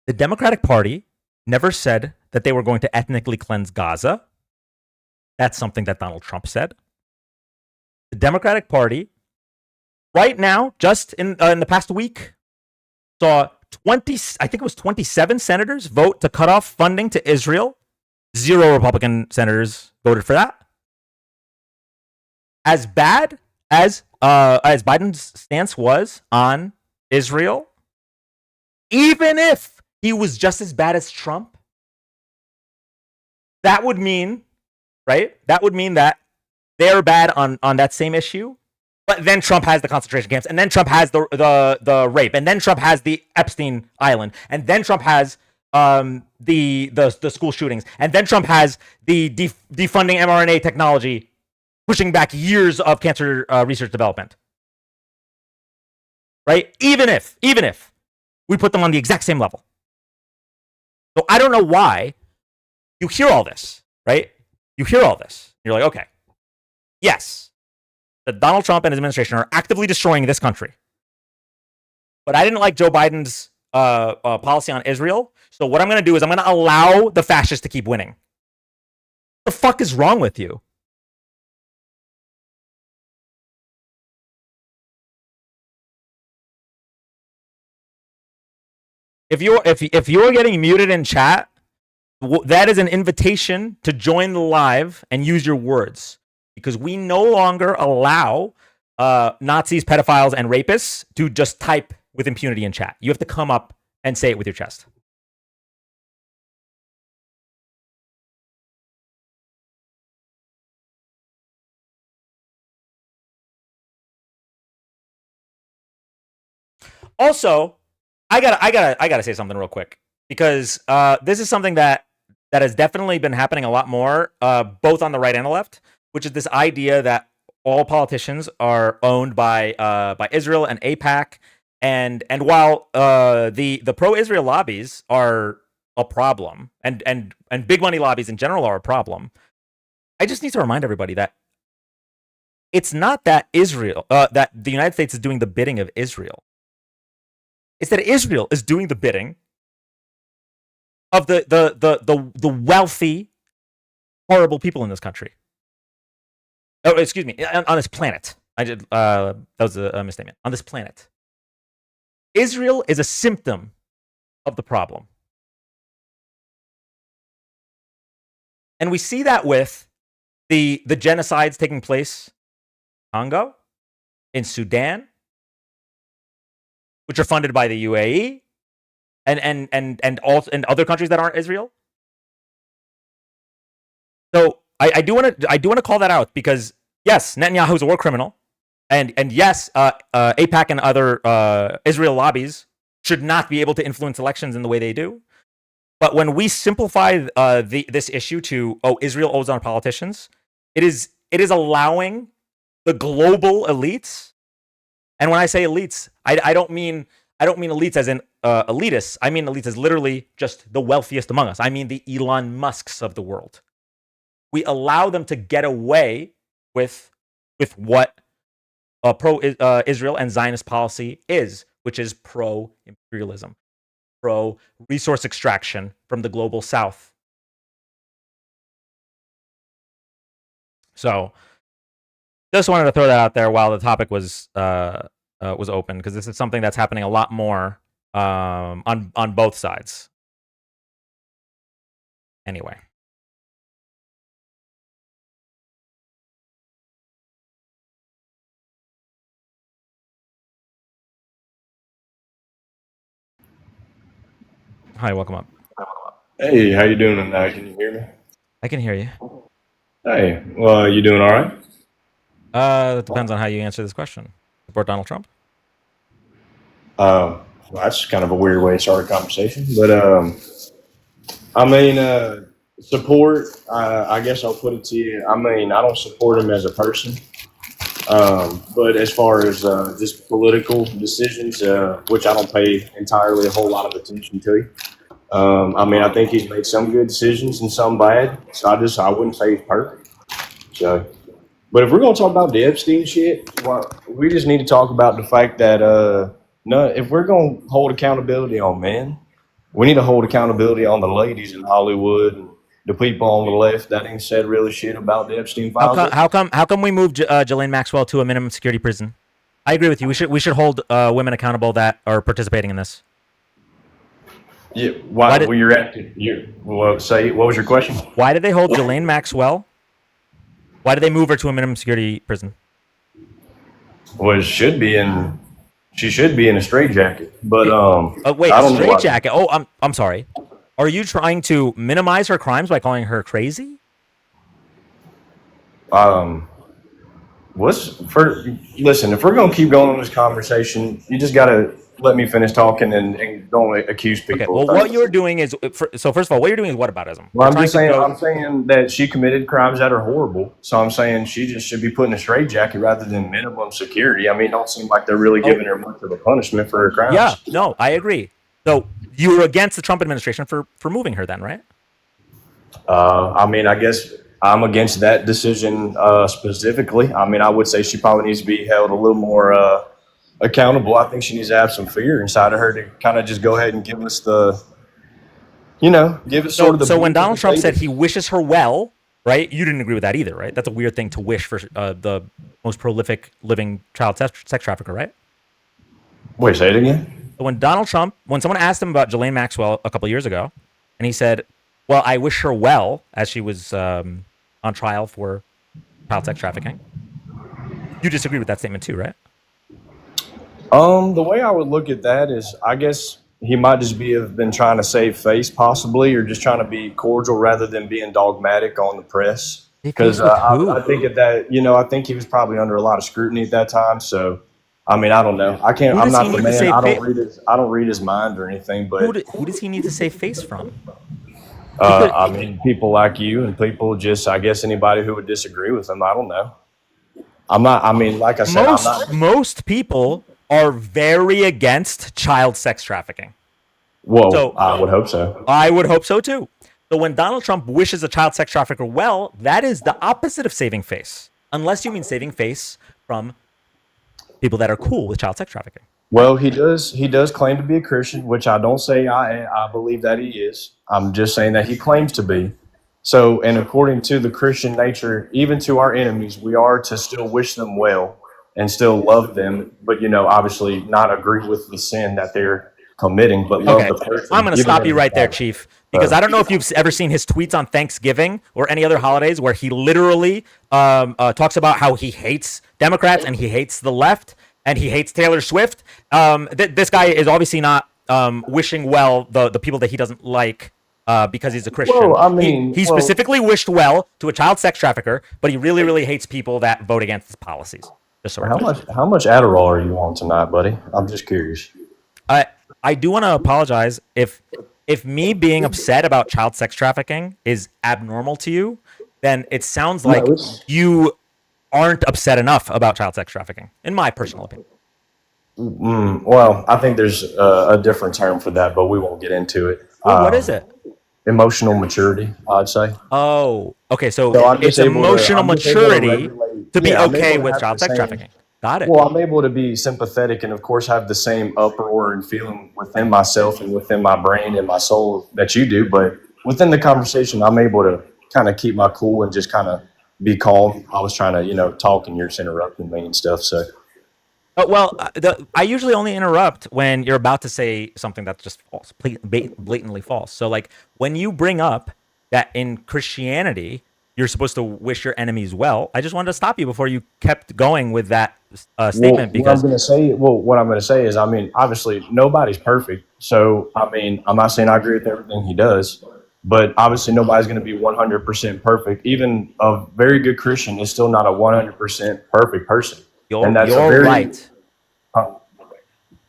The Democratic Party never said that they were going to ethnically cleanse Gaza. That's something that Donald Trump said. The Democratic Party, right now, just in the past week, saw 27 senators vote to cut off funding to Israel. 0 Republican senators voted for that. as bad as Biden's stance was on Israel, even if he was just as bad as Trump, that would mean, right? That would mean that they're bad on that same issue, but then Trump has the concentration camps, and then Trump has the rape, and then Trump has the Epstein Island, and then Trump has the school shootings, and then Trump has the defunding mRNA technology, pushing back years of cancer research development. Right? Even if we put them on the exact same level. So I don't know why you hear all this, right? You hear all this. You're like, okay, yes, that Donald Trump and his administration are actively destroying this country. But I didn't like Joe Biden's policy on Israel. So what I'm going to do is I'm going to allow the fascists to keep winning. What the fuck is wrong with you? If you're getting muted in chat, that is an invitation to join the live and use your words, because we no longer allow Nazis, pedophiles, and rapists to just type with impunity in chat. You have to come up and say it with your chest. Also, I gotta say something real quick, because this is something that has definitely been happening a lot more, both on the right and the left, which is this idea that all politicians are owned by Israel and AIPAC, and while the pro-Israel lobbies are a problem, and big money lobbies in general are a problem, I just need to remind everybody that it's not that that the United States is doing the bidding of Israel. It's that Israel is doing the bidding of the wealthy, horrible people in this country. Oh, excuse me, on this planet. That was a misstatement. On this planet, Israel is a symptom of the problem, and we see that with the genocides taking place in Congo, in Sudan, which are funded by the UAE and other countries that aren't Israel. So I do want to call that out, because yes, Netanyahu is a war criminal, and yes, AIPAC and other Israel lobbies should not be able to influence elections in the way they do. But when we simplify this issue to Israel owes on politicians, it is allowing the global elites. And when I say elites, I don't mean elites as in elitists. I mean elites as literally just the wealthiest among us. I mean the Elon Musks of the world. We allow them to get away with what pro-Israel and Zionist policy is, which is pro-imperialism, pro-resource extraction from the global south. So just wanted to throw that out there while the topic was open, because this is something that's happening a lot more on both sides. Anyway. Hi, welcome up. Hey, how you doing tonight? Can you hear me? I can hear you. Hey, well, you doing all right? It depends on how you answer this question. Support Donald Trump? Well, that's kind of a weird way to start a conversation, but I mean, support. I guess I'll put it to you. I mean, I don't support him as a person, but as far as just political decisions, which I don't pay entirely a whole lot of attention to. I mean, I think he's made some good decisions and some bad. So I wouldn't say he's perfect. So. But if we're going to talk about the Epstein shit, well, we just need to talk about the fact that if we're going to hold accountability on men, we need to hold accountability on the ladies in Hollywood and the people on the left that ain't said really shit about the Epstein files. How come we moved Ghislaine Maxwell to a minimum security prison? I agree with you. We should hold women accountable that are participating in this. Yeah. Why did, well, say what was your question? Why did they hold Ghislaine Maxwell Why did they move her to a minimum security prison? She should be in a straitjacket, but Wait, I a don't know. straitjacket. Oh, I'm sorry. Are you trying to minimize her crimes by calling her crazy? Listen, if we're gonna keep going on this conversation, you just gotta let me finish talking and don't accuse people. Okay. Well, what you're doing is so. First of all, what you're doing is whataboutism. Well, You're I'm just trying saying. to I'm saying that she committed crimes that are horrible. So I'm saying she just should be put in a straitjacket rather than minimum security. I mean, it don't seem like they're really giving her much of a punishment for her crimes. Yeah. No, I agree. So you were against the Trump administration for moving her, then, right? I mean, I guess I'm against that decision specifically. I mean, I would say she probably needs to be held a little more accountable. I think she needs to have some fear inside of her to kind of just go ahead and give us the, give it sort of the. So when Donald Trump said he wishes her well, right? You didn't agree with that either, right? That's a weird thing to wish for the most prolific living child sex trafficker, right? Wait, say it again. When someone asked him about Ghislaine Maxwell a couple of years ago, and he said, well, I wish her well, as she was on trial for child sex trafficking. You disagree with that statement too, right? The way I would look at that is, I guess he might just have been trying to save face, possibly, or just trying to be cordial rather than being dogmatic on the press. Because I think I think he was probably under a lot of scrutiny at that time. So, I mean, I don't know. I can't. I'm not the man. I don't read his mind or anything. But who does he need to save face from? I mean, people like you and people just, I guess, anybody who would disagree with him. I don't know. I'm not. I mean, like I said, most people are very against child sex trafficking. Well, so, I would hope so. I would hope so too. So when Donald Trump wishes a child sex trafficker well, that is the opposite of saving face. Unless you mean saving face from people that are cool with child sex trafficking. Well, he does claim to be a Christian, which I don't say I believe that he is. I'm just saying that he claims to be. So, and according to the Christian nature, even to our enemies, we are to still wish them well and still love them, but obviously not agree with the sin that they're committing, but love the person. I'm going to stop you right there, Chief, because I don't know if you've ever seen his tweets on Thanksgiving or any other holidays where he literally talks about how he hates Democrats and he hates the left and he hates Taylor Swift. This guy is obviously not wishing well the people that he doesn't like because he's a Christian. Well, I mean, he specifically wished well to a child sex trafficker, but he really, really hates people that vote against his policies. How much Adderall are you on tonight, buddy? I'm just curious. I do want to apologize if me being upset about child sex trafficking is abnormal to you, then it sounds like you aren't upset enough about child sex trafficking, in my personal opinion. Well, I think there's a different term for that, but we won't get into it. What is it? Emotional maturity, I'd say. Oh, okay. So it's emotional maturity to be okay with child sex trafficking. Got it. Well, I'm able to be sympathetic and, of course, have the same uproar and feeling within myself and within my brain and my soul that you do. But within the conversation, I'm able to kind of keep my cool and just kind of be calm. I was trying to, talk and you're just interrupting me and stuff. So. I usually only interrupt when you're about to say something that's just false, blatantly false. So, like, when you bring up that in Christianity, you're supposed to wish your enemies well, I just wanted to stop you before you kept going with that statement. Because what I'm going to say is, I mean, obviously, nobody's perfect. So, I mean, I'm not saying I agree with everything he does, but obviously, nobody's going to be 100% perfect. Even a very good Christian is still not a 100% perfect person. You're right.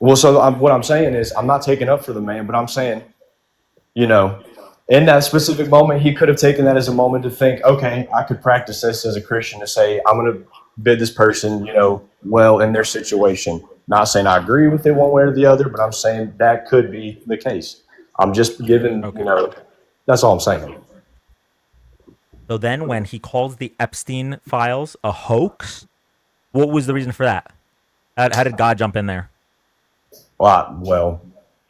Well, so what I'm saying is, I'm not taking up for the man, but I'm saying, in that specific moment, he could have taken that as a moment to think, okay, I could practice this as a Christian to say, I'm going to bid this person, well in their situation. Not saying I agree with it one way or the other, but I'm saying that could be the case. I'm just giving, that's all I'm saying. So then when he calls the Epstein files a hoax, what was the reason for that? How did God jump in there? Well,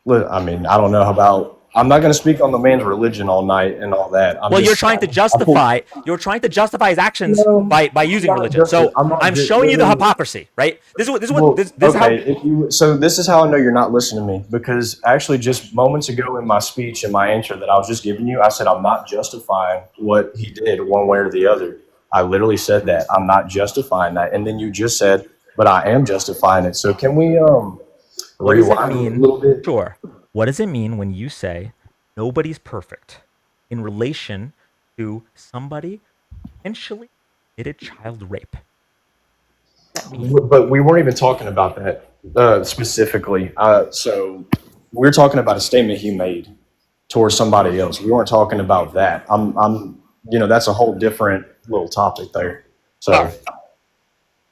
I mean, I don't know about. I'm not going to speak on the man's religion all night and all that. You're trying to justify. You're trying to justify his actions by using religion. So I'm showing you the hypocrisy, right? This is how. So this is how I know you're not listening to me, because actually just moments ago in my speech and my answer that I was just giving you, I said I'm not justifying what he did one way or the other. I literally said that. I'm not justifying that. And then you just said, but I am justifying it. So can we What does it rewind a mean? little bit? Sure. What does it mean when you say nobody's perfect in relation to somebody potentially committed child rape? But we weren't even talking about that specifically. So we're talking about a statement he made towards somebody else. We weren't talking about that. I'm that's a whole different little topic there. So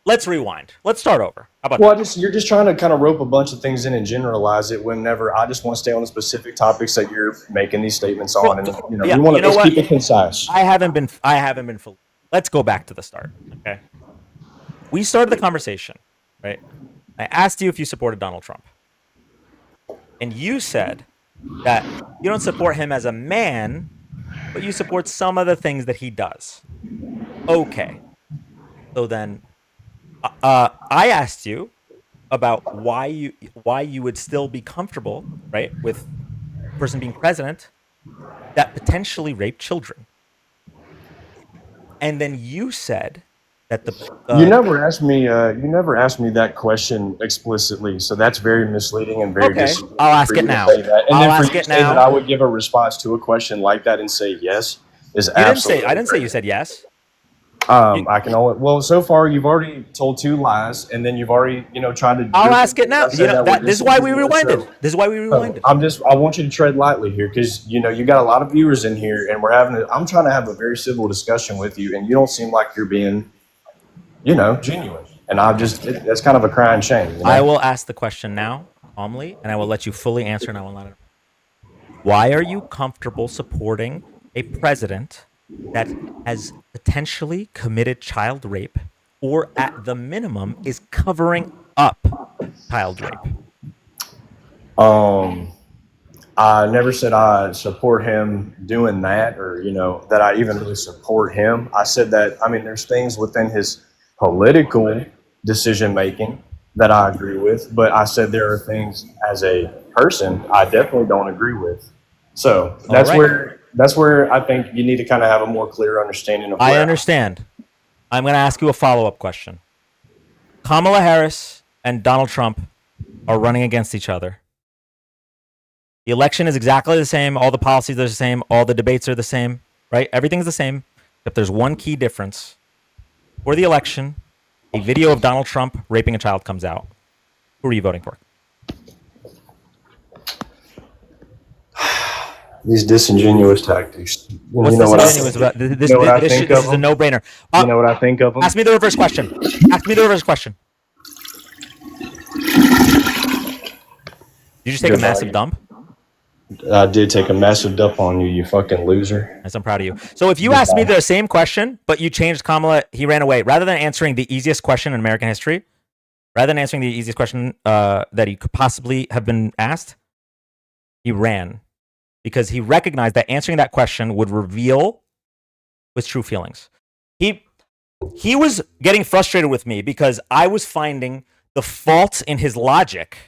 Let's rewind. Let's start over. How about well, that? you're just trying to kind of rope a bunch of things in and generalize it. Whenever I just want to stay on the specific topics that you're making these statements on, and Yeah, we want you to know what? keep it concise. I haven't been full. Let's go back to the start. Okay. We started the conversation, right? I asked you if you supported Donald Trump. And you said that you don't support him as a man, but you support some of the things that he does. Okay. So then I asked you about why you would still be comfortable, right, with a person being president that potentially raped children. And then you said that You never asked me. You never asked me that question explicitly, so that's very misleading and very. Okay, disrespectful I'll ask for you it to now. say that. And I'll then for ask you to it say that now. I would give a response to a question like that and say yes is absolutely. I didn't say you said yes. I can only. Well, so far you've already told 2 lies, and then you've already tried to. I'll ask it now. I said that This is why we disingenuous, rewinded. so- This is why we rewinded. I want you to tread lightly here because you got a lot of viewers in here, and I'm trying to have a very civil discussion with you, and you don't seem like you're being, genuine. And that's kind of a crying shame. I will ask the question now, calmly, and I will let you fully answer, and I will not. Why are you comfortable supporting a president that has potentially committed child rape, or at the minimum is covering up child rape? I never said I support him doing that, or that I even really support him. I said that there's things within his political decision making that I agree with, but I said there are things as a person I definitely don't agree with. So that's right. where I think you need to kind of have a more clear understanding of. I understand. I'm going to ask you a follow-up question. Kamala Harris and Donald Trump are running against each other. The election is exactly the same. All the policies are the same. All the debates are the same, right? Everything's the same, except there's one key difference. For the election, a video of Donald Trump raping a child comes out. Who are you voting for? These disingenuous tactics. What's disingenuous about this? This is a no-brainer. You know what I think of them? Ask me the reverse question. Ask me the reverse question. Did you just take a massive dump? I did take a massive dump on you, you fucking loser. Yes, I'm proud of you. So if you asked me the same question, but you changed Kamala, he ran away. Rather than answering the easiest question in American history, that he could possibly have been asked, he ran. Because he recognized that answering that question would reveal his true feelings. He was getting frustrated with me because I was finding the faults in his logic.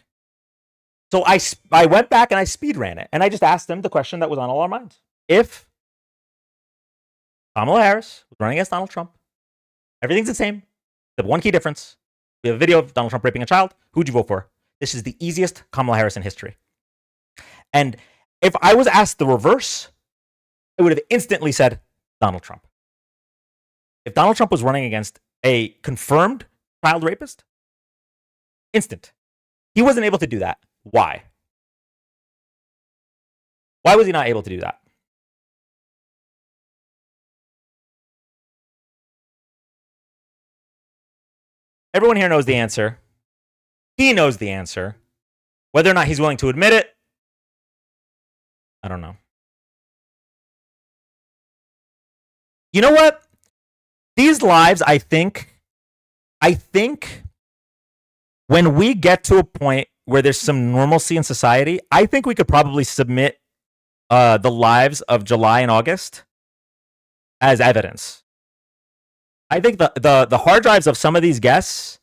So I went back and I speed ran it. And I just asked him the question that was on all our minds. If Kamala Harris was running against Donald Trump, everything's the same. The one key difference. We have a video of Donald Trump raping a child. Who'd you vote for? This is the easiest Kamala Harris in history. And if I was asked the reverse, I would have instantly said Donald Trump. If Donald Trump was running against a confirmed child rapist, instant. He wasn't able to do that. Why? Why was he not able to do that? Everyone here knows the answer. He knows the answer. Whether or not he's willing to admit it, I don't know. You know what? These lives, I think when we get to a point where there's some normalcy in society, I think we could probably submit the lives of July and August as evidence. I think the hard drives of some of these guests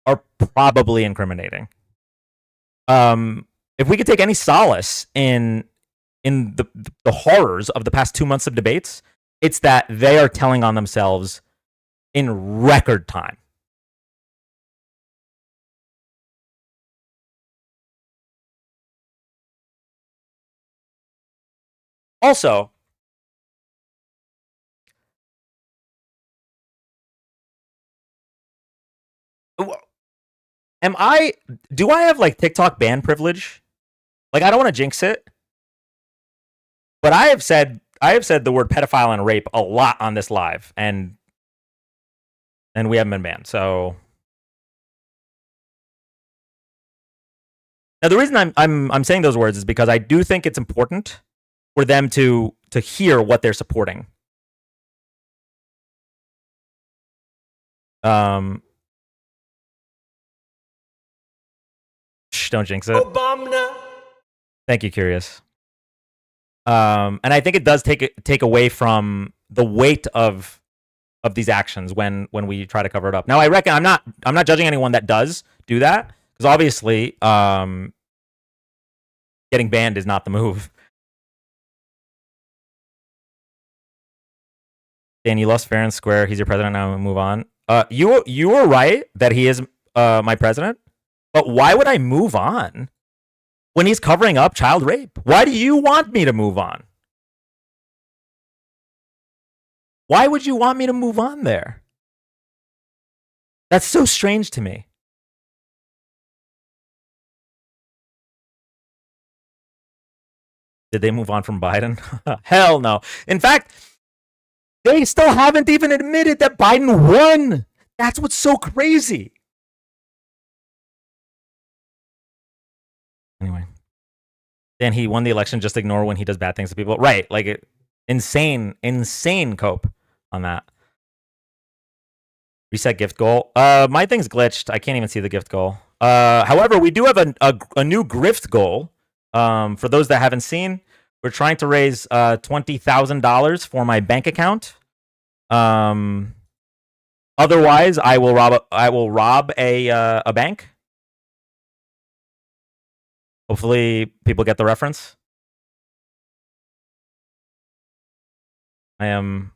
are probably incriminating. If we could take any solace in the horrors of the past 2 months of debates, It's that they are telling on themselves in record time. Also, do I have like TikTok ban privilege? Like, I don't want to jinx it, but I have said the word pedophile and rape a lot on this live, and we haven't been banned. So now the reason I'm saying those words is because I do think it's important for them to hear what they're supporting. Don't jinx it. Obama. Thank you, Curious. And I think it does take away from the weight of these actions when we try to cover it up. Now, I reckon I'm not judging anyone that does do that, because obviously getting banned is not the move. Dan, you lost fair and square. He's your president now. Move on. You were right that he is my president, but why would I move on when he's covering up child rape? Why do you want me to move on? Why would you want me to move on there? That's so strange to me. Did they move on from Biden? Hell no. In fact, they still haven't even admitted that Biden won. That's what's so crazy. Anyway. Then he won the election, just ignore when he does bad things to people. Right. Like, insane cope on that. Reset gift goal. My thing's glitched. I can't even see the gift goal. However, we do have a new grift goal. For those that haven't seen, we're trying to raise $20,000 for my bank account. Otherwise, I will rob a bank. Hopefully, people get the reference. I am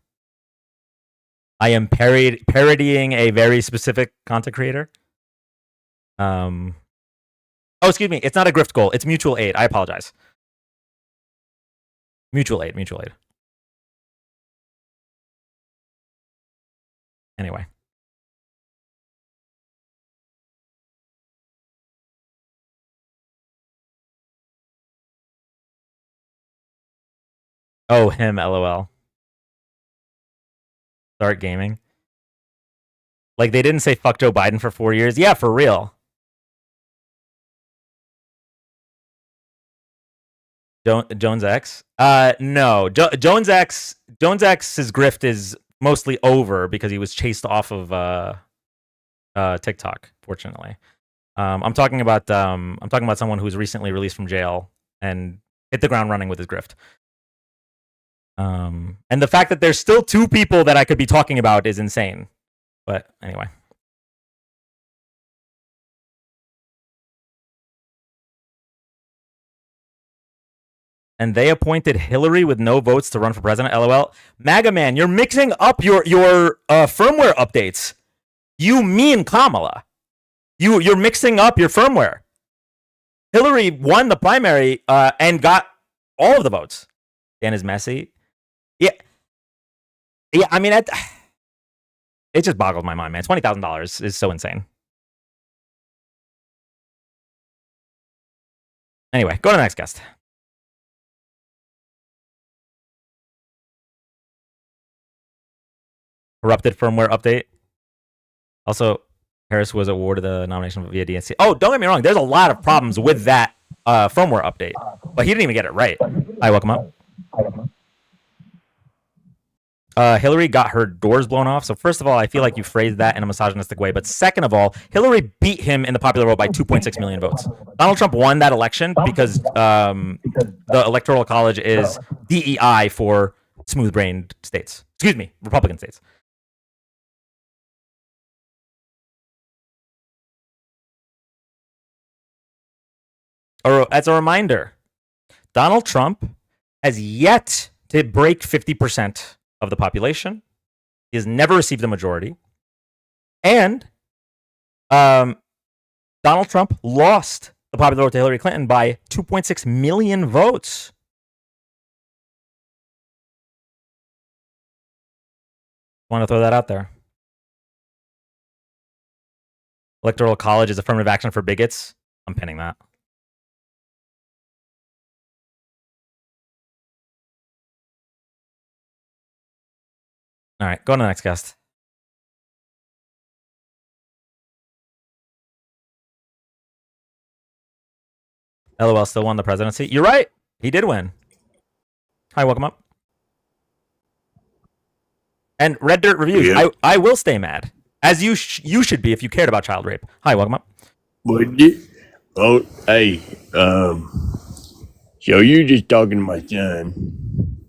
parodying a very specific content creator. Oh, excuse me. It's not a grift goal. It's mutual aid. I apologize. Mutual aid. Anyway. Oh, him, LOL. Start gaming. Like, they didn't say fuck Joe Biden for 4 years. Yeah, for real. Jones X? No. Jones X's grift is mostly over because he was chased off of TikTok, fortunately. I'm talking about someone who's recently released from jail and hit the ground running with his grift. And the fact that there's still 2 people that I could be talking about is insane. But anyway. And they appointed Hillary with no votes to run for president. LOL. MAGA man, you're mixing up your firmware updates. You mean Kamala. You're mixing up your firmware. Hillary won the primary and got all of the votes. Dan is messy. Yeah, I mean, it just boggles my mind, man. $20,000 is so insane. Anyway, go to the next guest. Corrupted firmware update. Also, Harris was awarded the nomination via DNC. Oh, don't get me wrong. There's a lot of problems with that firmware update, but he didn't even get it right. Hi, welcome up. Hillary got her doors blown off. So first of all, I feel like you phrased that in a misogynistic way. But second of all, Hillary beat him in the popular vote by 2.6 million votes. Donald Trump won that election because the Electoral College is DEI for smooth-brained states. Excuse me, Republican states. As a reminder, Donald Trump has yet to break 50%. of the population. He has never received a majority. And Donald Trump lost the popular vote to Hillary Clinton by 2.6 million votes. Want to throw that out there. Electoral college is affirmative action for bigots. I'm pinning that. All right, go on to the next guest. LOL still won the presidency. You're right. He did win. Hi, welcome up. And Red Dirt Reviews. Yep. I will stay mad. As you should be if you cared about child rape. Hi, welcome up. Would you? Oh, hey, so you just talking to my son,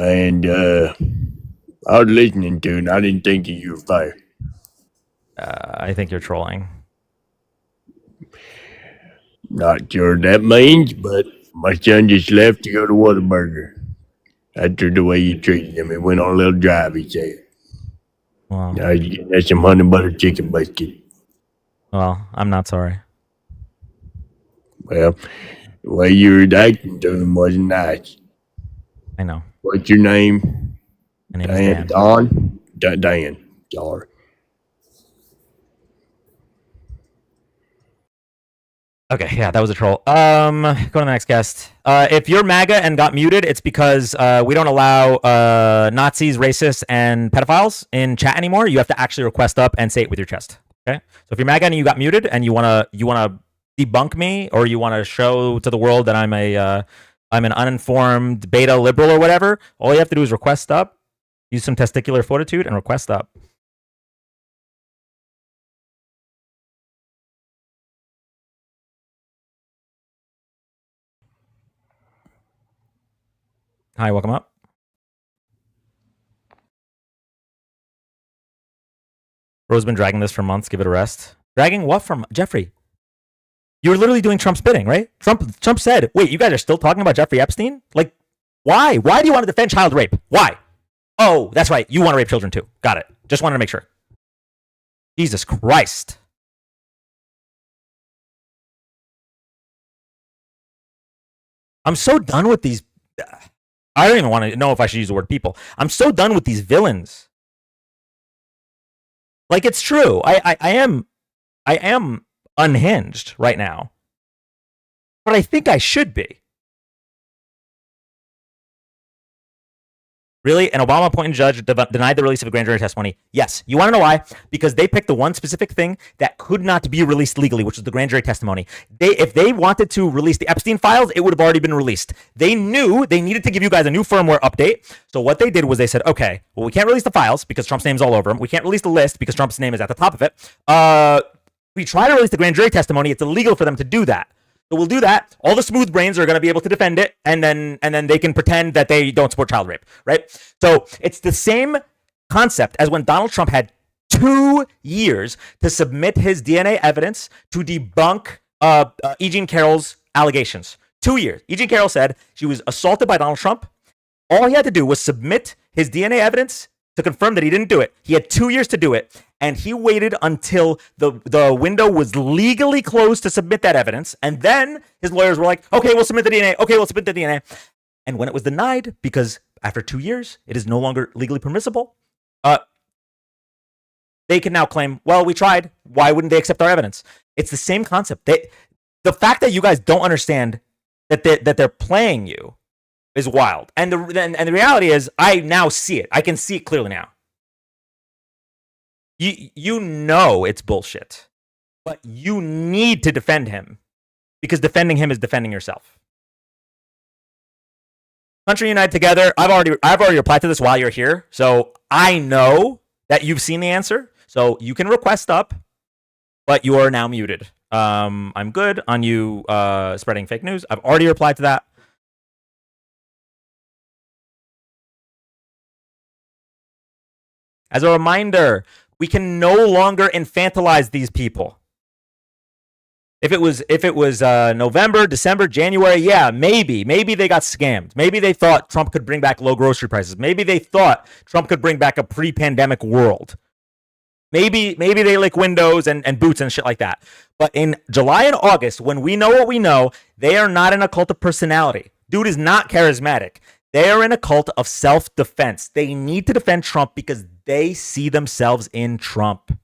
and I was listening to it, and I didn't think that you were fired. I think you're trolling. Not sure what that means, but my son just left to go to Whataburger. After the way you treated him, he went on a little drive, he said. Wow. Now he's getting that some honey butter chicken biscuit. Well, I'm not sorry. Well, the way you were acting to him wasn't nice. I know. What's your name? My name is Dan. Don? Dan. Sorry. Okay, yeah, that was a troll. Go to the next guest. If you're MAGA and got muted, it's because we don't allow Nazis, racists, and pedophiles in chat anymore. You have to actually request up and say it with your chest. Okay, so if you're MAGA and you got muted and you wanna debunk me, or you want to show to the world that I'm an uninformed beta liberal or whatever, all you have to do is request up, use some testicular fortitude, and request up. Hi, welcome up. Bro's been dragging this for months. Give it a rest. Dragging what from Jeffrey? You were literally doing Trump's bidding, right? Trump said, wait, you guys are still talking about Jeffrey Epstein? Like, why? Why do you want to defend child rape? Why? Oh, that's right. You want to rape children too. Got it. Just wanted to make sure. Jesus Christ. I'm so done with these. I don't even want to know if I should use the word people. I'm so done with these villains. Like, it's true. I am unhinged right now. But I think I should be. Really? An Obama-appointed judge denied the release of a grand jury testimony? Yes. You want to know why? Because they picked the one specific thing that could not be released legally, which was the grand jury testimony. If they wanted to release the Epstein files, it would have already been released. They knew they needed to give you guys a new firmware update. So what they did was they said, okay, well, we can't release the files because Trump's name's all over them. We can't release the list because Trump's name is at the top of it. We try to release the grand jury testimony. It's illegal for them to do that. So we'll do that. All the smooth brains are going to be able to defend it, and then they can pretend that they don't support child rape, right? So it's the same concept as when Donald Trump had 2 years to submit his DNA evidence to debunk E. Jean Carroll's allegations. 2 years. E. Jean Carroll said she was assaulted by Donald Trump. All he had to do was submit his DNA evidence to confirm that he didn't do it. He had 2 years to do it, and he waited until the window was legally closed to submit that evidence, and then his lawyers were like, okay, we'll submit the DNA. Okay, we'll submit the DNA. And when it was denied, because after 2 years, it is no longer legally permissible, they can now claim, well, we tried. Why wouldn't they accept our evidence? It's the same concept. The fact that you guys don't understand that they're playing you is wild. And the reality is, I now see it. I can see it clearly now. You know it's bullshit, but you need to defend him because defending him is defending yourself. Country Unite Together. I've already replied to this while you're here, so I know that you've seen the answer. So you can request up, but you are now muted. I'm good on you spreading fake news. I've already replied to that. As a reminder, we can no longer infantilize these people. If it was November, December, January, yeah, maybe they got scammed. Maybe they thought Trump could bring back low grocery prices. Maybe they thought Trump could bring back a pre-pandemic world. Maybe they lick windows and boots and shit like that. But in July and August, when we know what we know, they are not in a cult of personality. Dude is not charismatic. They are in a cult of self-defense. They need to defend Trump because they see themselves in Trump.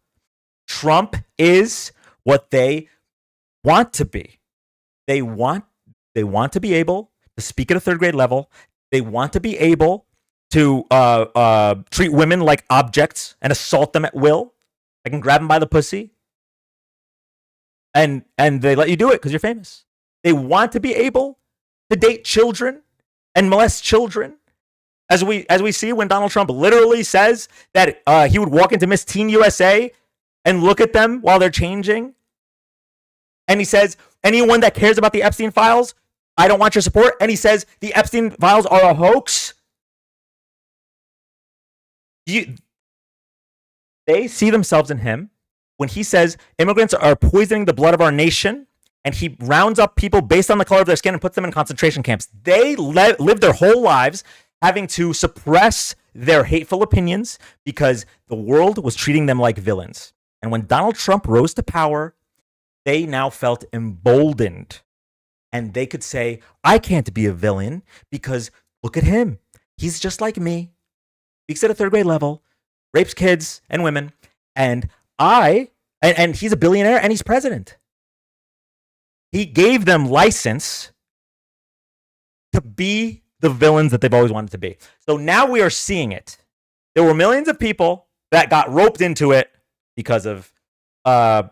Trump is what they want to be. They want to be able to speak at a third grade level. They want to be able to treat women like objects and assault them at will. I can grab them by the pussy. And they let you do it because you're famous. They want to be able to date children and molest children. As we see when Donald Trump literally says that he would walk into Miss Teen USA and look at them while they're changing. And he says, anyone that cares about the Epstein files, I don't want your support. And he says the Epstein files are a hoax. They see themselves in him when he says immigrants are poisoning the blood of our nation, and he rounds up people based on the color of their skin and puts them in concentration camps. They live their whole lives having to suppress their hateful opinions because the world was treating them like villains. And when Donald Trump rose to power, they now felt emboldened. And they could say, I can't be a villain because look at him. He's just like me. Speaks at a third grade level, rapes kids and women, and he's a billionaire and he's president. He gave them license to be the villains that they've always wanted to be. So now we are seeing it. There were millions of people that got roped into it because of the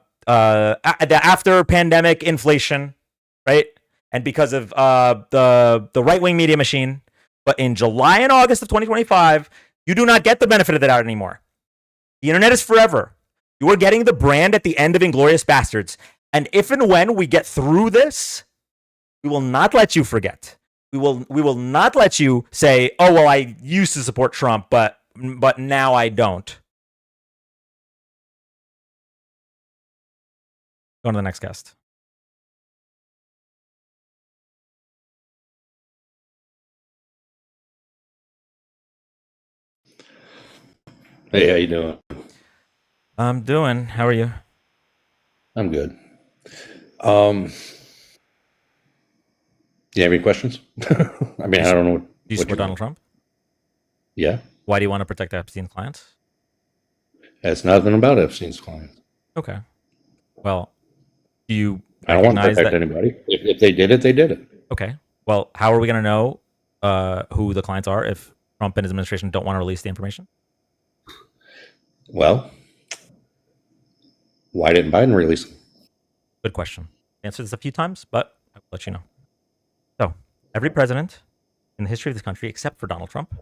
after pandemic inflation, right? And because of the right-wing media machine. But in July and August of 2025, you do not get the benefit of the doubt anymore. The internet is forever. You are getting the brand at the end of Inglourious Bastards. And if and when we get through this, we will not let you forget. We will not let you say, oh, well, I used to support Trump, but now I don't. Go on to the next guest. Hey, how you doing? I'm doing. How are you? I'm good. You have any questions? I mean, I don't know. Do you support Donald Trump? Yeah. Why do you want to protect Epstein's clients? It's nothing about Epstein's clients. Okay. Well, do you I don't want to recognize protect that? anybody. If they did it, they did it. Okay. Well, how are we going to know who the clients are if Trump and his administration don't want to release the information? Well, why didn't Biden release them? Good question. Answered this a few times, but I'll let you know. So, every president in the history of this country, except for Donald Trump,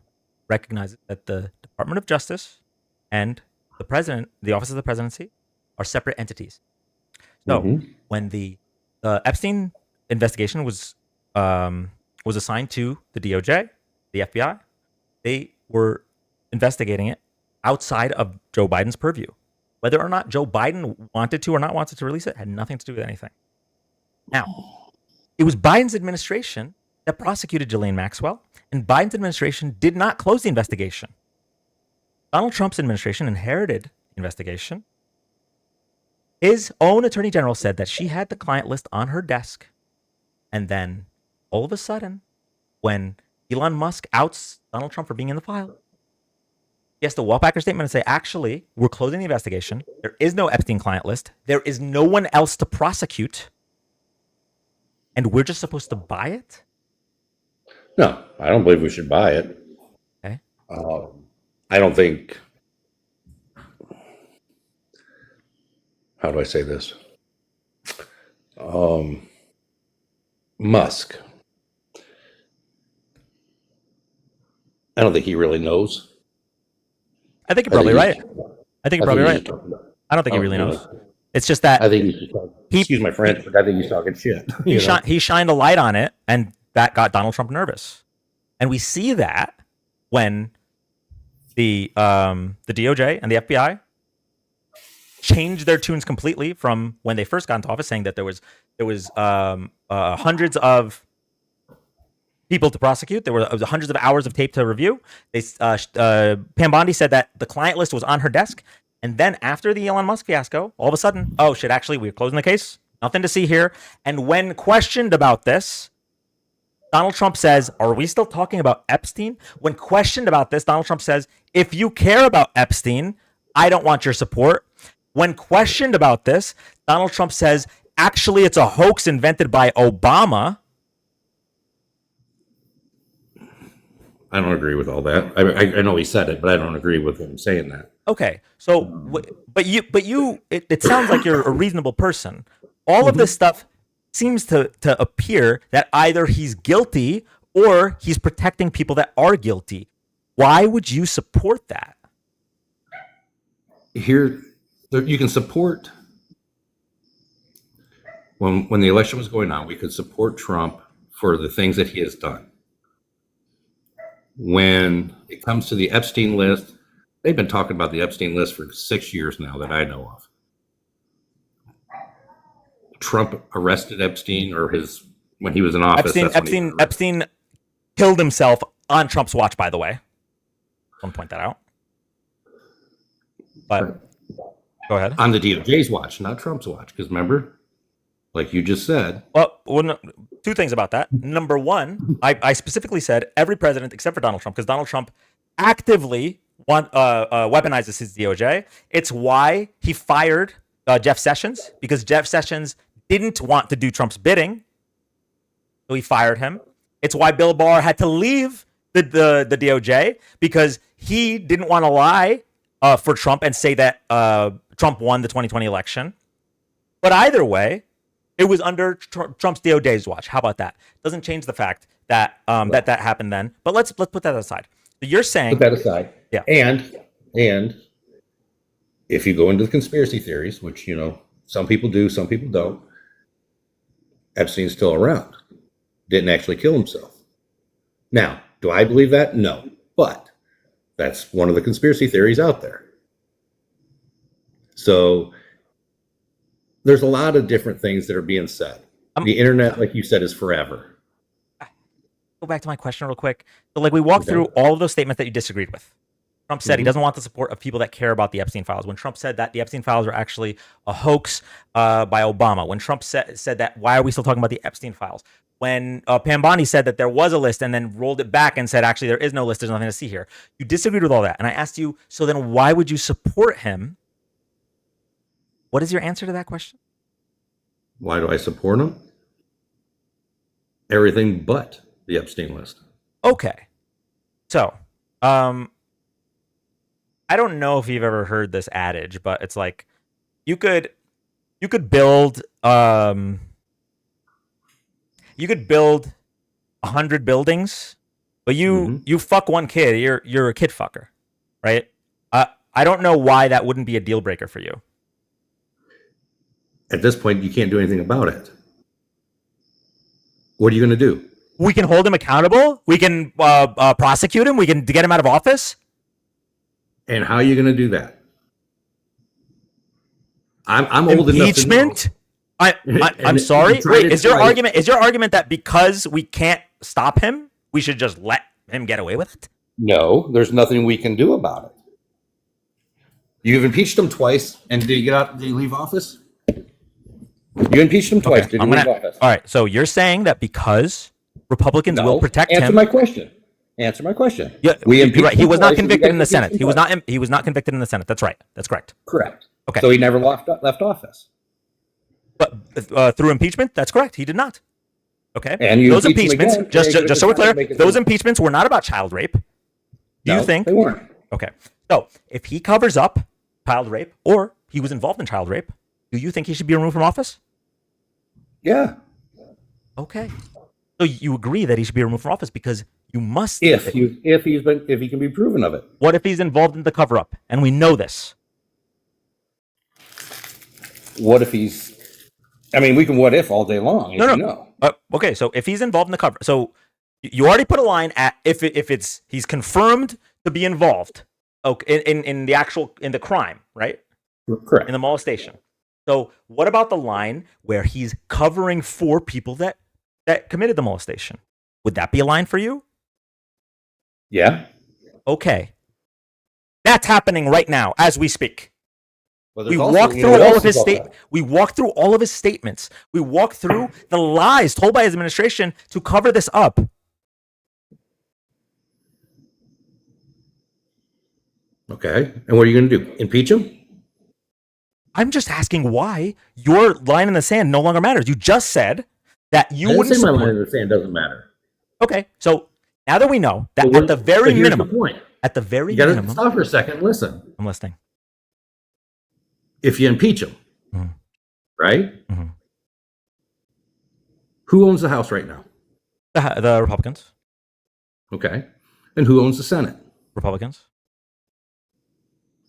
recognizes that the Department of Justice and the president, the Office of the Presidency, are separate entities. So, when the Epstein investigation was assigned to the DOJ, the FBI, they were investigating it outside of Joe Biden's purview. Whether or not Joe Biden wanted to or not wanted to release it had nothing to do with anything. Now, it was Biden's administration that prosecuted Ghislaine Maxwell, and Biden's administration did not close the investigation. Donald Trump's administration inherited the investigation. His own attorney general said that she had the client list on her desk. And then, all of a sudden, when Elon Musk outs Donald Trump for being in the file, he has to walk back her statement and say, actually, we're closing the investigation. There is no Epstein client list. There is no one else to prosecute. And we're just supposed to buy it? No, I don't believe we should buy it. Okay. I don't think. How do I say this? Musk. I don't think he really knows. I think you're probably right. I think you're probably right. I don't think he really knows. It's just that I think he's excuse my French, but I think he's talking shit. He shined a light on it, and that got Donald Trump nervous. And we see that when the DOJ and the FBI changed their tunes completely from when they first got into office, saying that there was hundreds of people to prosecute. There were hundreds of hours of tape to review. Pam Bondi said that the client list was on her desk. And then after the Elon Musk fiasco, all of a sudden, oh shit, actually, we're closing the case. Nothing to see here. And when questioned about this, Donald Trump says, are we still talking about Epstein? When questioned about this, Donald Trump says, if you care about Epstein, I don't want your support. When questioned about this, Donald Trump says, actually, it's a hoax invented by Obama. I don't agree with all that. I know he said it, but I don't agree with him saying that. Okay, so but it sounds like you're a reasonable person. All of this stuff seems to appear that either he's guilty or he's protecting people that are guilty. Why would you support that? Here, you can support. When the election was going on, we could support Trump for the things that he has done. When it comes to the Epstein list, they've been talking about the Epstein list for 6 years now that I know of. Trump arrested Epstein when he was in office. Epstein killed himself on Trump's watch, by the way. I want to point that out. But go ahead. On the DOJ's watch, not Trump's watch, because remember, like you just said. Well, no, two things about that. Number one, I specifically said every president except for Donald Trump, because Donald Trump actively weaponizes his DOJ. It's why he fired Jeff Sessions, because Jeff Sessions didn't want to do Trump's bidding, so he fired him. It's why Bill Barr had to leave the DOJ, because he didn't want to lie for Trump and say that Trump won the 2020 election. But either way, it was under Trump's DOJ's watch. How about that? Doesn't change the fact that that happened then. But let's put that aside. So you're saying put that aside. Yeah. And if you go into the conspiracy theories, which some people do, some people don't, Epstein's still around. Didn't actually kill himself. Now, do I believe that? No. But that's one of the conspiracy theories out there. So there's a lot of different things that are being said. The internet, like you said, is forever. Go back to my question real quick. So, we walked through all of those statements that you disagreed with. Trump said he doesn't want the support of people that care about the Epstein files. When Trump said that the Epstein files are actually a hoax by Obama. When Trump said that, why are we still talking about the Epstein files? When Pam Bondi said that there was a list and then rolled it back and said, actually, there is no list. There's nothing to see here. You disagreed with all that. And I asked you, so then why would you support him? What is your answer to that question? Why do I support him? Everything but the Epstein list. Okay. So, I don't know if you've ever heard this adage, but it's like you could build 100 buildings, but you fuck one kid, you're a kid fucker, right? I don't know why that wouldn't be a deal breaker for you. At this point, you can't do anything about it. What are you going to do? We can hold him accountable. We can prosecute him. We can get him out of office. And how are you going to do that? I'm old enough to know. Impeachment? I'm sorry. Wait, is your argument that because we can't stop him, we should just let him get away with it? No, there's nothing we can do about it. You've impeached him twice, and did he leave office? You impeached him twice. Did he leave office? All right. So you're saying that because Republicans will protect him. Answer my question. Answer my question. Yeah, you're right. He was not convicted in the Senate. He was not convicted in the Senate. That's right. That's correct. Correct. Okay. So he never left office. But through impeachment, that's correct. He did not. Okay. And those impeachments, just so we're clear, those impeachments were not about child rape. Do you think they weren't? Okay. So if he covers up child rape or he was involved in child rape, do you think he should be removed from office? Yeah. Okay. So you agree that he should be removed from office because you must. If he can be proven of it. What if he's involved in the cover up and we know this? What if he's? I mean, we can what if all day long. No. Okay, so if he's involved in the cover, so you already put a line at if he's confirmed to be involved. Okay, in the crime, right? Correct. In the molestation. So what about the line where he's covering for people that committed the molestation? Would that be a line for you? Yeah. Okay. That's happening right now as we speak. Well, We there's also- walked you know through what all else of his is up state. there? We walked through all of his statements. We walked through the lies told by his administration to cover this up. Okay. And what are you going to do? Impeach him? I'm just asking why your line in the sand no longer matters. You just said that you I didn't wouldn't say my support. line in the sand doesn't matter. Okay, so now that we know that But at the very here's minimum, the point. at the very You got to minimum, stop for a second. Listen. I'm listening. If you impeach him, Mhm. right? Mhm. Who owns the House right now? The Republicans. Okay. And who owns the Senate? Republicans.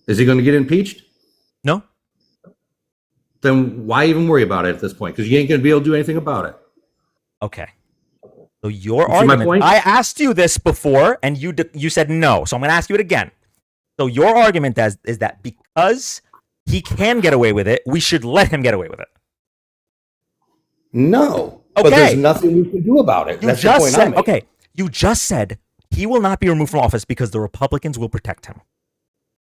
Is he going to get impeached? No. Then why even worry about it at this point? Because you ain't going to be able to do anything about it. Okay. So your You see my argument. point? I asked you this before, and you said no. So I'm going to ask you it again. So your argument is that because he can get away with it, we should let him get away with it. No. Okay. But there's nothing we can do about it. You That's the just point said I'm making. okay. You just said he will not be removed from office because the Republicans will protect him.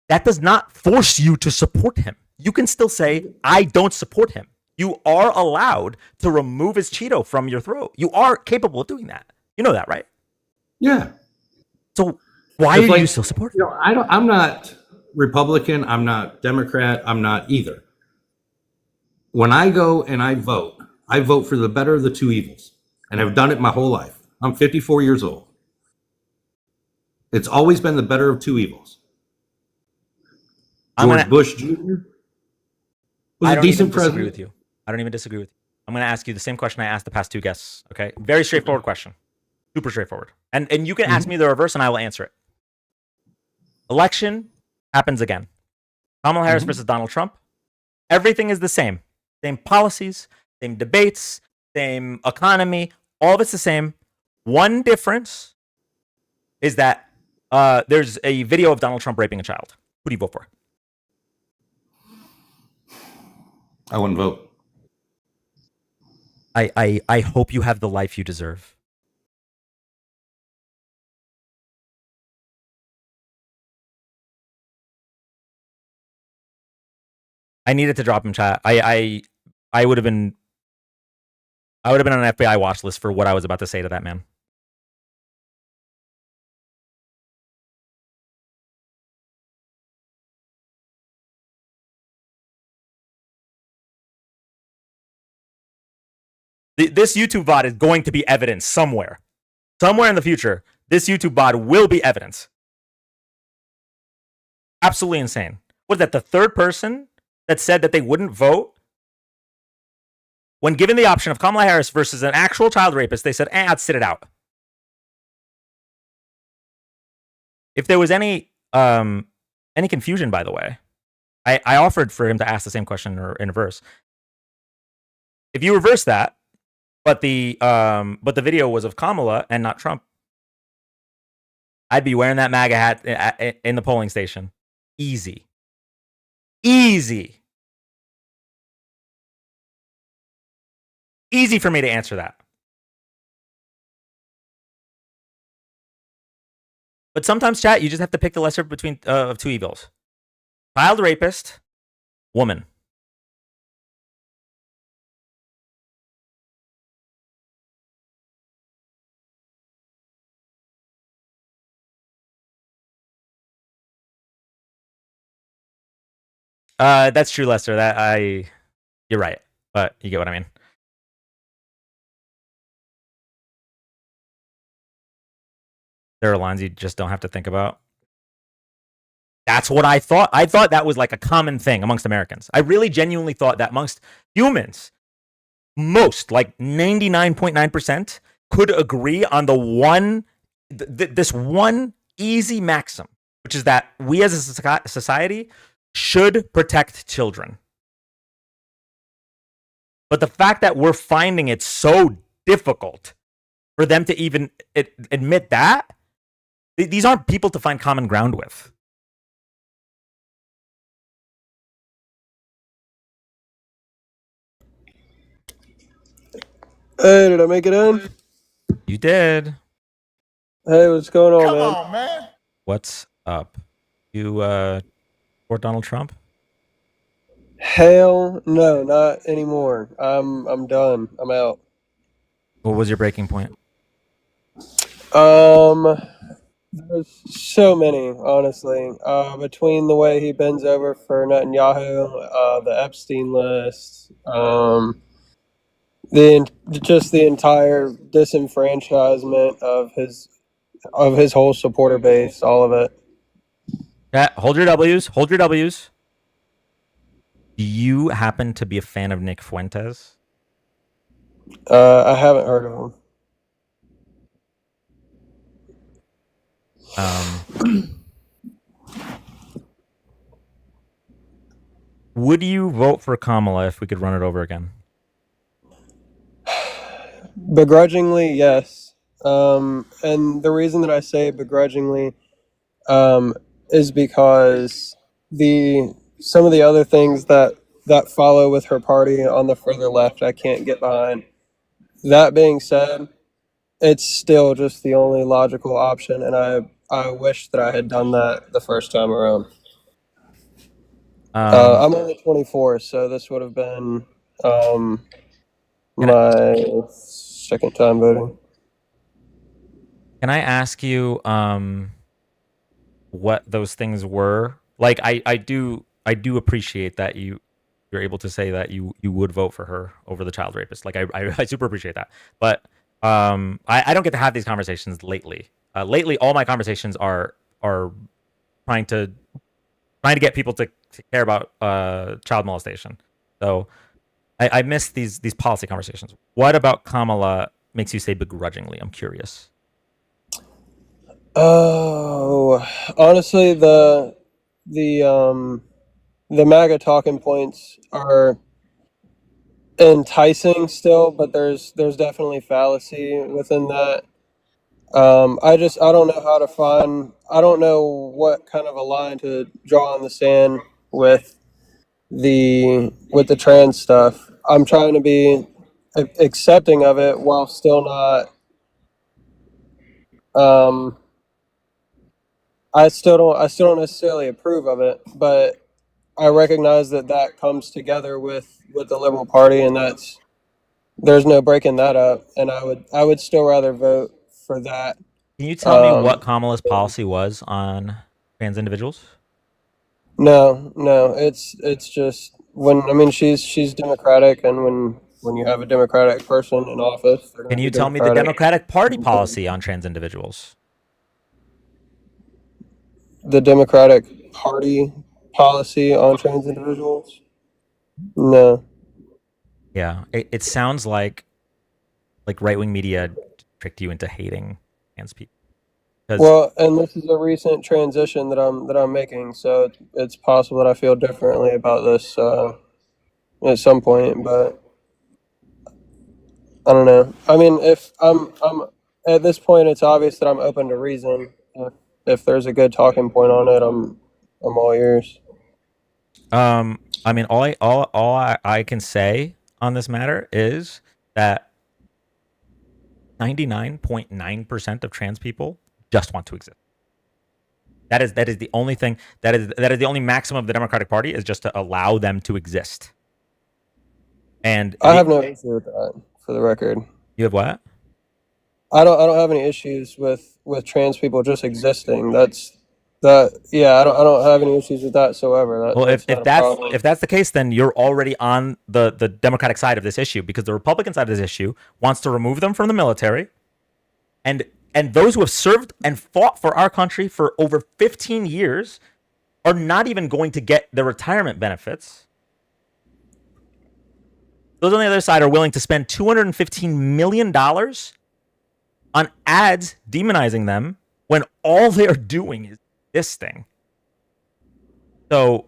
That does not force you to support him. You can still say, I don't support him. You are allowed to remove his Cheeto from your throat. You are capable of doing that. You know that, right? Yeah. So why It's are like, you still supporting? You know, I'm not Republican. I'm not Democrat. I'm not either. When I go and I vote for the better of the two evils, and I've done it my whole life. I'm 54 years old. It's always been the better of two evils. George Bush Jr. was I a don't even decent disagree president. with you. I don't even disagree with you. I'm going to ask you the same question I asked the past two guests. Okay, very straightforward question, super straightforward. And you can ask me the reverse, and I will answer it. Election happens again. Kamala Harris versus Donald Trump. Everything is the same. Same policies, same debates, same economy. All of it's the same. One difference is that there's a video of Donald Trump raping a child. Who do you vote for? I wouldn't vote. I hope you have the life you deserve. I needed to drop him, chat. I would have been on an FBI watch list for what I was about to say to that man. This YouTube bot is going to be evidence somewhere. Somewhere in the future, this YouTube bot will be evidence. Absolutely insane. What is that, the third person that said that they wouldn't vote? When given the option of Kamala Harris versus an actual child rapist, they said, I'd sit it out. If there was any confusion, by the way, I offered for him to ask the same question in reverse. If you reverse that, but the video was of Kamala and not Trump, I'd be wearing that MAGA hat in the polling station. Easy. Easy for me to answer that. But sometimes, chat, you just have to pick the lesser between of two evils. Child rapist, woman. That's true, Lester. You're right, but you get what I mean. There are lines you just don't have to think about. That's what I thought. I thought that was like a common thing amongst Americans. I really genuinely thought that amongst humans, most, like 99.9%, could agree on this one easy maxim, which is that we as a society should protect children. But the fact that we're finding it so difficult for them to even admit that, these aren't people to find common ground with. Hey, did I make it in? You did. Hey, what's going on, man? What's up? You support Donald Trump? Hell no, not anymore. I'm done. I'm out. What was your breaking point? There's so many, honestly. Between the way he bends over for Netanyahu, the Epstein list, just the entire disenfranchisement of his whole supporter base, all of it. Yeah, hold your W's. Hold your W's. Do you happen to be a fan of Nick Fuentes? I haven't heard of him. Would you vote for Kamala if we could run it over again? Begrudgingly, yes. And the reason that I say begrudgingly is because some of the other things that follow with her party on the further left, I can't get behind. That being said, it's still just the only logical option, and I wish that I had done that the first time around. I'm only 24, so this would have been my second time voting. Can I ask you what those things were? Like I do appreciate that you're able to say that you would vote for her over the child rapist. Like I super appreciate that. But I don't get to have these conversations lately. Lately all my conversations are trying to get people to care about child molestation. So I miss these policy conversations. What about Kamala makes you say begrudgingly? I'm curious. Oh, honestly, the MAGA talking points are enticing still, but there's definitely fallacy within that. I don't know I don't know what kind of a line to draw in the sand with the trans stuff. I'm trying to be accepting of it while still not. I still don't necessarily approve of it, but I recognize that comes together with the Liberal Party, and there's no breaking that up. And I would still rather vote for that. Can you tell me what Kamala's policy was on trans individuals? No, it's just she's Democratic, and when you have a Democratic person in office, Can you tell me the Democratic Party policy on trans individuals? The Democratic Party policy on trans individuals? No. Yeah, it sounds like right-wing media tricked you into hating trans people. Well, and this is a recent transition that I'm making, so it's possible that I feel differently about this at some point, but I don't know. I mean, if I'm at this point, it's obvious that I'm open to reason. If there's a good talking point on it, I'm all ears. I mean, all I can say on this matter is that 99.9% of trans people just want to exist. That is the only thing. That is the only maximum of the Democratic Party is just to allow them to exist. And I have no issue with that, for the record. You have what? I don't have any issues with trans people just existing. Yeah, I don't have any issues with that whatsoever. Well, if that's the case, then you're already on the Democratic side of this issue, because the Republican side of this issue wants to remove them from the military, and those who have served and fought for our country for over 15 years are not even going to get their retirement benefits. Those on the other side are willing to spend $215 million on ads demonizing them when all they are doing is this thing. So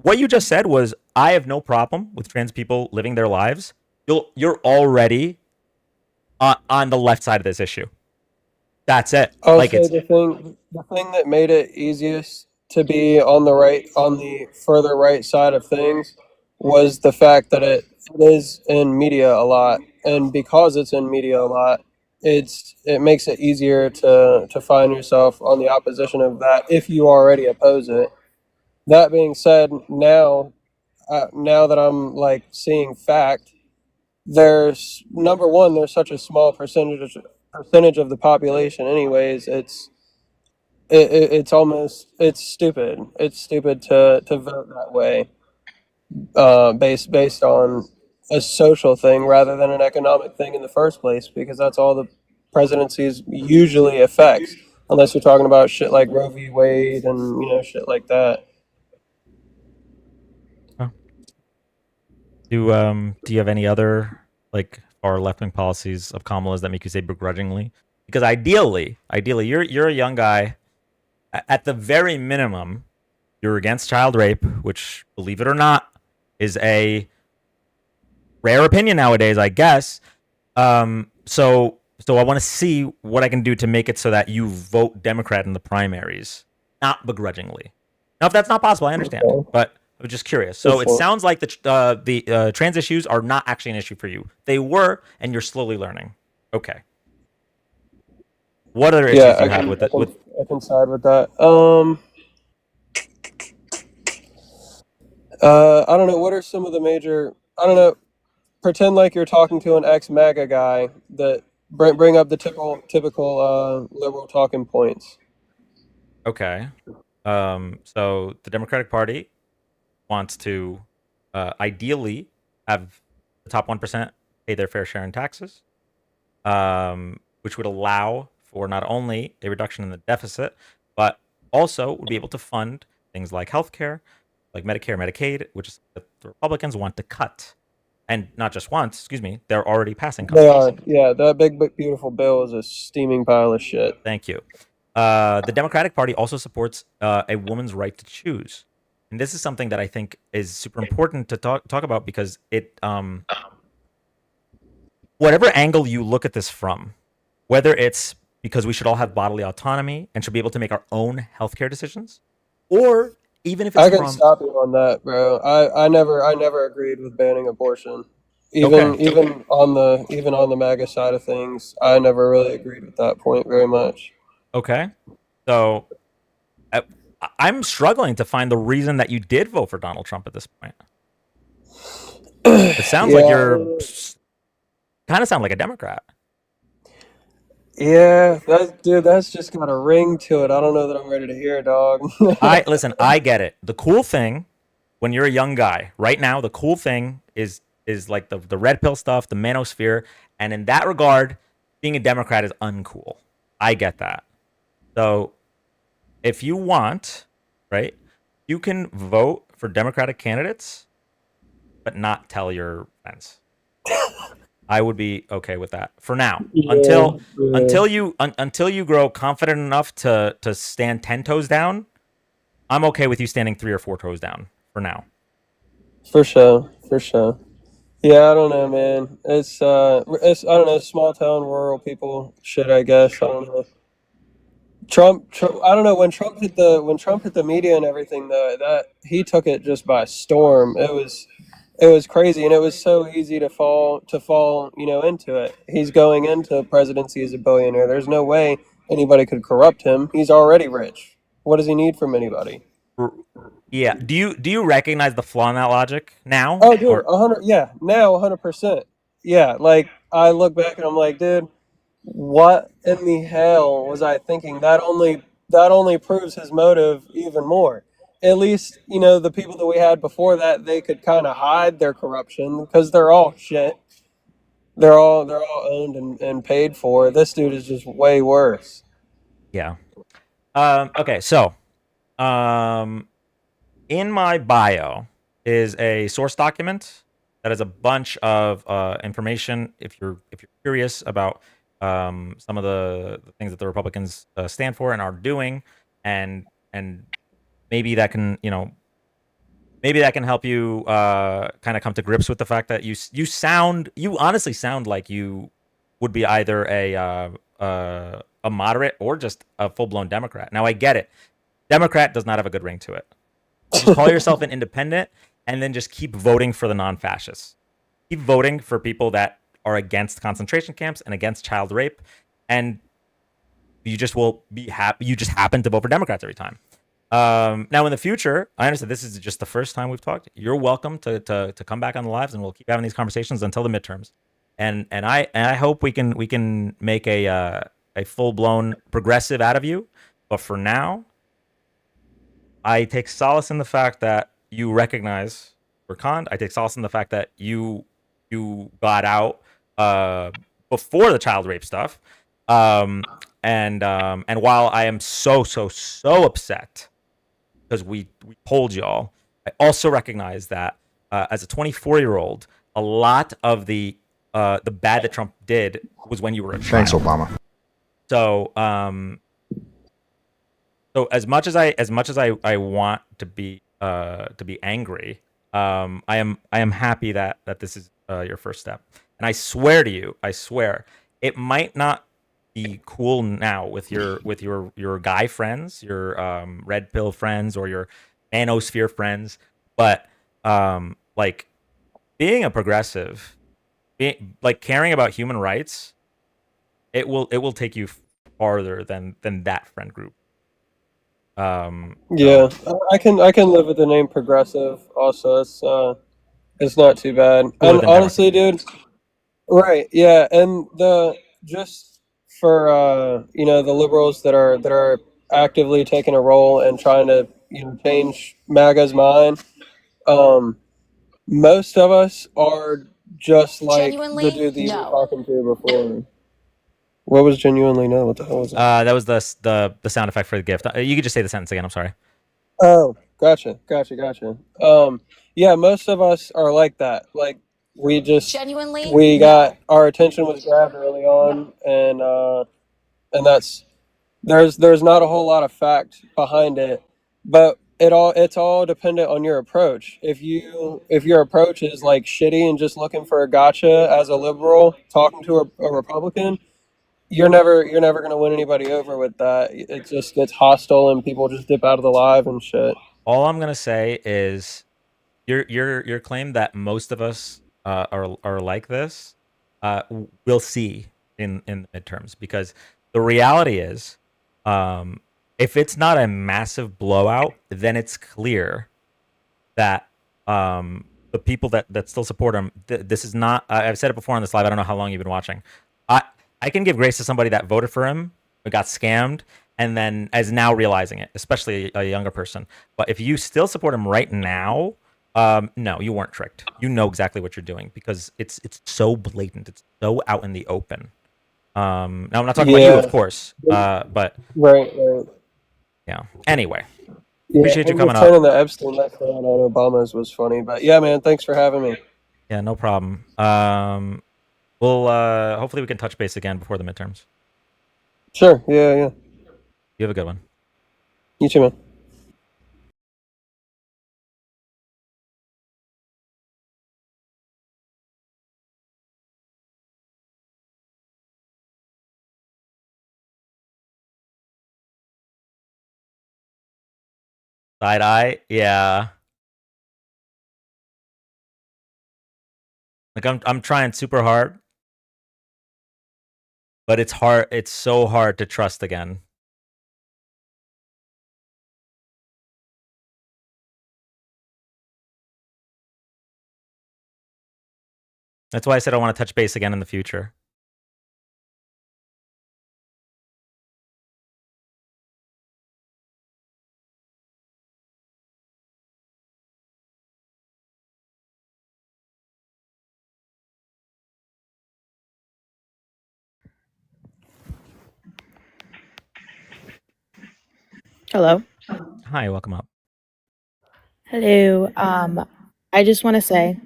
what you just said was, I have no problem with trans people living their lives, you're already on the left side of this issue. That's it. Also, the thing that made it easiest to be on the further right side of things was the fact that it is in media a lot, and because it's in media a lot, it makes it easier to find yourself on the opposition of that if you already oppose it. That being said, now that I'm like seeing fact, there's number one, there's such a small percentage of the population. Anyways, it's almost it's stupid. It's stupid to vote that way, based on a social thing rather than an economic thing in the first place, because that's all the presidencies usually affects, unless you're talking about shit like Roe v. Wade and shit like that. Do you have any other like far left wing policies of Kamala's that make you say begrudgingly? Because ideally, you're a young guy. At the very minimum, you're against child rape, which, believe it or not, is a rare opinion nowadays, I guess. So I want to see what I can do to make it so that you vote Democrat in the primaries, not begrudgingly. Now, if that's not possible, I understand, but I was just curious. So it sounds like the trans issues are not actually an issue for you. They were, and you're slowly learning. Okay. What other issues do you have with it? I can side with that. I don't know. What are some of the major? I don't know. Pretend like you're talking to an ex-MAGA guy that bring up the typical liberal talking points. Okay. So the Democratic Party wants to ideally have the top 1% pay their fair share in taxes, which would allow for not only a reduction in the deficit, but also would be able to fund things like healthcare, like Medicare, Medicaid, which is what the Republicans want to cut. And not just once, they're already passing cuts. They are. Yeah, that big beautiful bill is a steaming pile of shit. Thank you. The Democratic Party also supports a woman's right to choose. And this is something that I think is super important to talk about, because it whatever angle you look at this from, whether it's because we should all have bodily autonomy and should be able to make our own healthcare decisions, or even if it's I can stop you on that, bro. I never agreed with banning abortion. Even on the MAGA side of things, I never really agreed with that point very much. Okay. So I'm struggling to find the reason that you did vote for Donald Trump at this point. It sounds like you're kind of sound like a Democrat. Yeah, that's just got a ring to it. I don't know that I'm ready to hear it, dog. Listen, I get it. The cool thing when you're a young guy right now, the cool thing is like the red pill stuff, the manosphere, and in that regard, being a Democrat is uncool. I get that. So if you want, right, you can vote for Democratic candidates, but not tell your friends. I would be okay with that for now. Until you grow confident enough to stand 10 toes down, I'm okay with you standing 3 or 4 toes down for now. For sure. Yeah, I don't know, man. It's I don't know, small town rural people shit, I guess. I don't know. Trump I don't know, when Trump hit the media and everything, though, that he took it just by storm. It was crazy, and it was so easy to fall into it. He's going into presidency as a billionaire. There's no way anybody could corrupt him. He's already rich. What does he need from anybody? Yeah. Do you recognize the flaw in that logic now? Oh, dude, 100. Yeah, now 100%. Yeah, like I look back and I'm like, dude, what in the hell was I thinking? That only proves his motive even more. At least, the people that we had before that, they could kind of hide their corruption because they're all shit. They're all owned and paid for. This dude is just way worse. Yeah. Okay, so in my bio is a source document that has a bunch of information. If you're curious about some of the things that the Republicans stand for and are doing, and maybe that can help you kind of come to grips with the fact that you honestly sound like you would be either a moderate or just a full-blown Democrat. Now I get it. Democrat does not have a good ring to it. Just call yourself an independent and then just keep voting for the non-fascists. Keep voting for people that are against concentration camps and against child rape, and you just will be happy. You just happen to vote for Democrats every time. Now in the future, I understand this is just the first time we've talked. You're welcome to come back on the lives, and we'll keep having these conversations until the midterms. And I hope we can make a full blown progressive out of you. But for now, I take solace in the fact that you recognize we're conned. I take solace in the fact that you got out before the child rape stuff. And while I am so upset because we told y'all, I also recognize that as a 24-year-old, a lot of the bad that Trump did was when you were a child. Thanks, Obama. So so as much as I want to be angry, I am happy that this is your first step. And I swear to you, it might not be cool now with your guy friends, your red pill friends, or your manosphere friends, but like being a progressive, like caring about human rights, it will take you farther than that friend group. Yeah, I can live with the name progressive. Also, it's not too bad. And honestly, dude, right? Yeah, and just for the liberals that are actively taking a role and trying to change MAGA's mind. Most of us are just like the dude that you were talking to before. What was genuinely no? What the hell was that? That was the sound effect for the gift. You could just say the sentence again. I'm sorry. Oh, gotcha. Yeah, most of us are like that. Like we just we got our attention was grabbed early on, and that's there's not a whole lot of fact behind it, but it's all dependent on your approach. If your approach is like shitty and just looking for a gotcha as a liberal talking to a Republican, you're never gonna win anybody over with that. It just gets hostile and people just dip out of the live and shit. All I'm gonna say is your claim that most of us are like this. We'll see in the midterms, because the reality is, if it's not a massive blowout, then it's clear that the people that still support him. This is not. I've said it before on this live. I don't know how long you've been watching. I can give grace to somebody that voted for him, but got scammed, and then is now realizing it, especially a younger person. But if you still support him right now, no, you weren't tricked. You know exactly what you're doing, because it's so blatant. It's so out in the open. Now I'm not talking about you, of course, but right. Yeah. Anyway, Yeah, appreciate you coming turning up. the Epstein background on Obama's was funny, but yeah, man, thanks for having me. Yeah, no problem. We'll hopefully we can touch base again before the midterms. Sure. Yeah. You have a good one. You too, man. Side eye, yeah. Like I'm trying super hard, but it's hard. It's so hard to trust again. That's why I said I want to touch base again in the future. Hello. Hi, welcome up. Hello. I just want to say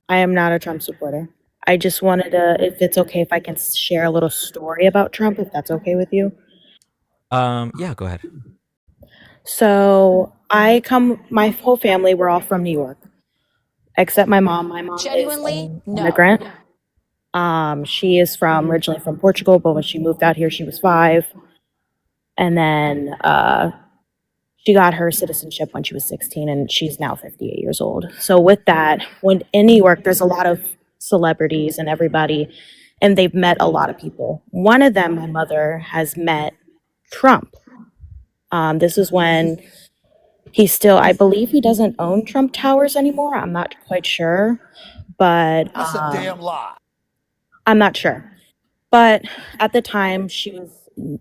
I am not a Trump supporter. I just wanted to, if it's okay, if I can share a little story about Trump, if that's okay with you. Yeah, go ahead. So my whole family, we're all from New York, except my mom. My mom is an immigrant. She is originally from Portugal, but when she moved out here, she was 5. And then she got her citizenship when she was 16, and she's now 58 years old. So with that, when in New York, there's a lot of celebrities and everybody, and they've met a lot of people. One of them, my mother, has met Trump. This is when I believe he doesn't own Trump Towers anymore. I'm not quite sure, but That's a damn lie. I'm not sure. But at the time, she was,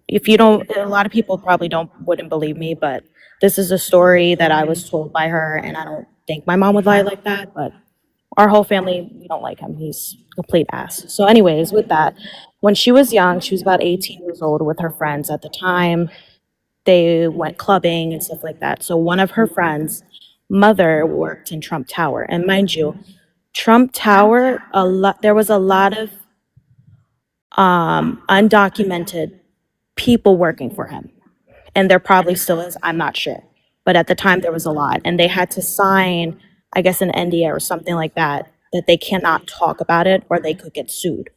if you don't, a lot of people probably wouldn't believe me, but this is a story that I was told by her, and I don't think my mom would lie like that, but our whole family, we don't like him. He's a complete ass. So anyways, with that, when she was young, she was about 18 years old with her friends at the time. They went clubbing and stuff like that. So one of her friends' mother worked in Trump Tower. And mind you, Trump Tower, there was a lot of undocumented people working for him. And there probably still is, I'm not sure. But at the time there was a lot. And they had to sign, I guess, an NDA or something like that they cannot talk about it or they could get sued.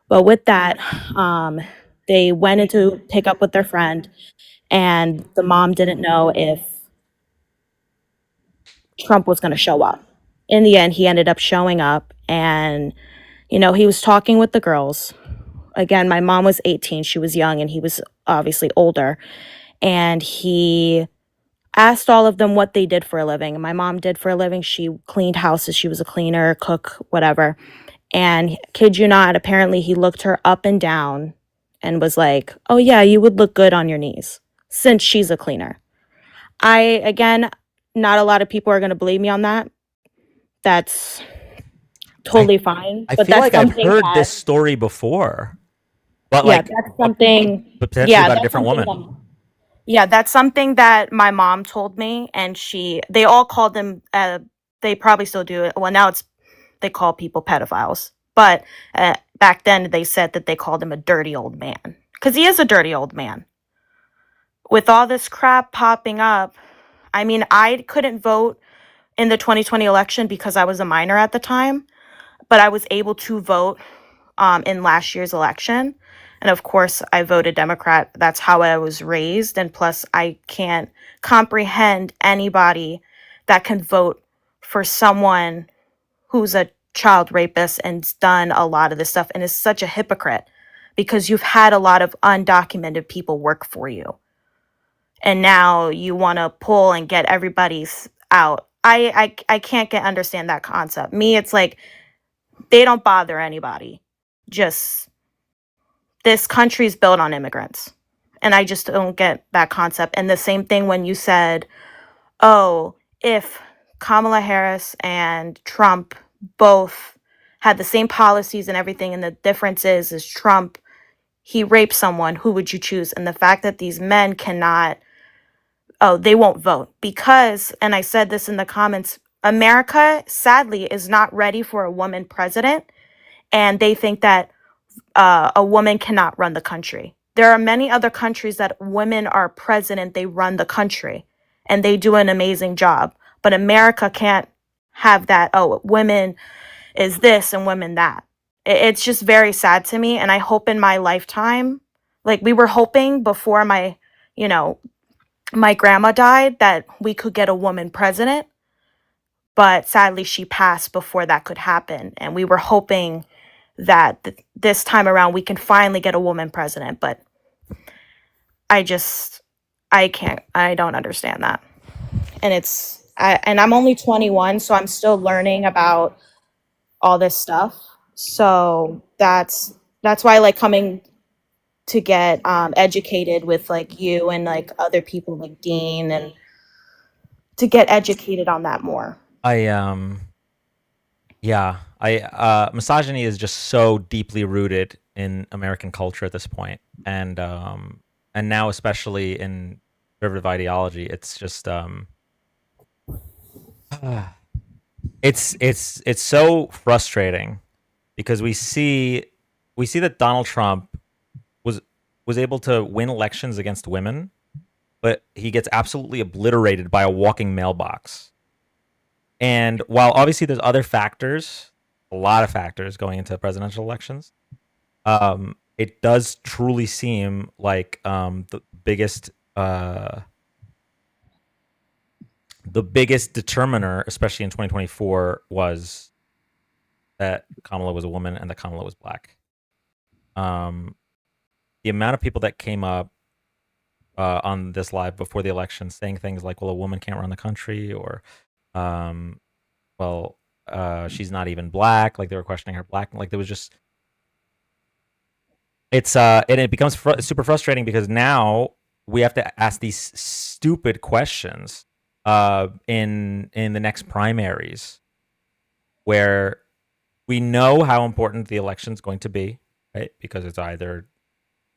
But with that, they went in to pick up with their friend, and the mom didn't know if Trump was going to show up. In the end, he ended up showing up, and, he was talking with the girls. Again, my mom was 18, she was young, and he was obviously older. And he asked all of them what they did for a living. My mom did for a living. She cleaned houses. She was a cleaner, cook, whatever. And kid you not, apparently he looked her up and down and was like, oh yeah, you would look good on your knees since she's a cleaner. Again, not a lot of people are going to believe me on that. That's totally fine. I but feel that's like I've something heard that- this story before, but yeah, like that's something. potentially Yeah, about a that's different something woman. Yeah, that's something that my mom told me, and they all called him, they probably still do it. Well, now they call people pedophiles. But back then they said that they called him a dirty old man. Because he is a dirty old man. With all this crap popping up, I mean, I couldn't vote in the 2020 election because I was a minor at the time, but I was able to vote in last year's election. And of course, I voted Democrat. That's how I was raised. And plus, I can't comprehend anybody that can vote for someone who's a child rapist and's done a lot of this stuff and is such a hypocrite because you've had a lot of undocumented people work for you. And now you want to pull and get everybody's out. I can't understand that concept. Me, it's like they don't bother anybody. Just this country is built on immigrants. And I just don't get that concept. And the same thing when you said, oh, if Kamala Harris and Trump both had the same policies and everything, and the difference is Trump, he raped someone, who would you choose? And the fact that these men cannot, they won't vote because, and I said this in the comments, America, sadly, is not ready for a woman president. And they think that a woman cannot run the country. There are many other countries that women are president, they run the country, and they do an amazing job. But America can't have that, oh, women is this and women that. It's just very sad to me, and I hope in my lifetime, like we were hoping before my grandma died that we could get a woman president, but sadly she passed before that could happen, and we were hoping that this time around we can finally get a woman president, but I don't understand that. And and I'm only 21, so I'm still learning about all this stuff. So that's why I like coming to get educated with like you and like other people like Dean, and to get educated on that more. Misogyny is just so deeply rooted in American culture at this point, and now especially in conservative ideology, it's just it's so frustrating because we see that Donald Trump was able to win elections against women, but he gets absolutely obliterated by a walking mailbox. And while obviously there's other factors, a lot of factors going into presidential elections, it does truly seem like the biggest determiner, especially in 2024, was that Kamala was a woman and that Kamala was black. The amount of people that came up on this live before the election saying things like, well, a woman can't run the country, or she's not even black, like they were questioning her black, like there was just and it becomes super frustrating because now we have to ask these stupid questions in the next primaries, where we know how important the election is going to be, right? Because it's either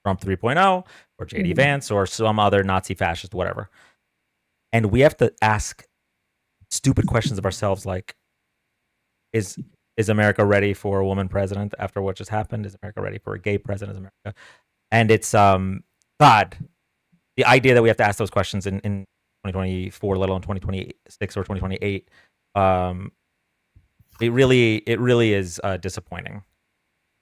Trump 3.0 or JD Vance or some other Nazi fascist, whatever. And we have to ask stupid questions of ourselves like, is America ready for a woman president after what just happened? Is America ready for a gay president? Is America? And it's God, the idea that we have to ask those questions in 2024, let alone 2026 or 2028, it really is disappointing.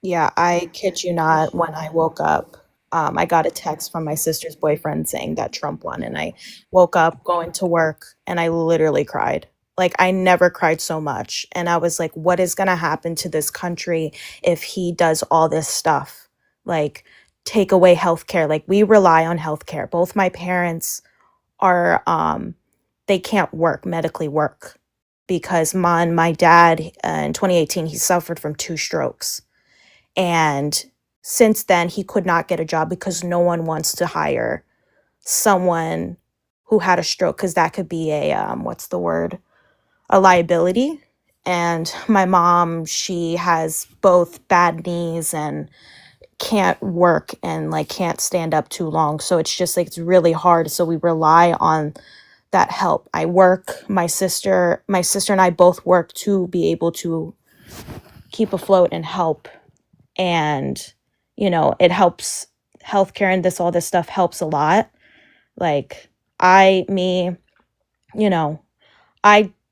Yeah, I kid you not, when I woke up, I got a text from my sister's boyfriend saying that Trump won, and I woke up going to work and I literally cried. Like, I never cried so much. And I was like, what is going to happen to this country if he does all this stuff? Like, take away healthcare. Like, we rely on healthcare. Both my parents are, they can't medically work, because my dad, in 2018, he suffered from 2 strokes. And since then, he could not get a job because no one wants to hire someone who had a stroke, because that could be a liability. And my mom, she has both bad knees and can't work and like can't stand up too long. So it's just like, it's really hard. So we rely on that help. I work, my sister and I both work to be able to keep afloat and help. And, it helps. Healthcare and all this stuff helps a lot. Like, I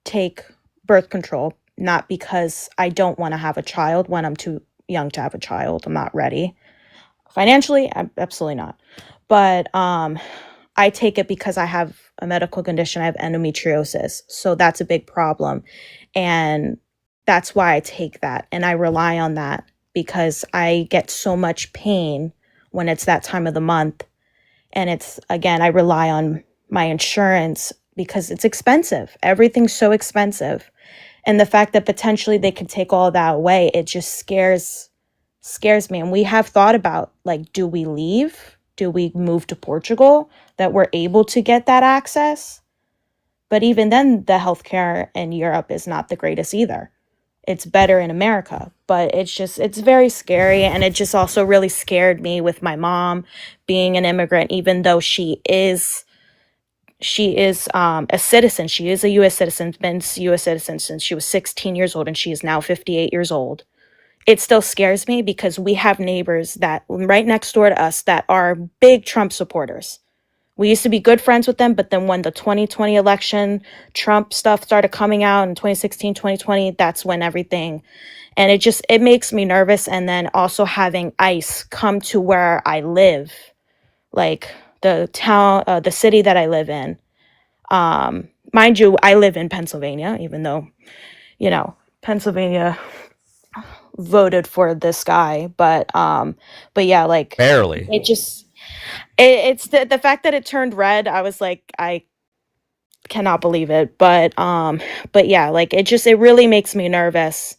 take birth control, not because I don't want to have a child when I'm too young to have a child. I'm not ready. Financially, absolutely not. But I take it because I have a medical condition. I have endometriosis. So that's a big problem. And that's why I take that. And I rely on that because I get so much pain when it's that time of the month. And I rely on my insurance because it's expensive. Everything's so expensive. And the fact that potentially they could take all that away, it just scares me. And we have thought about, like, do we leave? Do we move to Portugal that we're able to get that access? But even then, the healthcare in Europe is not the greatest either. It's better in America, but it's very scary. And it just also really scared me with my mom being an immigrant, even though she is a citizen. She is a U.S. citizen, been a U.S. citizen since she was 16 years old, and she is now 58 years old. It still scares me because we have neighbors that right next door to us that are big Trump supporters. We used to be good friends with them, but then when the 2020 election, Trump stuff started coming out in 2016, 2020, that's when everything, and it makes me nervous. And then also having ICE come to where I live, like the city that I live in. Mind you, I live in Pennsylvania, even though, Pennsylvania voted for this guy, but yeah, like barely. It's the fact that it turned red. I was like, I cannot believe it. But yeah, like it really makes me nervous.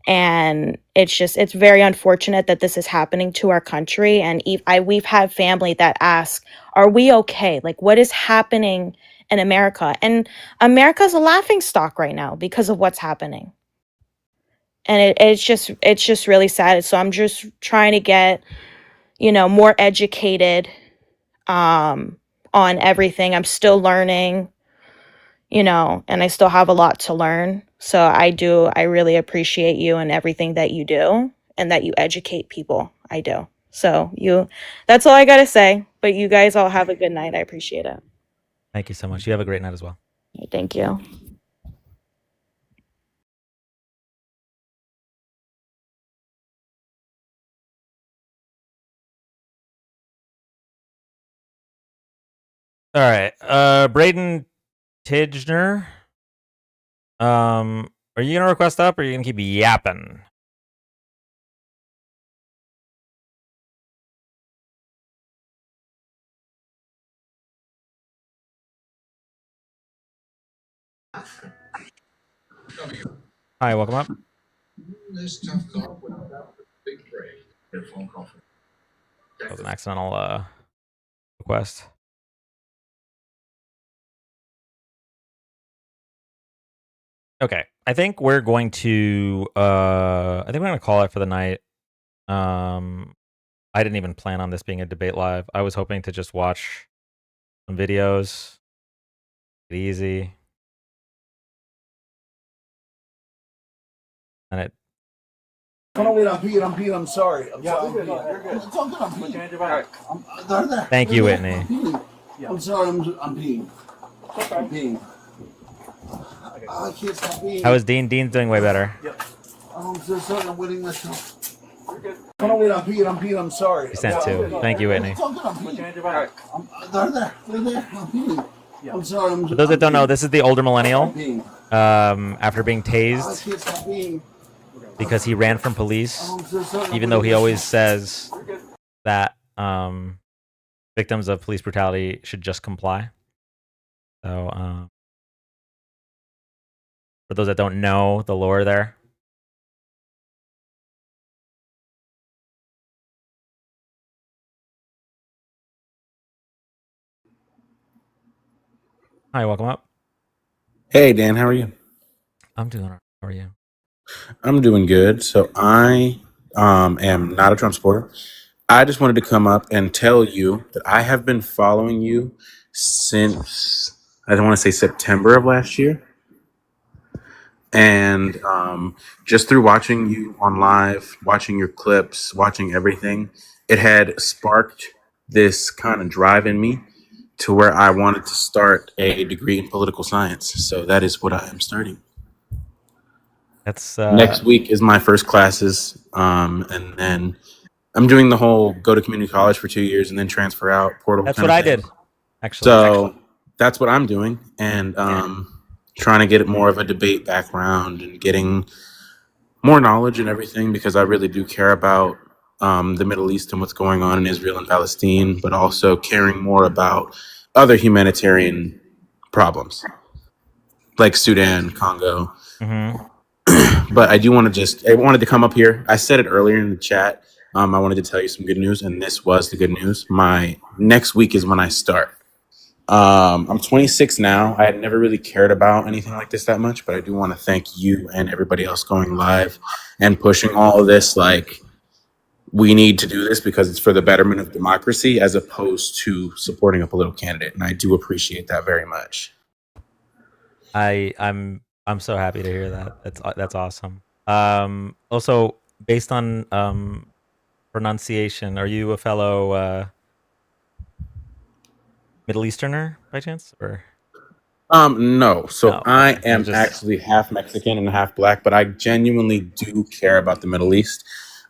And it's very unfortunate that this is happening to our country. And we've had family that ask, are we okay? Like, what is happening in America? And America's a laughingstock right now because of what's happening. And it's just really sad. So I'm just trying to get, more educated on everything. I'm still learning, and I still have a lot to learn. So I really appreciate you and everything that you do and that you educate people. I do. So that's all I got to say, but you guys all have a good night. I appreciate it. Thank you so much. You have a great night as well. Thank you. All right. Braden Tijner. Are you gonna request up or are you gonna keep yapping? Hi, welcome up. That was an accidental request. Okay, I think we're going to call it for the night. I didn't even plan on this being a debate live. I was hoping to just watch some videos. Take it easy. And it I'm sorry. I'm sorry. You're good. Thank you, Whitney. I'm sorry. I'm peeing. I'm peeing. I can't stop peeing. How is Dean? Dean's doing way better. I'm so sorry. I'm wetting myself. You're good. I'm peeing. I'm sorry. He sent two. Thank you, Whitney. I'm peeing. I'm peeing. I'm sorry. For those that don't know, this is the older millennial. After being I tased can't stop peeing. because he ran from police, I'm so sorry. even though he always says that victims of police brutality should just comply. So, for those that don't know the lore there. Hi, welcome up. Hey, Dan, how are you? I'm doing all right. How are you? I'm doing good. So I am not a Trump supporter. I just wanted to come up and tell you that I have been following you since, I don't want to say September of last year. And just through watching you on live, watching your clips, watching everything, it had sparked this kind of drive in me to where I wanted to start a degree in political science. So that is what I am starting. That's Next week is my first classes, and then I'm doing the whole go to community college for 2 years and then transfer out portal. That's kind what of I thing. did, actually. So that's what I'm doing, and trying to get more of a debate background and getting more knowledge and everything, because I really do care about the Middle East and what's going on in Israel and Palestine, but also caring more about other humanitarian problems like Sudan, Congo. Mhm. But I wanted to come up here. I said it earlier in the chat. I wanted to tell you some good news, and this was the good news. My next week is when I start. I'm 26 now. I had never really cared about anything like this that much, but I do want to thank you and everybody else going live and pushing all of this. Like, we need to do this because it's for the betterment of democracy as opposed to supporting a political candidate, and I do appreciate that very much. I'm so happy to hear that. That's awesome. Also, based on pronunciation, are you a fellow Middle Easterner by chance, or? No. So No, I okay. am actually half Mexican and half black, but I genuinely do care about the Middle East.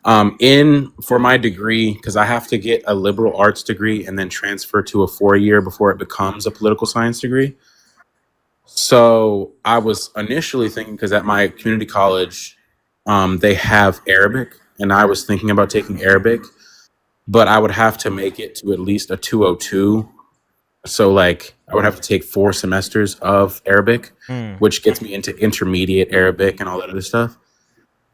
For my degree, because I have to get a liberal arts degree and then transfer to a 4-year before it becomes a political science degree. So I was initially thinking, because at my community college, they have Arabic, and I was thinking about taking Arabic, but I would have to make it to at least a 202. So like I would have to take 4 semesters of Arabic, which gets me into intermediate Arabic and all that other stuff.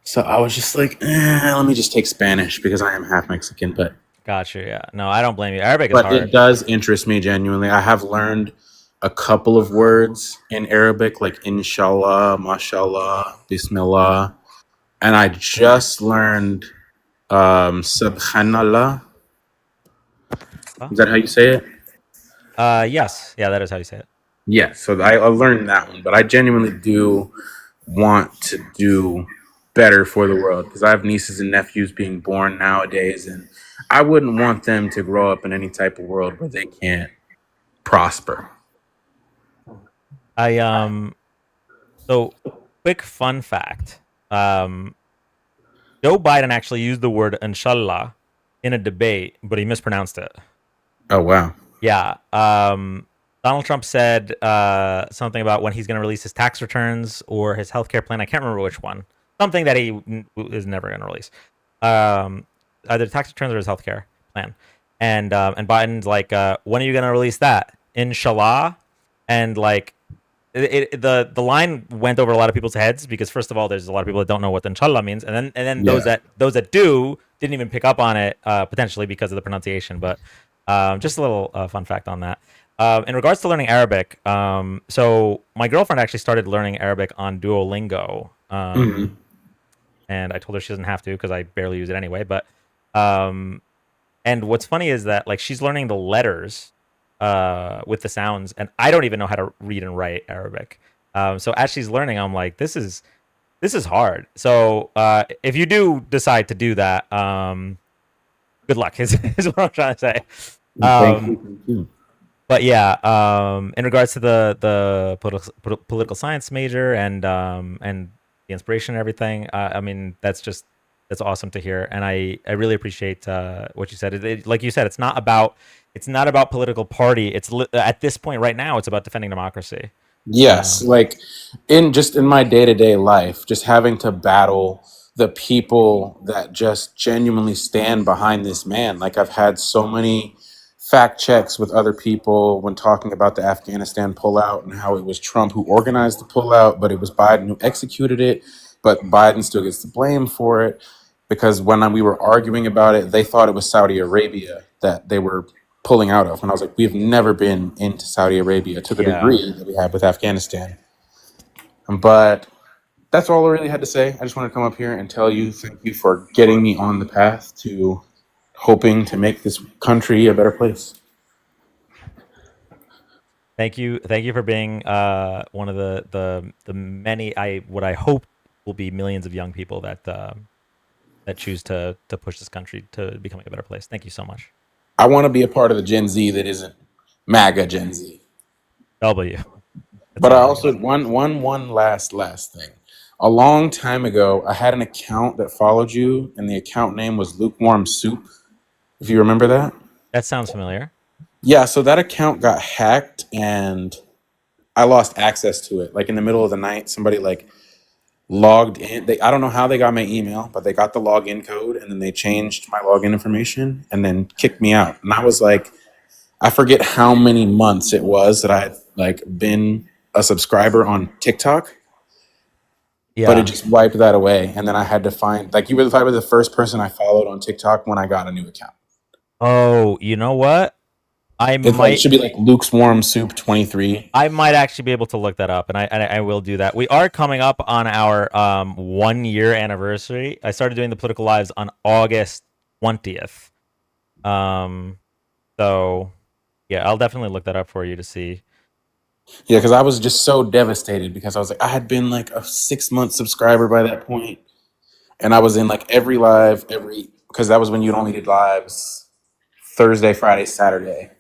So I was just like, let me just take Spanish because I am half Mexican. But Gotcha. Yeah. No, I don't blame you. Arabic is but hard. it does interest me genuinely. I have learned a couple of words in Arabic, like inshallah, mashallah, bismillah, and I just learned subhanallah. Is that how you say it? Yes. Yeah, that is how you say it. Yeah, so I learned that one, but I genuinely do want to do better for the world because I have nieces and nephews being born nowadays, and I wouldn't want them to grow up in any type of world where they can't prosper. So quick fun fact. Joe Biden actually used the word inshallah in a debate, but he mispronounced it. Oh, wow. Yeah. Donald Trump said something about when he's going to release his tax returns or his healthcare plan. I can't remember which one. Something that he is never going to release. Either tax returns or his healthcare plan. And Biden's like, when are you going to release that? Inshallah. And like the line went over a lot of people's heads because first of all, there's a lot of people that don't know what inshallah means, and then those that do didn't even pick up on it potentially because of the pronunciation. But just a little fun fact on that. In regards to learning Arabic, so my girlfriend actually started learning Arabic on Duolingo, and I told her she doesn't have to because I barely use it anyway. But and what's funny is that like she's learning the letters with the sounds, and I don't even know how to read and write Arabic. So as she's learning, I'm like, this is hard. So if you do decide to do that, good luck. Is what I'm trying to say. Thank you. But yeah, in regards to the political science major and the inspiration and everything, I mean that's awesome to hear, and I really appreciate what you said. Like you said, it's not about political party. It's at this point right now, it's about defending democracy. Yes, like in my day-to-day life, just having to battle the people that just genuinely stand behind this man. Like I've had so many fact checks with other people when talking about the Afghanistan pullout and how it was Trump who organized the pullout, but it was Biden who executed it, but Biden still gets the blame for it because when we were arguing about it, they thought it was Saudi Arabia that they were pulling out of. And I was like, we've never been into Saudi Arabia to the degree that we have with Afghanistan. But that's all I really had to say. I just want to come up here and tell you thank you for getting me on the path to hoping to make this country a better place. Thank you for being one of the many what I hope will be millions of young people that choose to push this country to becoming a better place. Thank you so much. I want to be a part of the Gen Z that isn't MAGA Gen Z. W. But I also one last thing. A long time ago, I had an account that followed you, and the account name was Lukewarm Soup. If you remember that. That sounds familiar. Yeah, so that account got hacked, and I lost access to it. Like in the middle of the night, somebody like logged in. I don't know how they got my email, but they got the login code, and then they changed my login information, and then kicked me out. And I was like, I forget how many months it was that I had like been a subscriber on TikTok. Yeah. But it just wiped that away, and then I had to find like you were probably the first person I followed on TikTok when I got a new account. Oh, you know what? It should be like Luke's Warm Soup 23. I might actually be able to look that up, and I will do that. We are coming up on our 1 year anniversary. I started doing the Political Lives on August 20th. So yeah, I'll definitely look that up for you to see. Yeah, because I was just so devastated because I was like, I had been like a 6-month subscriber by that point, and I was in like every live, because that was when you only did lives Thursday, Friday, Saturday.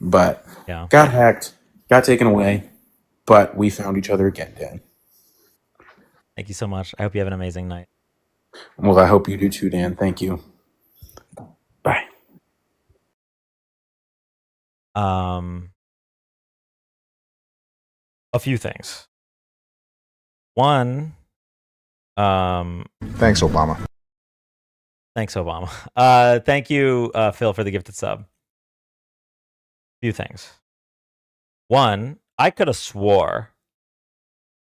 But yeah, got hacked, got taken away, but we found each other again, Dan. Thank you so much. I hope you have an amazing night. Well, I hope you do too, Dan. Thank you. Bye. A few things. One, thanks, Obama. Thanks, Obama. Thank you, Phil, for the gifted sub. Few things. One, I could have swore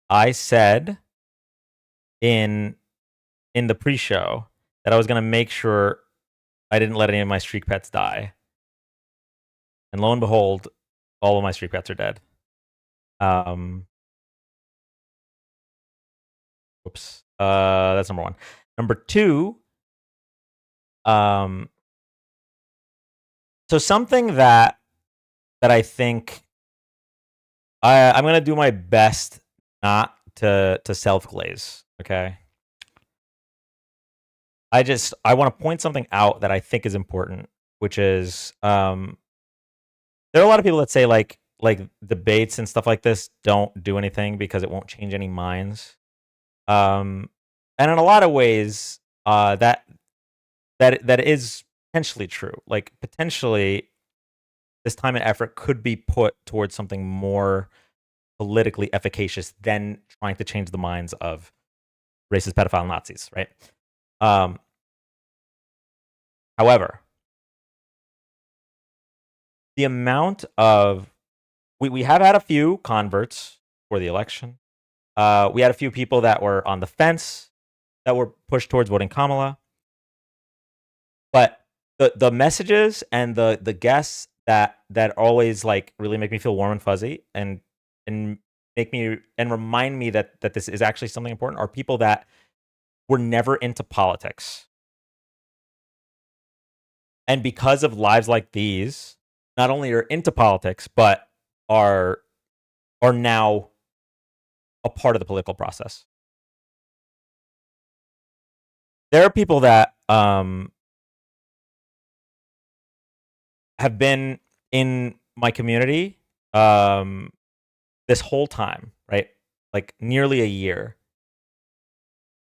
I said in the pre-show that I was gonna make sure I didn't let any of my streak pets die. And lo and behold, all of my streak pets are dead. Oops. That's number one. Number two, so something that I think I'm gonna do my best not to self-glaze, okay? I want to point something out that I think is important, which is there are a lot of people that say like debates and stuff like this don't do anything because it won't change any minds. And in a lot of ways, that is potentially true. Like potentially, this time and effort could be put towards something more politically efficacious than trying to change the minds of racist, pedophile Nazis, right? However, the amount of we have had a few converts for the election. We had a few people that were on the fence that were pushed towards voting Kamala. But the messages and the guests that always like really make me feel warm and fuzzy and make me and remind me that this is actually something important are people that were never into politics. And because of lives like these, not only are into politics, but are now a part of the political process. There are people that have been in my community this whole time, right? Like nearly a year,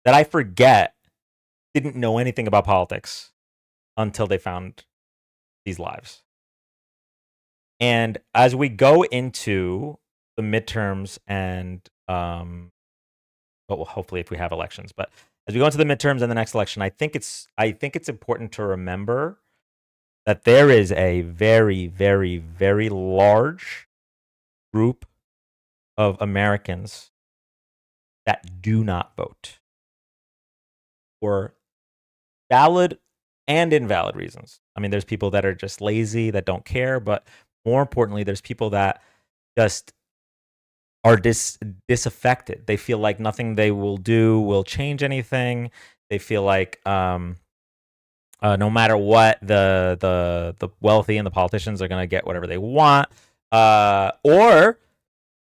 that I forget didn't know anything about politics until they found these lives. And as we go into the midterms and well, hopefully if we have elections, but as we go into the midterms and the next election, I think it's important to remember that there is a very, very, very large group of Americans that do not vote for valid and invalid reasons. I mean, there's people that are just lazy, that don't care, but more importantly, there's people that just are disaffected. They feel like nothing they will do will change anything. They feel like no matter what, the wealthy and the politicians are going to get whatever they want. Or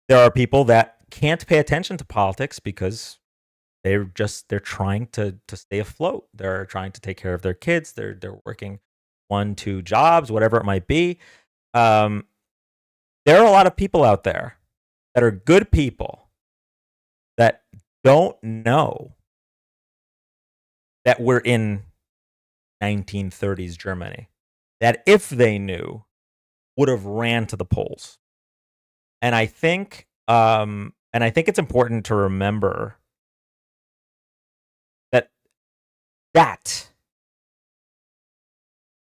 there are people that can't pay attention to politics because they're trying to stay afloat. They're trying to take care of their kids. They're working 1-2 jobs, whatever it might be. There are a lot of people out there that are good people that don't know that we're in 1930s Germany, that if they knew, would have ran to the polls. And I think it's important to remember that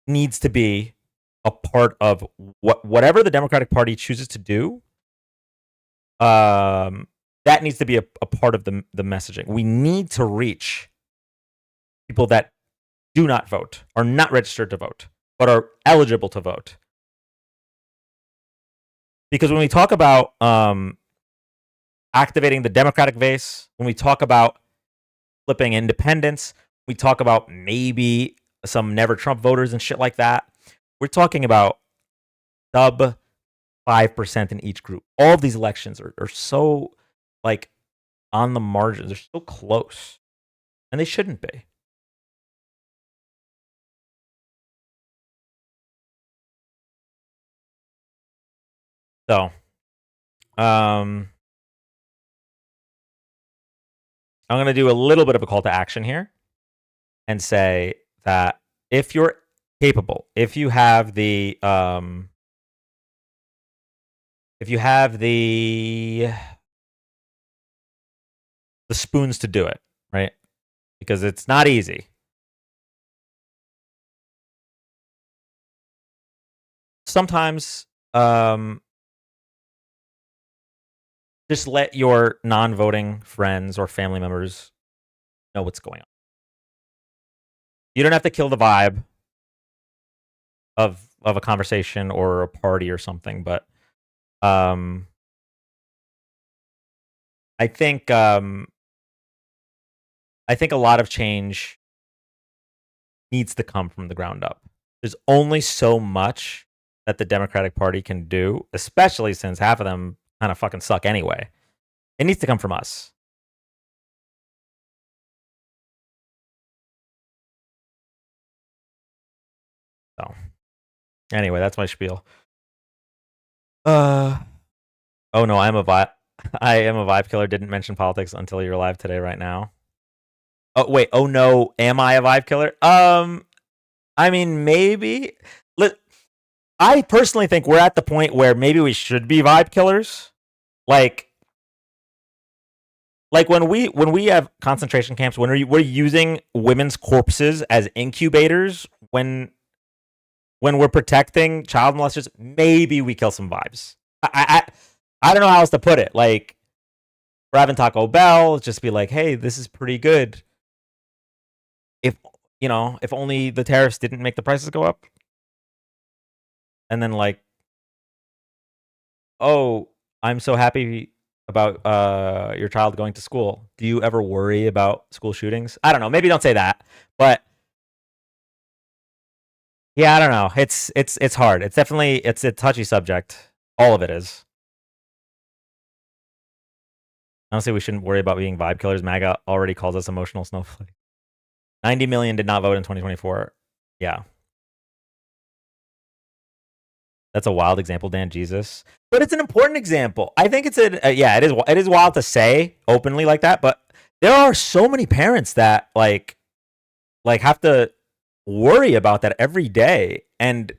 needs to be a part of whatever the Democratic Party chooses to do. That needs to be a part of the messaging. We need to reach people that do not vote, are not registered to vote, but are eligible to vote. Because when we talk about activating the Democratic base, when we talk about flipping independents, we talk about maybe some never Trump voters and shit like that. We're talking about sub 5% in each group. All of these elections are so like on the margins. They're so close. And they shouldn't be. So, I'm going to do a little bit of a call to action here and say that if you're capable, if you have the spoons to do it, right? Because it's not easy. Sometimes just let your non-voting friends or family members know what's going on. You don't have to kill the vibe of a conversation or a party or something, but I think a lot of change needs to come from the ground up. There's only so much that the Democratic Party can do, especially since half of them kind of fucking suck anyway. It needs to come from us. So, anyway, that's my spiel. Oh no, I am a vibe killer. Didn't mention politics until you're live today, right now. Oh wait, oh no, am I a vibe killer? I mean, maybe. I personally think we're at the point where maybe we should be vibe killers. Like when we have concentration camps, when we're using women's corpses as incubators, when we're protecting child molesters, maybe we kill some vibes. I don't know how else to put it. Like, we're having Taco Bell, just be like, hey, this is pretty good. If if only the tariffs didn't make the prices go up. And then like, oh, I'm so happy about your child going to school. Do you ever worry about school shootings? I don't know. Maybe don't say that, but yeah, I don't know. It's hard. It's definitely it's a touchy subject. All of it is. Honestly, we shouldn't worry about being vibe killers. MAGA already calls us emotional snowflake. 90 million did not vote in 2024. Yeah. That's a wild example, Dan. Jesus. But it's an important example. I think it's it is wild to say openly like that, but there are so many parents that like have to worry about that every day. And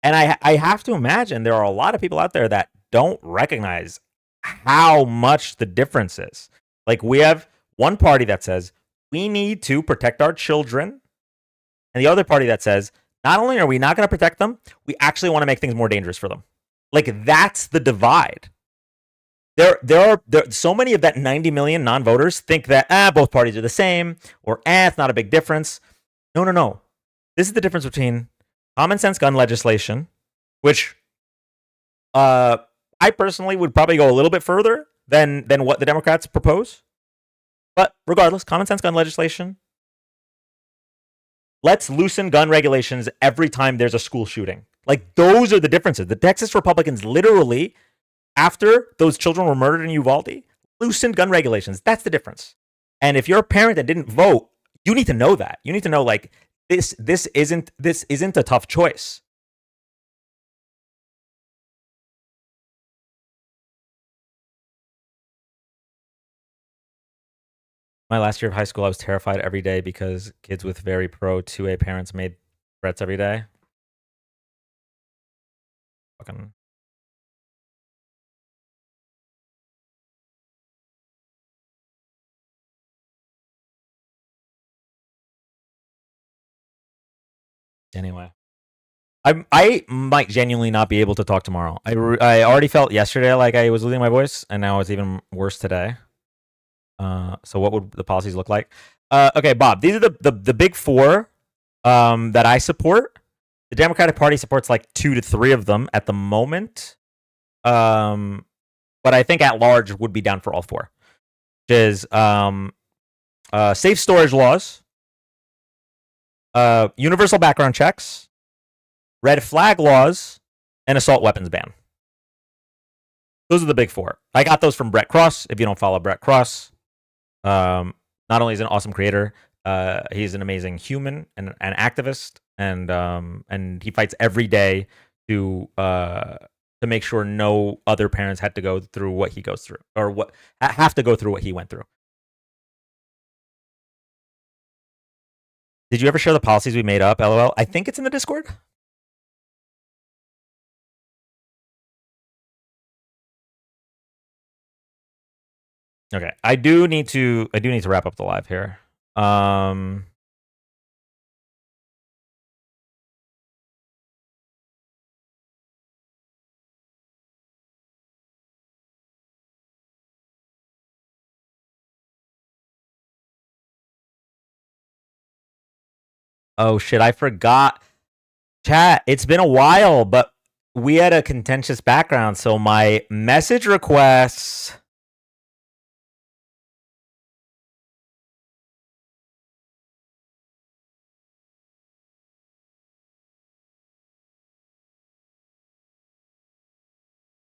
I have to imagine there are a lot of people out there that don't recognize how much the difference is. Like, we have one party that says we need to protect our children, and the other party that says not only are we not going to protect them, we actually want to make things more dangerous for them. Like, that's the divide. There are so many of that 90 million non-voters think that both parties are the same, or it's not a big difference. No. This is the difference between common sense gun legislation, which I personally would probably go a little bit further than what the Democrats propose. But regardless, common sense gun legislation. Let's loosen gun regulations every time there's a school shooting. Like, those are the differences. The Texas Republicans literally, after those children were murdered in Uvalde, loosened gun regulations. That's the difference. And if you're a parent that didn't vote, you need to know that. You need to know, like, this isn't a tough choice. My last year of high school, I was terrified every day because kids with very pro 2A parents made threats every day. Fucking. Anyway, I might genuinely not be able to talk tomorrow. I already felt yesterday like I was losing my voice, and now it's even worse today. So what would the policies look like? Okay, Bob, these are the big four that I support. The Democratic Party supports like 2 to 3 of them at the moment. But I think at large would be down for all 4. Which is safe storage laws, universal background checks, red flag laws, and assault weapons ban. Those are the big 4. I got those from Brett Cross. If you don't follow Brett Cross, not only is he an awesome creator, he's an amazing human and an activist, and he fights every day to make sure no other parents had to go through what he goes through, or have to go through what he went through. Did you ever share the policies we made up? LOL. I think it's in the Discord. Okay, I do need to wrap up the live here. Oh shit, I forgot. Chat, it's been a while, but we had a contentious background, so my message requests.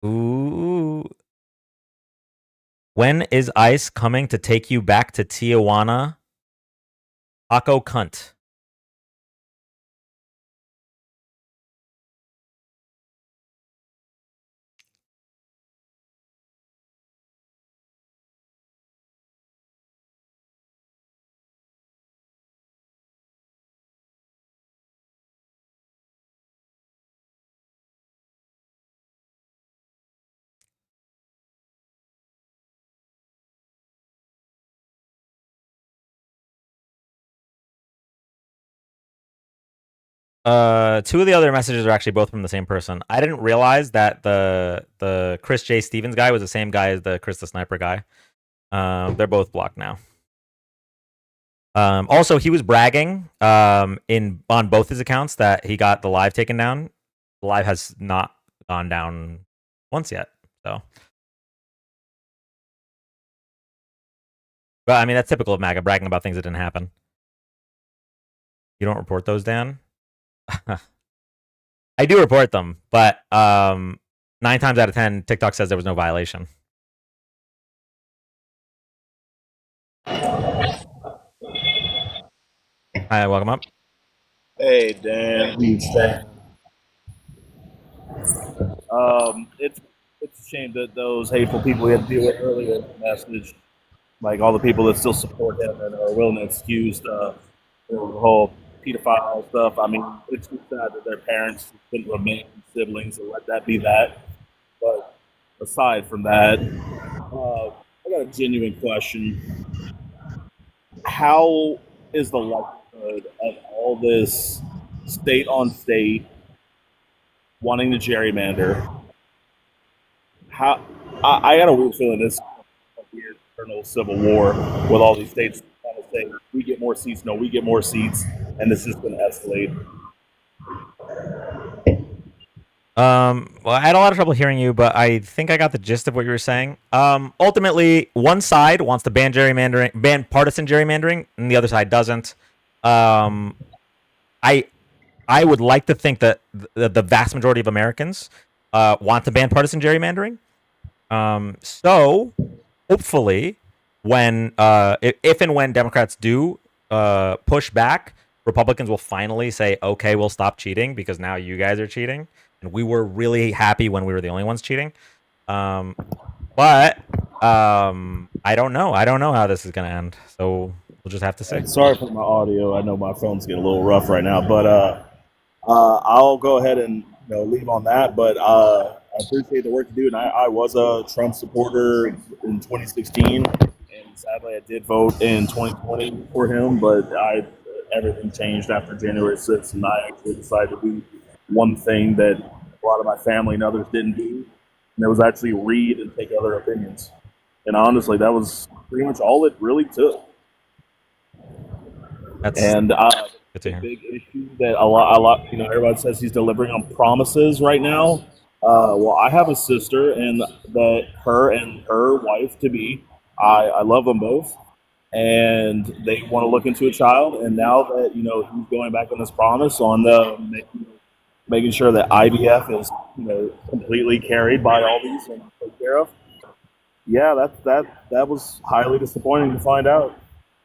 Ooh. When is ICE coming to take you back to Tijuana? Taco cunt. Two of the other messages are actually both from the same person. I didn't realize that the Chris J. Stevens guy was the same guy as the Chris the Sniper guy. They're both blocked now. Also, he was bragging on both his accounts that he got the live taken down. The live has not gone down once yet. So, but I mean, that's typical of MAGA, bragging about things that didn't happen. You don't report those, Dan? I do report them, but 9 times out of 10, TikTok says there was no violation. Hi, welcome up. Hey, Dan. Huge fan. It's a shame that those hateful people we had to deal with earlier in the message, like all the people that still support him and are willing to excuse the whole pedophile stuff. I mean, it's just sad that their parents couldn't remain siblings and let that be that. But aside from that, I got a genuine question. How is the likelihood of all this state on state wanting to gerrymander? How I got a weird feeling this is a weird internal civil war with all these states trying to say we get more seats, no, we get more seats, and this is going to escalate. Well, I had a lot of trouble hearing you, but I think I got the gist of what you were saying. Ultimately, one side wants to ban gerrymandering, ban partisan gerrymandering, and the other side doesn't. I would like to think that the vast majority of Americans want to ban partisan gerrymandering. So hopefully, when if and when Democrats do push back, Republicans will finally say, "Okay, we'll stop cheating because now you guys are cheating." And we were really happy when we were the only ones cheating. But I don't know. I don't know how this is going to end. So we'll just have to see. Sorry for my audio. I know my phone's getting a little rough right now, but I'll go ahead and leave on that. But I appreciate the work you do, and I was a Trump supporter in 2016, and sadly I did vote in 2020 for him. But everything changed after January 6th, and I actually decided to do one thing that a lot of my family and others didn't do, and it was actually read and take other opinions. And honestly, that was pretty much all it really took. That's and good to hear. Big issue that a lot, everybody says he's delivering on promises right now. Well, I have a sister, and that her and her wife to be, I love them both, and they want to look into a child. And now that he's going back on this promise on making sure that IVF is completely carried by all these and taken care of. Yeah, that was highly disappointing to find out.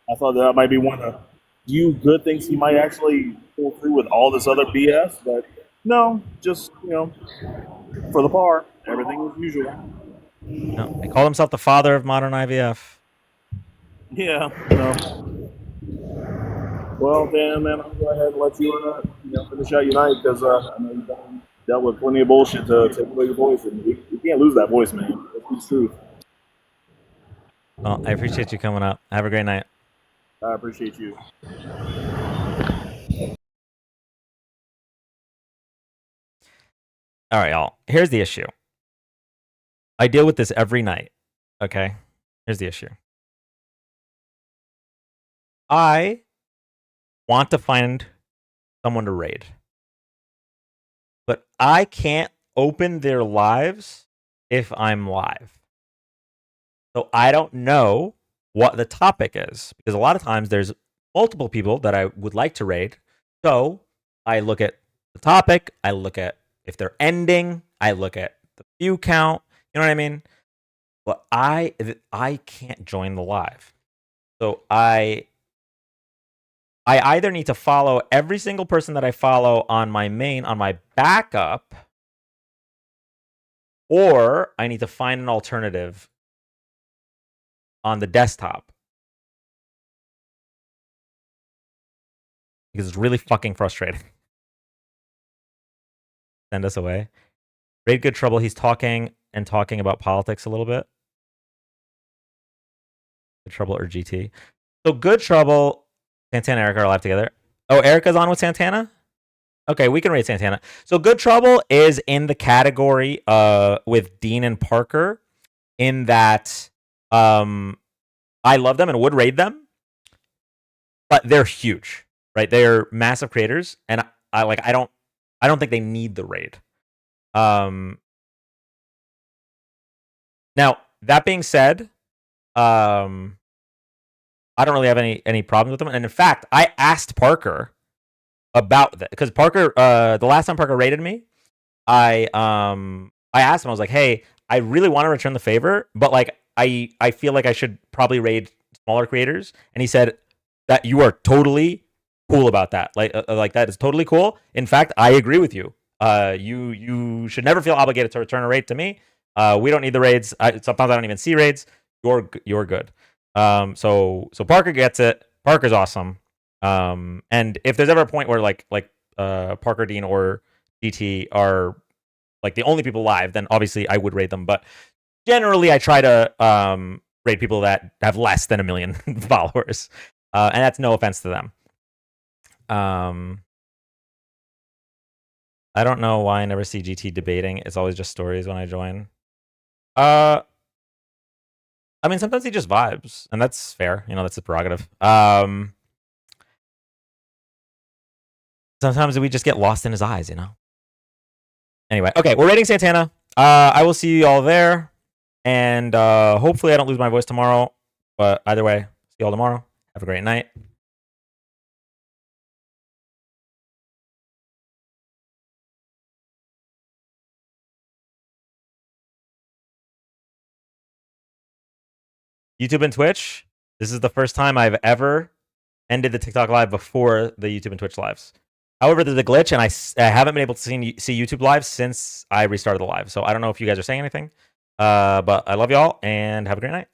I thought that might be one of the few good things he might actually pull through with all this other BS, but no, just for the par, everything as usual. No, he called himself the father of modern IVF. Yeah, no. Well, Dan, man, I'll go ahead and let you finish out your night because I know you've dealt with plenty of bullshit to take away your voice, and we can't lose that voice, man. That's the truth. Well, I appreciate you coming up. Have a great night. I appreciate you. All right, y'all. Here's the issue. I deal with this every night. Okay? Here's the issue. I want to find someone to raid, but I can't open their lives if I'm live. So I don't know what the topic is, because a lot of times there's multiple people that I would like to raid. So I look at the topic, I look at if they're ending, I look at the view count, you know what I mean? But I can't join the live. So I either need to follow every single person that I follow on my main, on my backup, or I need to find an alternative on the desktop. Because it's really fucking frustrating. Send us away. Raid Good Trouble, he's talking about politics a little bit. Good Trouble or GT. So Good Trouble, Santana and Erica are live together. Oh, Erica's on with Santana? Okay, we can rate Santana. So Good Trouble is in the category with Dean and Parker, in that I love them and would raid them, but they're huge, right? They're massive creators, and I don't think they need the raid. Now that being said, I don't really have any problems with them. And in fact, I asked Parker about that, because Parker, the last time Parker raided me, I asked him, I was like, hey, I really want to return the favor, but like I feel like I should probably raid smaller creators. And he said that you are totally cool about that. Like that is totally cool. In fact, I agree with you. You should never feel obligated to return a raid to me. We don't need the raids. Sometimes I don't even see raids. You're good. So Parker gets it. Parker's awesome. And if there's ever a point where like Parker, Dean, or DT are like the only people live, then obviously I would raid them. But generally, I try to raid people that have less than 1 million followers, and that's no offense to them. I don't know why I never see GT debating. It's always just stories when I join. I mean, sometimes he just vibes, and that's fair. You know, that's a prerogative. Sometimes we just get lost in his eyes, you know? Anyway, okay, we're rating Santana. I will see you all there, and hopefully I don't lose my voice tomorrow. But either way, see you all tomorrow. Have a great night. YouTube and Twitch. This is the first time I've ever ended the TikTok live before the YouTube and Twitch lives. However, there's a glitch, and I haven't been able to see YouTube live since I restarted the live. So I don't know if you guys are saying anything. But I love y'all, and have a great night.